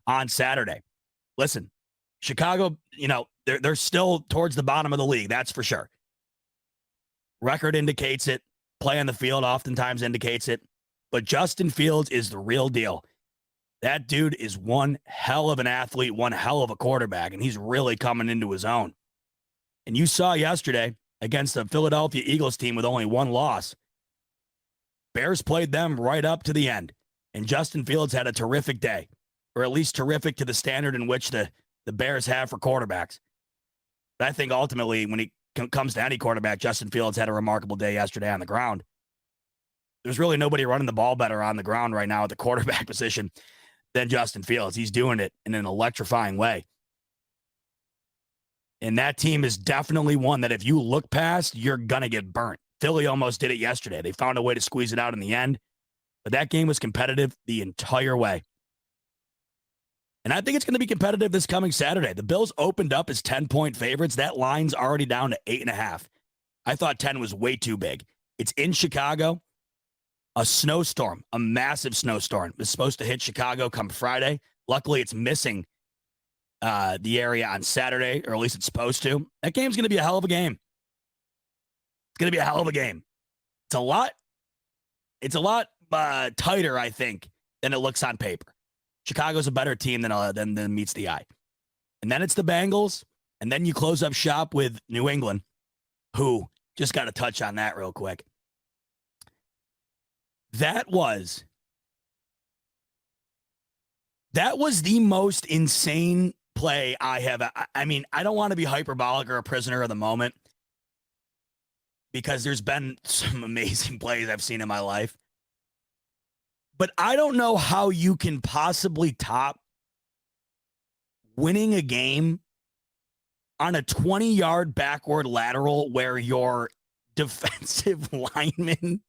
on Saturday. Listen, Chicago, they're still towards the bottom of the league. That's for sure. Record indicates it. Play on the field oftentimes indicates it. But Justin Fields is the real deal. That dude is one hell of an athlete, one hell of a quarterback, and he's really coming into his own. And you saw yesterday against the Philadelphia Eagles team with only 1 loss, Bears played them right up to the end, and Justin Fields had a terrific day, or at least terrific to the standard in which the Bears have for quarterbacks. But I think ultimately when it comes to any quarterback, Justin Fields had a remarkable day yesterday on the ground. There's really nobody running the ball better on the ground right now at the quarterback position than Justin Fields. He's doing it in an electrifying way. And that team is definitely one that if you look past, you're going to get burnt. Philly almost did it yesterday. They found a way to squeeze it out in the end. But that game was competitive the entire way. And I think it's going to be competitive this coming Saturday. The Bills opened up as 10-point favorites. That line's already down to 8.5. I thought 10 was way too big. It's in Chicago. A snowstorm, a massive snowstorm, is supposed to hit Chicago come Friday. Luckily, it's missing the area on Saturday, or at least it's supposed to. That game's going to be a hell of a game. It's going to be a hell of a game. It's a lot It's a lot tighter, I think, than it looks on paper. Chicago's a better team than meets the eye. And then it's the Bengals, and then you close up shop with New England, who just got to touch on that real quick. That was the most insane play I have. I mean, I don't want to be hyperbolic or a prisoner of the moment because there's been some amazing plays I've seen in my life. But I don't know how you can possibly top winning a game on a 20-yard backward lateral where your defensive lineman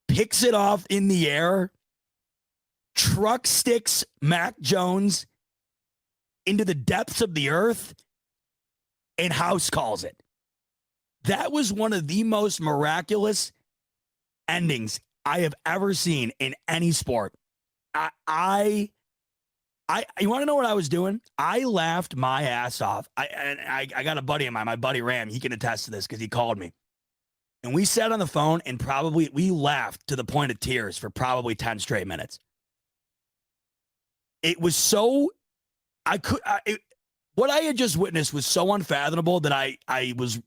picks it off in the air, truck sticks Mac Jones into the depths of the earth, and house calls it. That was one of the most miraculous endings I have ever seen in any sport. You want to know what I was doing? I laughed my ass off. I got a buddy of mine, my buddy Ram. He can attest to this because he called me. And we sat on the phone and we laughed to the point of tears for probably 10 straight minutes. It was so, what I had just witnessed was so unfathomable that I was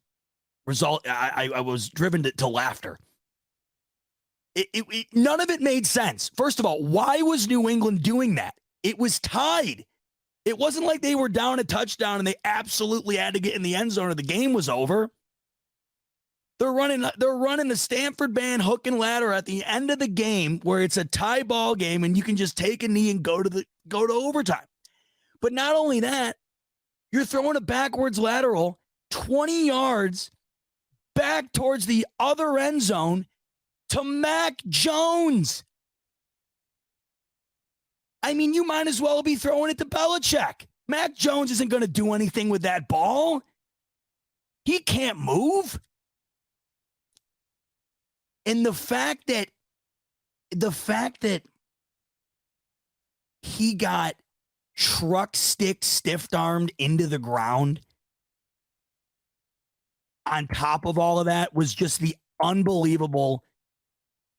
driven to laughter. None of it made sense. First of all, why was New England doing that? It was tied. It wasn't like they were down a touchdown and they absolutely had to get in the end zone or the game was over. They're running the Stanford band hook and ladder at the end of the game where it's a tie ball game and you can just take a knee and go to overtime. But not only that, you're throwing a backwards lateral 20 yards back towards the other end zone to Mac Jones. I mean, you might as well be throwing it to Belichick. Mac Jones isn't going to do anything with that ball. He can't move. And the fact that he got truck stick stiff-armed into the ground on top of all of that was just the unbelievable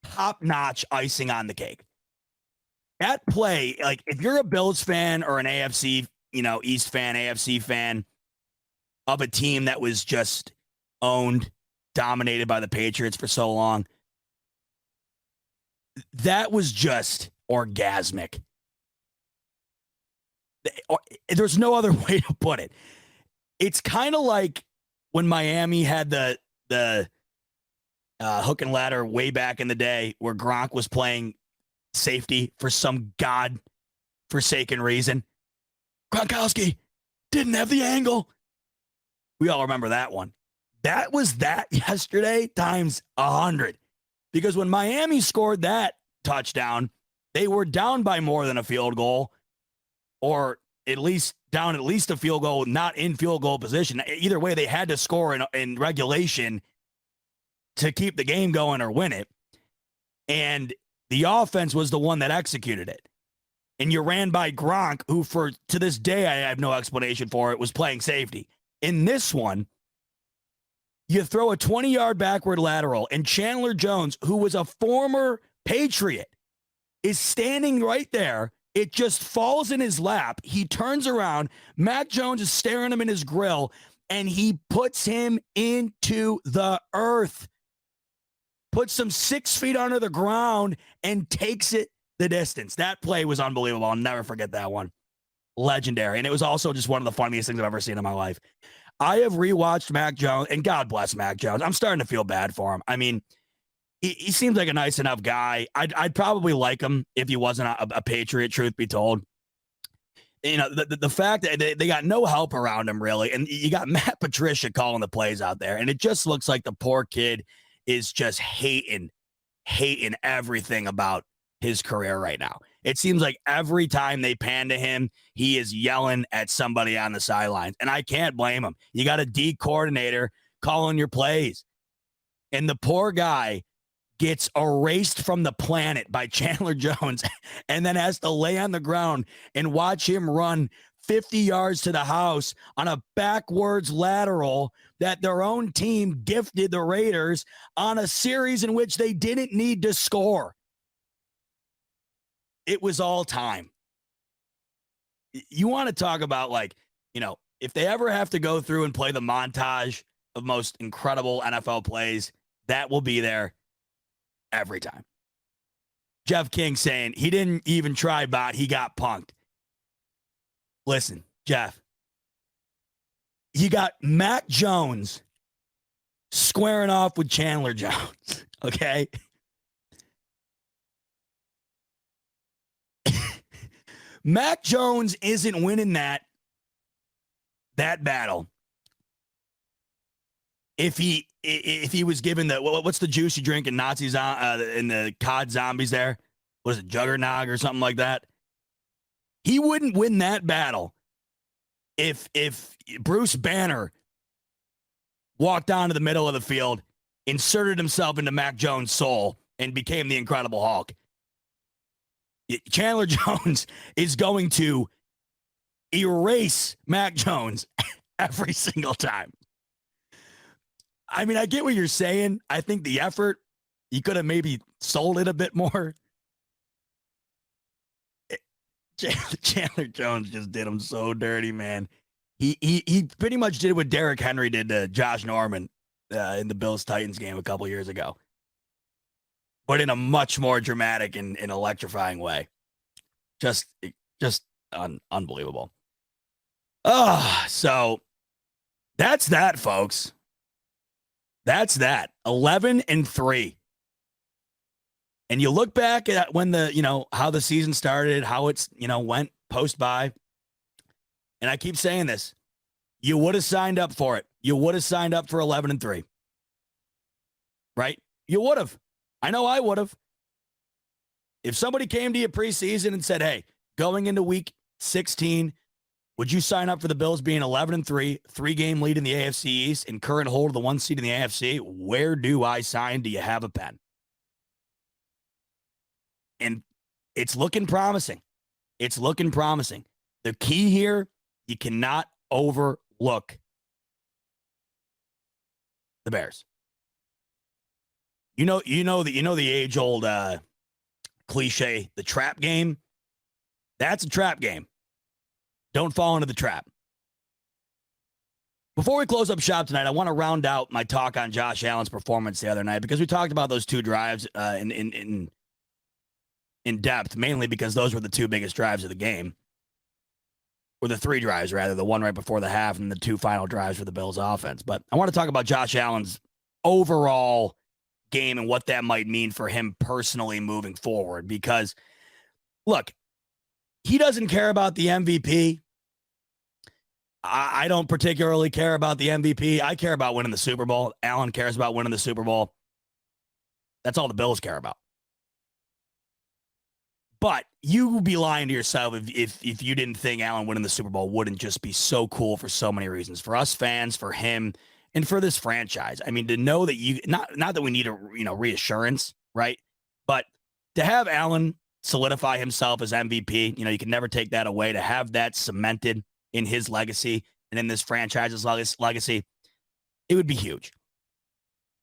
top-notch icing on the cake. That play, like if you're a Bills fan or an AFC, East fan, AFC fan of a team that was just owned, dominated by the Patriots for so long, that was just orgasmic. There's no other way to put it. It's kind of like when Miami had the hook and ladder way back in the day where Gronk was playing safety for some God-forsaken reason. Gronkowski didn't have the angle. We all remember that one. That was that yesterday times 100. Because when Miami scored that touchdown, they were down by more than a field goal, or at least a field goal, not in field goal position. Either way, they had to score in regulation to keep the game going or win it. And the offense was the one that executed it. And you ran by Gronk, who to this day, I have no explanation for it, was playing safety. In this one, you throw a 20-yard backward lateral, and Chandler Jones, who was a former Patriot, is standing right there. It just falls in his lap. He turns around. Mac Jones is staring him in his grill, and he puts him into the earth. Puts him 6 feet under the ground and takes it the distance. That play was unbelievable. I'll never forget that one. Legendary. And it was also just one of the funniest things I've ever seen in my life. I have rewatched Mac Jones, and God bless Mac Jones. I'm starting to feel bad for him. I mean, he seems like a nice enough guy. I'd probably like him if he wasn't a Patriot, truth be told. The fact that they got no help around him, really, and you got Matt Patricia calling the plays out there, and it just looks like the poor kid is just hating everything about his career right now. It seems like every time they pan to him, he is yelling at somebody on the sidelines. And I can't blame him. You got a D coordinator calling your plays. And the poor guy gets erased from the planet by Chandler Jones and then has to lay on the ground and watch him run 50 yards to the house on a backwards lateral that their own team gifted the Raiders on a series in which they didn't need to score. It was all time. You want to talk about, like, you know, if they ever have to go through and play the montage of most incredible NFL plays, that will be there every time. Jeff King saying he didn't even try bot, he got punked. Listen, Jeff, you got Mac Jones squaring off with Chandler Jones, okay? Mac Jones isn't winning that battle if he was given the, what's the juice you drink in Nazis in the COD zombies there? What is it, Juggernog or something like that? He wouldn't win that battle if Bruce Banner walked onto the middle of the field, inserted himself into Mac Jones' soul, and became the Incredible Hulk. Chandler Jones is going to erase Mac Jones every single time. I mean, I get what you're saying. I think the effort, you could have maybe sold it a bit more. Chandler Jones just did him so dirty, man. He pretty much did what Derrick Henry did to Josh Norman in the Bills-Titans game a couple years ago, but in a much more dramatic and electrifying way. Just unbelievable. So that's that, folks. That's that. 11-3. And you look back at when how the season started, how it's, went post-bye. And I keep saying this. You would have signed up for it. You would have signed up for 11-3. Right? You would have. I know I would have. If somebody came to you preseason and said, hey, going into week 16, would you sign up for the Bills being 11-3, 3-game lead in the AFC East, and current hold of the 1 seed in the AFC? Where do I sign? Do you have a pen? And it's looking promising. It's looking promising. The key here, you cannot overlook the Bears. You know the age-old cliche, the trap game. That's a trap game. Don't fall into the trap. Before we close up shop tonight, I want to round out my talk on Josh Allen's performance the other night, because we talked about those 2 drives in depth, mainly because those were the 2 biggest drives of the game. Or the 3 drives, rather, the one right before the half and the 2 final drives for the Bills offense. But I want to talk about Josh Allen's overall game and what that might mean for him personally moving forward. Because, look, he doesn't care about the MVP. I don't particularly care about the MVP. I care about winning the Super Bowl. Allen cares about winning the Super Bowl. That's all the Bills care about. But you would be lying to yourself if you didn't think Allen winning the Super Bowl wouldn't just be so cool for so many reasons. For us fans, for him, and for this franchise. I mean, to know that you not that we need a reassurance, right? But to have Allen solidify himself as MVP, you can never take that away. To have that cemented in his legacy and in this franchise's legacy, it would be huge.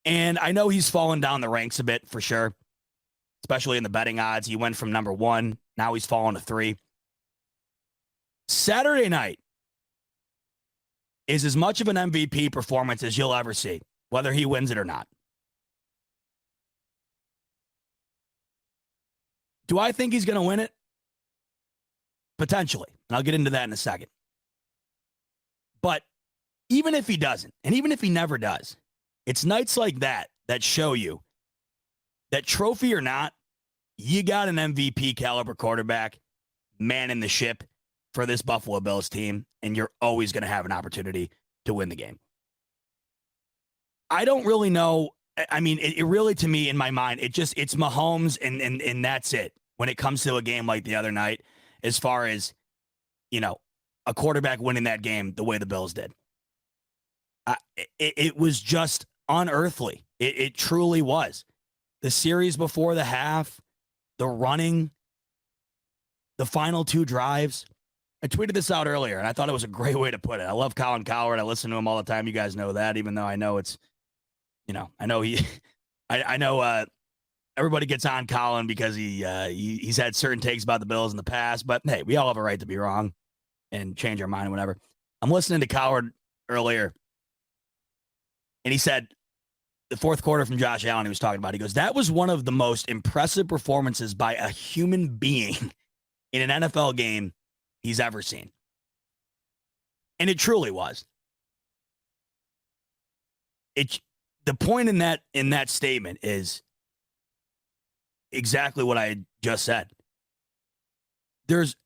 And I know he's fallen down the ranks a bit for sure, especially in the betting odds. He went from number 1. Now he's fallen to 3. Saturday night is as much of an MVP performance as you'll ever see, whether he wins it or not. Do I think he's going to win it? Potentially. And I'll get into that in a second. But even if he doesn't, and even if he never does, it's nights like that that show you that, trophy or not, you got an MVP caliber quarterback manning the ship for this Buffalo Bills team, and you're always going to have an opportunity to win the game. I don't really know. I mean, it really, to me, in my mind, it's Mahomes and that's it when it comes to a game like the other night, as far as, a quarterback winning that game the way the Bills did. It was just unearthly. It truly was. The series before the half, the running, the final 2 drives, I tweeted this out earlier, and I thought it was a great way to put it. I love Colin Cowherd. I listen to him all the time. You guys know that, even though I know it's, I know he, I know everybody gets on Colin because he's had certain takes about the Bills in the past. But hey, we all have a right to be wrong and change our mind or whatever. I'm listening to Cowherd earlier, and he said the fourth quarter from Josh Allen he was talking about. He goes, that was one of the most impressive performances by a human being in an NFL game he's ever seen. And it truly was. The point in that statement is exactly what I just said. There's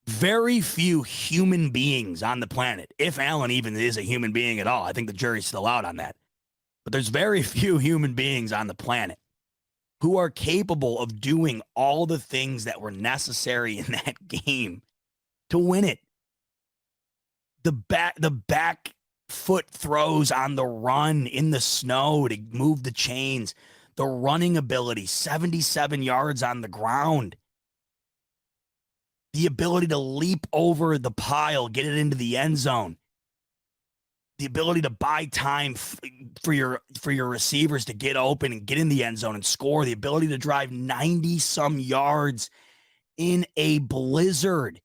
very few human beings on the planet, if Allen even is a human being at all. I think the jury's still out on that. But there's very few human beings on the planet who are capable of doing all the things that were necessary in that game to win it. The back foot throws on the run in the snow to move the chains, the running ability, 77 yards on the ground, the ability to leap over the pile, get it into the end zone, the ability to buy time for your receivers to get open and get in the end zone and score, the ability to drive 90-some yards in a blizzard.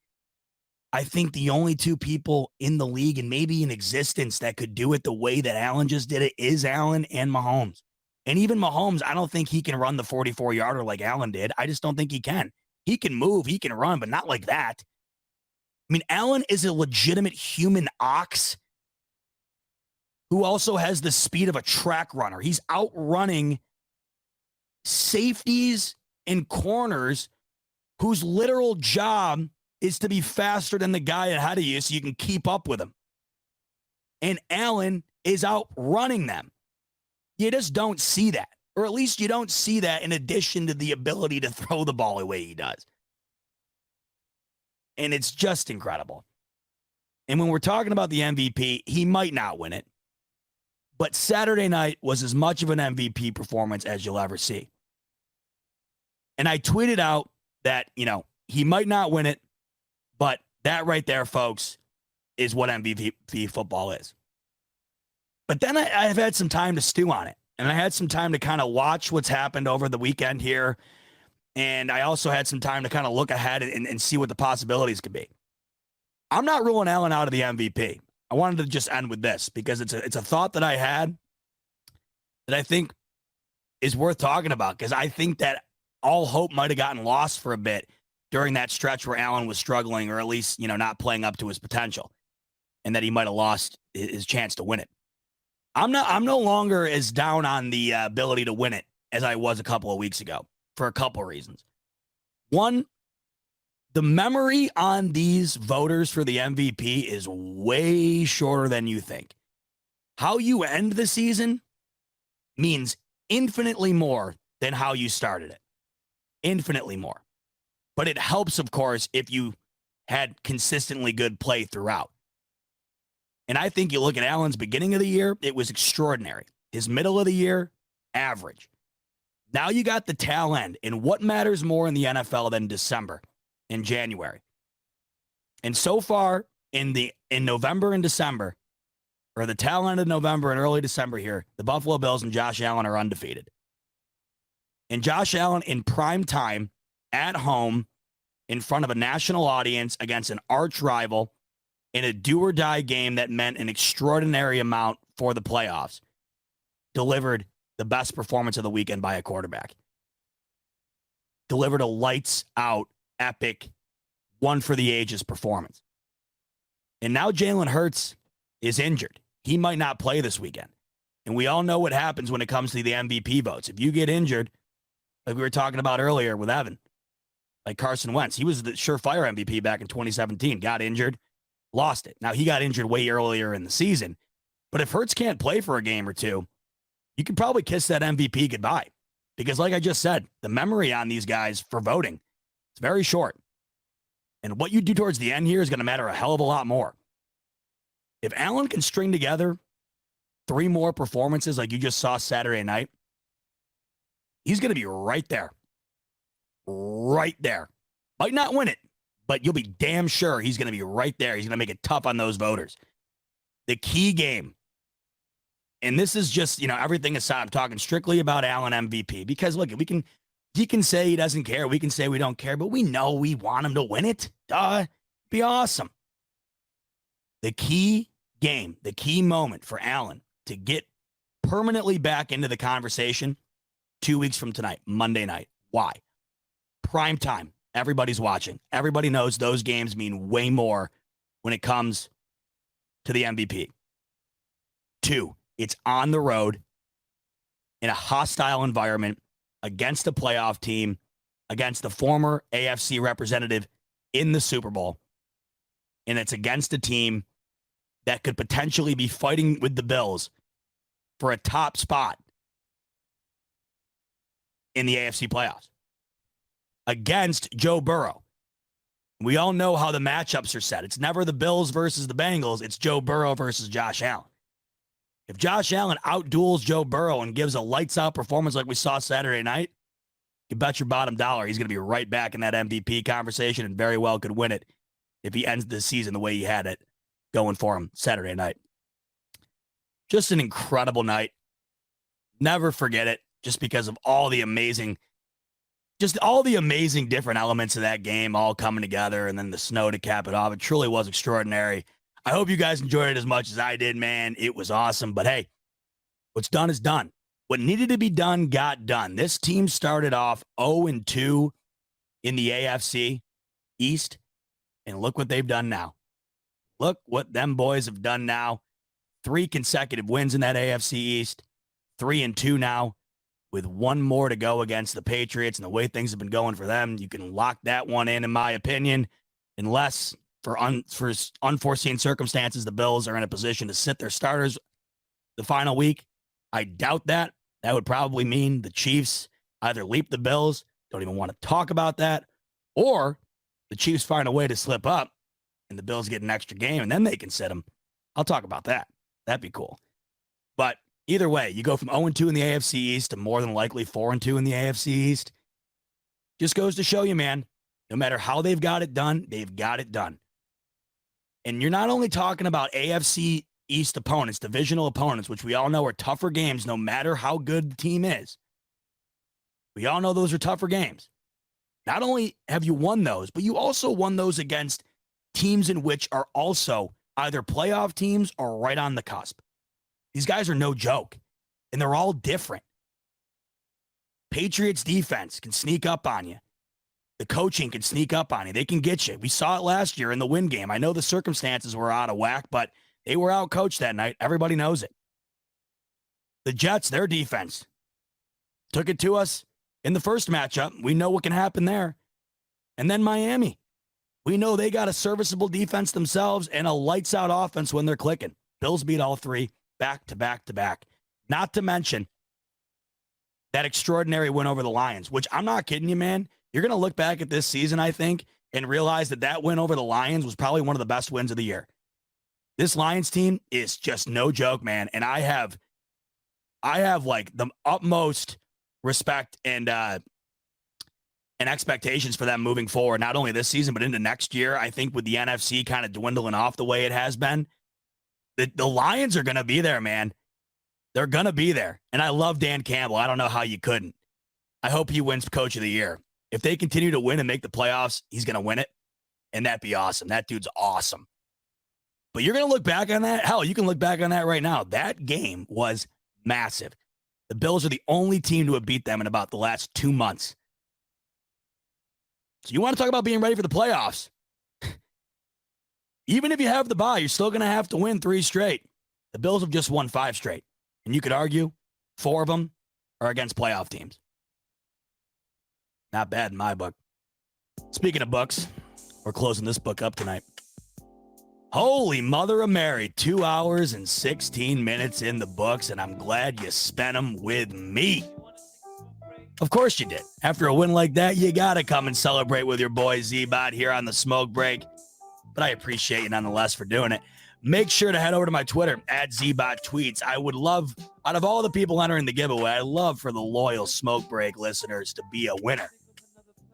I think the only two people in the league and maybe in existence that could do it the way that Allen just did it is Allen and Mahomes. And even Mahomes, I don't think he can run the 44-yarder like Allen did. I just don't think he can. He can move, he can run, but not like that. I mean, Allen is a legitimate human ox who also has the speed of a track runner. He's outrunning safeties and corners whose literal job is to be faster than the guy ahead of you so you can keep up with him. And Allen is outrunning them. You just don't see that. Or at least you don't see that in addition to the ability to throw the ball the way he does. And it's just incredible. And when we're talking about the MVP, he might not win it. But Saturday night was as much of an MVP performance as you'll ever see. And I tweeted out that, he might not win it, but that right there, folks, is what MVP football is. But then I've had some time to stew on it. And I had some time to kind of watch what's happened over the weekend here. And I also had some time to kind of look ahead and see what the possibilities could be. I'm not ruling Allen out of the MVP. I wanted to just end with this because it's a thought that I had that I think is worth talking about, because I think that all hope might have gotten lost for a bit during that stretch where Allen was struggling, or at least, not playing up to his potential, and that he might have lost his chance to win it. I'm no longer as down on the ability to win it as I was a couple of weeks ago for a couple of reasons. One, the memory on these voters for the MVP is way shorter than you think. How you end the season means infinitely more than how you started it. Infinitely more. But it helps, of course, if you had consistently good play throughout. And I think you look at Allen's beginning of the year, it was extraordinary. His middle of the year, average. Now you got the tail end. And what matters more in the NFL than December and January? And so far in November and December, or the tail end of November and early December here, the Buffalo Bills and Josh Allen are undefeated. And Josh Allen in prime time, at home, in front of a national audience against an arch rival in a do-or-die game that meant an extraordinary amount for the playoffs, delivered the best performance of the weekend by a quarterback. Delivered a lights-out, epic, one-for-the-ages performance. And now Jalen Hurts is injured. He might not play this weekend. And we all know what happens when it comes to the MVP votes. If you get injured, like we were talking about earlier with Evan, like Carson Wentz, he was the surefire MVP back in 2017, got injured, lost it. Now, he got injured way earlier in the season. But if Hurts can't play for a game or two, you could probably kiss that MVP goodbye. Because like I just said, the memory on these guys for voting, it's very short. And what you do towards the end here is going to matter a hell of a lot more. If Allen can string together 3 more performances like you just saw Saturday night, he's going to be right there. Right there. Might not win it, but you'll be damn sure he's going to be right there. He's going to make it tough on those voters. The key game, and this is just, everything aside, I'm talking strictly about Allen MVP, because look, he can say he doesn't care. We can say we don't care, but we know we want him to win it. Duh. Be awesome. The key game, the key moment for Allen to get permanently back into the conversation 2 weeks from tonight, Monday night. Why? Prime time. Everybody's watching. Everybody knows those games mean way more when it comes to the MVP. 2, it's on the road in a hostile environment against a playoff team, against the former AFC representative in the Super Bowl. And it's against a team that could potentially be fighting with the Bills for a top spot in the AFC playoffs against Joe Burrow. We all know how the matchups are set. It's never the Bills versus the Bengals. It's Joe Burrow versus Josh Allen. If Josh Allen outduels Joe Burrow and gives a lights-out performance like we saw Saturday night, you bet your bottom dollar he's going to be right back in that MVP conversation and very well could win it if he ends the season the way he had it going for him Saturday night. Just an incredible night. Never forget it, just because of all the amazing different elements of that game all coming together, and then the snow to cap it off. It truly was extraordinary. I hope you guys enjoyed it as much as I did, man. It was awesome. But hey, what's done is done. What needed to be done got done. This team started off 0-2 in the AFC East, and look what they've done now. Look what them boys have done now. 3 consecutive wins in that AFC East. 3-2 now, with 1 more to go against the Patriots, and the way things have been going for them, you can lock that one in my opinion, unless for unforeseen circumstances, the Bills are in a position to sit their starters the final week. I doubt that. That would probably mean the Chiefs either leap the Bills, don't even want to talk about that, or the Chiefs find a way to slip up and the Bills get an extra game and then they can sit them. I'll talk about that. That'd be cool. But either way, you go from 0-2 in the AFC East to more than likely 4-2 in the AFC East. Just goes to show you, man, no matter how they've got it done, they've got it done. And you're not only talking about AFC East opponents, divisional opponents, which we all know are tougher games no matter how good the team is. We all know those are tougher games. Not only have you won those, but you also won those against teams in which are also either playoff teams or right on the cusp. These guys are no joke, and they're all different. Patriots defense can sneak up on you. The coaching can sneak up on you. They can get you. We saw it last year in the win game. I know the circumstances were out of whack, but they were out-coached that night. Everybody knows it. The Jets, their defense, took it to us in the first matchup. We know what can happen there. And then Miami. We know they got a serviceable defense themselves and a lights-out offense when they're clicking. Bills beat all 3 back to back to back. Not to mention that extraordinary win over the Lions, which I'm not kidding you, man. You're going to look back at this season, I think, and realize that win over the Lions was probably one of the best wins of the year. This Lions team is just no joke, man. And I have like the utmost respect and expectations for them moving forward, not only this season, but into next year. I think with the NFC kind of dwindling off the way it has been, the Lions are going to be there, man. They're going to be there. And I love Dan Campbell. I don't know how you couldn't. I hope he wins Coach of the Year. If they continue to win and make the playoffs, he's going to win it. And that'd be awesome. That dude's awesome. But you're going to look back on that. Hell, you can look back on that right now. That game was massive. The Bills are the only team to have beat them in about the last 2 months. So you want to talk about being ready for the playoffs. Even if you have the bye, you're still going to have to win 3 straight. The Bills have just won 5 straight. And you could argue 4 of them are against playoff teams. Not bad in my book. Speaking of books, we're closing this book up tonight. Holy Mother of Mary, 2 hours and 16 minutes in the books, and I'm glad you spent them with me. Of course you did. After a win like that, you got to come and celebrate with your boy Z-Bot here on the Smoke Break. But I appreciate you nonetheless for doing it. Make sure to head over to my Twitter, @ZBotTweets. I would love, out of all the people entering the giveaway, I love for the loyal Smoke Break listeners to be a winner.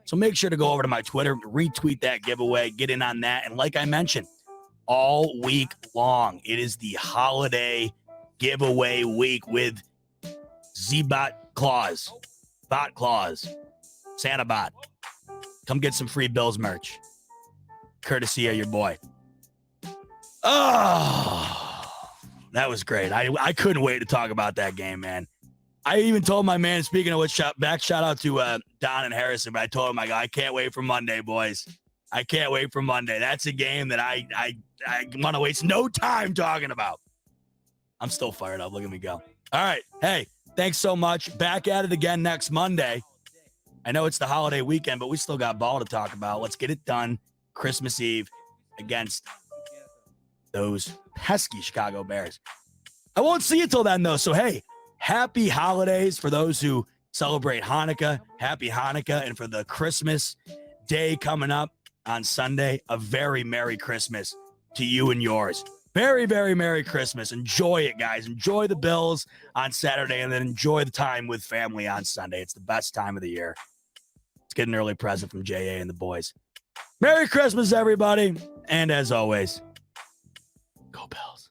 So make sure to go over to my Twitter, retweet that giveaway, get in on that. And like I mentioned, all week long, it is the holiday giveaway week with Z-Bot Claus, Bot Claus, Santa Bot. Come get some free Bills merch, courtesy of your boy. Oh, that was great. I couldn't wait to talk about that game, man. I even told my man, speaking of which, shout out to Don and Harrison, but I told him, I can't wait for Monday, boys. I can't wait for Monday. That's a game that I want to waste no time talking about. I'm still fired up. Look at me go. All right. Hey, thanks so much. Back at it again next Monday. I know it's the holiday weekend, but we still got ball to talk about. Let's get it done Christmas Eve against those pesky Chicago Bears. I won't see you till then, though. So, hey, happy holidays for those who celebrate Hanukkah. Happy Hanukkah. And for the Christmas day coming up on Sunday, a very Merry Christmas to you and yours. Very, very Merry Christmas. Enjoy it, guys. Enjoy the Bills on Saturday and then enjoy the time with family on Sunday. It's the best time of the year. Let's get an early present from J.A. and the boys. Merry Christmas, everybody. And as always, go Bills.